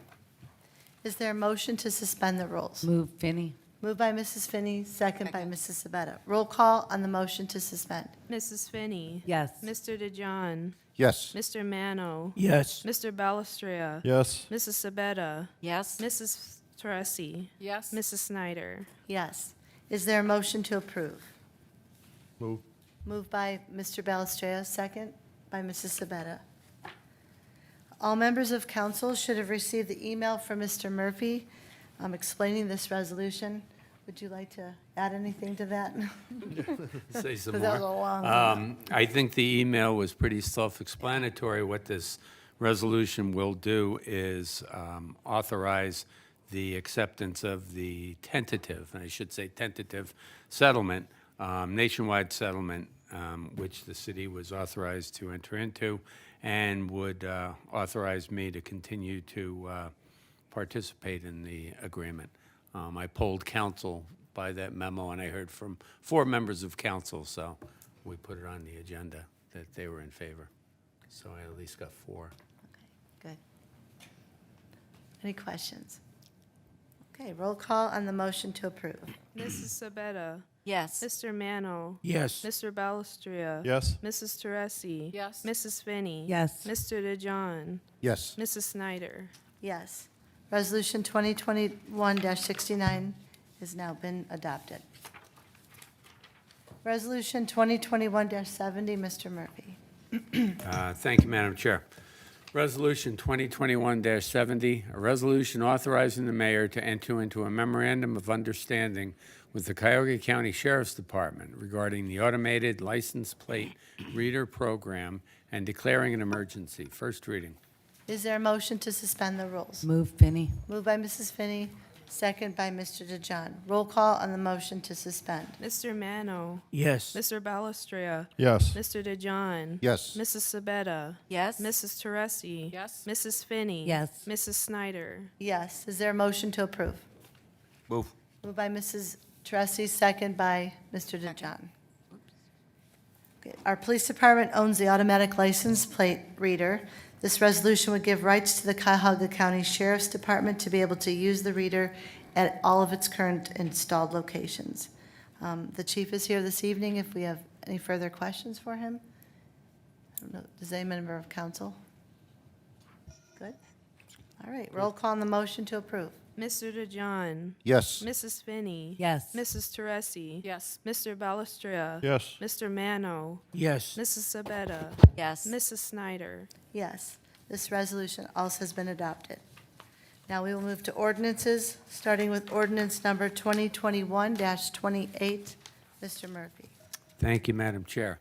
Is there a motion to suspend the rules?
Move, Finney.
Moved by Mrs. Finney, second by Mrs. Sabetta. Roll call on the motion to suspend.
Mrs. Finney.
Yes.
Mr. DeJohn.
Yes.
Mr. Mano.
Yes.
Mr. Balestria.
Yes.
Mrs. Sabetta.
Yes.
Mrs. Teresi.
Yes.
Mrs. Snyder.
Yes. Is there a motion to approve?
Move.
Moved by Mr. Balestria, second by Mrs. Sabetta. All members of council should have received the email from Mr. Murphy explaining this resolution. Would you like to add anything to that?
Say some
Because that was a
more.
long one.
I think the email was pretty self-explanatory. What this resolution will do is authorize the acceptance of the tentative, and I should say tentative settlement, nationwide settlement, which the city was authorized to enter into, and would authorize me to continue to participate in the agreement. I polled council by that memo, and I heard from 4 members of council, so we put it on the agenda that they were in favor. So I at least got 4.
Good. Any questions? Okay, roll call on the motion to approve.
Mrs. Sabetta.
Yes.
Mr. Mano.
Yes.
Mr. Balestria.
Yes?
Mrs. Teresi.
Yes.
Mrs. Finney.
Yes.
Mr. DeJohn.
Yes.
Mrs. Snyder.
Yes. Resolution 2021-69 has now been adopted. Resolution 2021-70, Mr. Murphy.
Thank you, Madam Chair. Resolution 2021-70, a resolution authorizing the mayor to enter into a memorandum of understanding with the Cuyahoga County Sheriff's Department regarding the automated license plate reader program and declaring an emergency. First reading.
Is there a motion to suspend the rules?
Move Finney.
Moved by Mrs. Finney, second by Mr. DeJohn. Roll call on the motion to suspend.
Mr. Mano.
Yes.
Mr. Balestria.
Yes.
Mr. DeJohn.
Yes.
Mrs. Sabetta.
Yes.
Mrs. Teresi.
Yes.
Mrs. Finney.
Yes.
Mrs. Snyder.
Yes. Is there a motion to approve?
Move.
Moved by Mrs. Teresi, second by Mr. DeJohn. Okay. Our police department owns the automatic license plate reader. This resolution would give rights to the Cuyahoga County Sheriff's Department to be able to use the reader at all of its current installed locations. The chief is here this evening if we have any further questions for him. I don't know, does any member of council? Good. All right, roll call on the motion to approve.
Mr. DeJohn.
Yes.
Mrs. Finney.
Yes.
Mrs. Teresi.
Yes.
Mr. Balestria.
Yes.
Mr. Mano.
Yes.
Mrs. Sabetta.
Yes.
Mrs. Snyder.
Yes, this resolution also has been adopted. Now we will move to ordinances, starting with ordinance number 2021-28. Mr. Murphy.
Thank you, Madam Chair.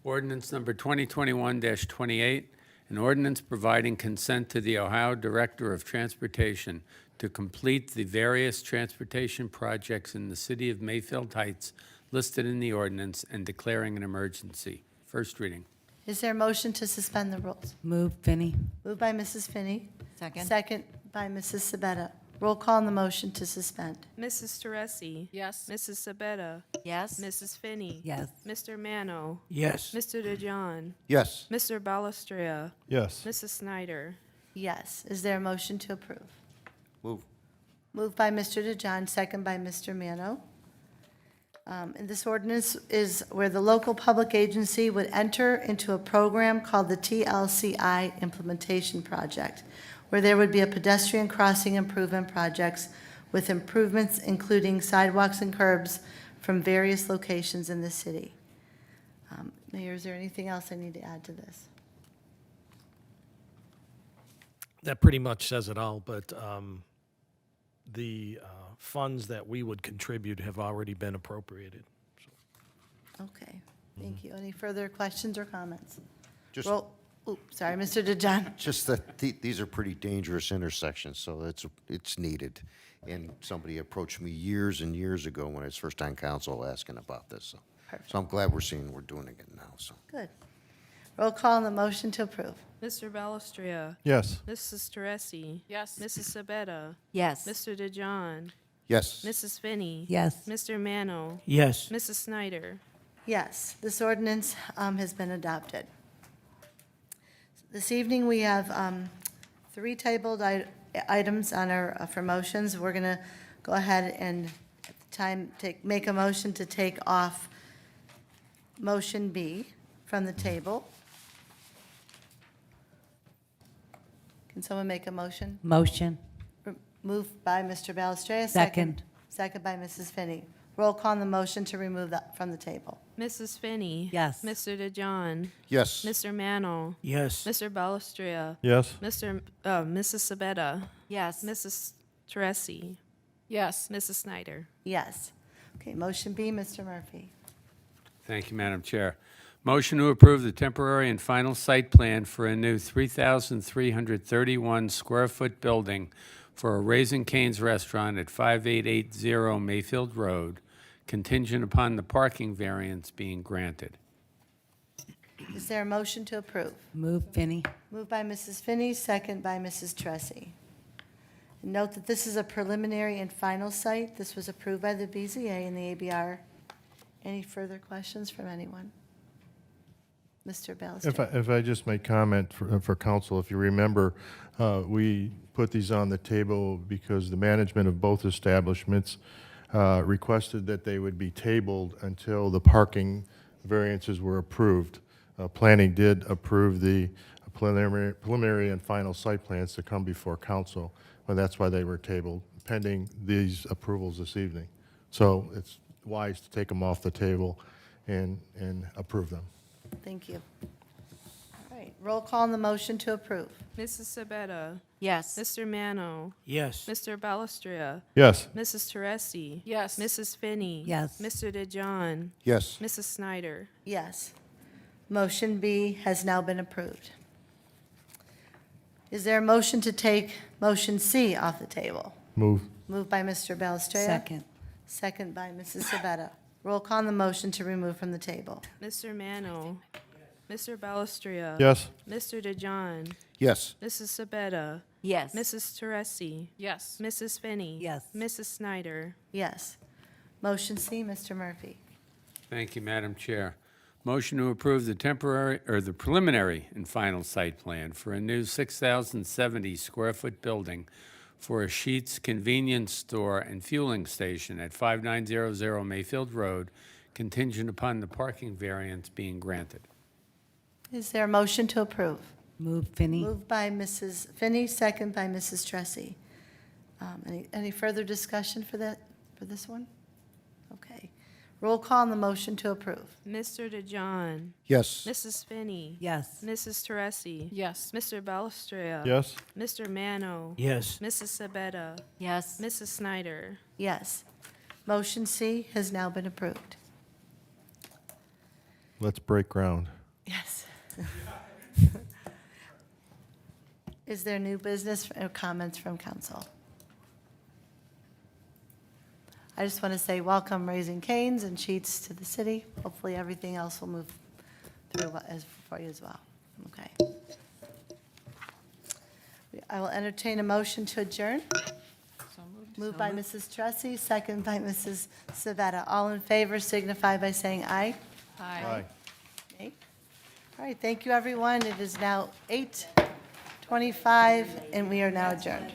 Ordinance number 2021-28, an ordinance providing consent to the Ohio Director of Transportation to complete the various transportation projects in the city of Mayfield Heights listed in the ordinance and declaring an emergency. First reading.
Is there a motion to suspend the rules?
Move Finney.
Moved by Mrs. Finney.
Second.
Second by Mrs. Sabetta. Roll call on the motion to suspend.
Mrs. Teresi.
Yes.
Mrs. Sabetta.
Yes.
Mrs. Finney.
Yes.
Mr. Mano.
Yes.
Mr. DeJohn.
Yes.
Mr. Balestria.
Yes.
Mrs. Snyder.
Yes. Is there a motion to approve?
Move.
Moved by Mr. DeJohn, second by Mr. Mano. And this ordinance is where the local public agency would enter into a program called the TLCI Implementation Project, where there would be a pedestrian crossing improvement projects with improvements including sidewalks and curbs from various locations in the city. Mayor, is there anything else I need to add to this?
That pretty much says it all, but the funds that we would contribute have already been appropriated.
Okay, thank you. Any further questions or comments?
Just,
Sorry, Mr. DeJohn.
just that these are pretty dangerous intersections, so it's needed. And somebody approached me years and years ago when I was first on council asking about this. So I'm glad we're doing it now, so.
Good. Roll call on the motion to approve.
Mr. Balestria.
Yes.
Mrs. Teresi.
Yes.
Mrs. Sabetta.
Yes.
Mr. DeJohn.
Yes.
Mrs. Finney.
Yes.
Mr. Mano.
Yes.
Mrs. Snyder.
Yes, this ordinance has been adopted. This evening, we have three tabled items on our, for motions. We're going to go ahead and, at the time, make a motion to take off motion B from the table. Can someone make a motion?
Motion.
Moved by Mr. Balestria.
Second.
Second by Mrs. Finney. Roll call on the motion to remove that from the table.
Mrs. Finney.
Yes.
Mr. DeJohn.
Yes.
Mr. Mano.
Yes.
Mr. Balestria.
Yes.
Mrs. Sabetta.
Yes.
Mrs. Teresi.
Yes.
Mrs. Snyder.
Yes. Okay, motion B, Mr. Murphy.
Thank you, Madam Chair. Motion to approve the temporary and final site plan for a new 3,331 square foot building for a Raising Cane's restaurant at 5880 Mayfield Road, contingent upon the parking variance being granted.
Is there a motion to approve?
Move Finney.
Moved by Mrs. Finney, second by Mrs. Teresi. Note that this is a preliminary and final site. This was approved by the BZA and the ABR. Any further questions from anyone? Mr. Balestria.
If I just make comment for council, if you remember, we put these on the table because the management of both establishments requested that they would be tabled until the parking variances were approved. Planning did approve the preliminary and final site plans to come before council, but that's why they were tabled, pending these approvals this evening. So it's wise to take them off the table and approve them.
Thank you. All right, roll call on the motion to approve.
Mrs. Sabetta,
Yes.
Mr. Mano,
Yes.
Mr. Balestria,
Yes.
Mrs. Teresi.
Yes.
Mrs. Finney.
Yes.
Mr. DeJohn,
Yes.
Mrs. Snyder.
Yes. Motion B has now been approved. Is there a motion to take motion C off the table?
Move.
Moved by Mr. Balestria.
Second.
Second by Mrs. Sabetta. Roll call on the motion to remove from the table.
Mr. Mano, Mr. Balestria.
Yes.
Mr. DeJohn,
Yes.
Mrs. Sabetta,
Yes.
Mrs. Teresi,
Yes.
Mrs. Finney.
Yes.
Mrs. Snyder.
Yes. Motion C, Mr. Murphy.
Thank you, Madam Chair. Motion to approve the temporary, or the preliminary and final site plan for a new 6,070 square foot building for a Sheetz convenience store and fueling station at 5900 Mayfield Road, contingent upon the parking variance being granted.
Is there a motion to approve?
Move Finney.
Moved by Mrs. Finney, second by Mrs. Tressi. Any further discussion for this one? Okay. Roll call on the motion to approve.
Mr. DeJohn,
Yes.
Mrs. Finney.
Yes.
Mrs. Teresi.
Yes.
Mr. Balestria.
Yes.
Mr. Mano.
Yes.
Mrs. Sabetta.
Yes.
Mrs. Snyder.
Yes. Motion C has now been approved.
Let's break ground.
Yes. Is there new business or comments from council? I just want to say welcome Raising Cane's and Sheets to the city. Hopefully, everything else will move through for you as well. Okay. I will entertain a motion to adjourn.
So moved.
Moved by Mrs. Tressi, second by Mrs. Savetta. All in favor signify by saying aye.
Aye.
Okay. All right, thank you, everyone. It is now 8:25, and we are now adjourned.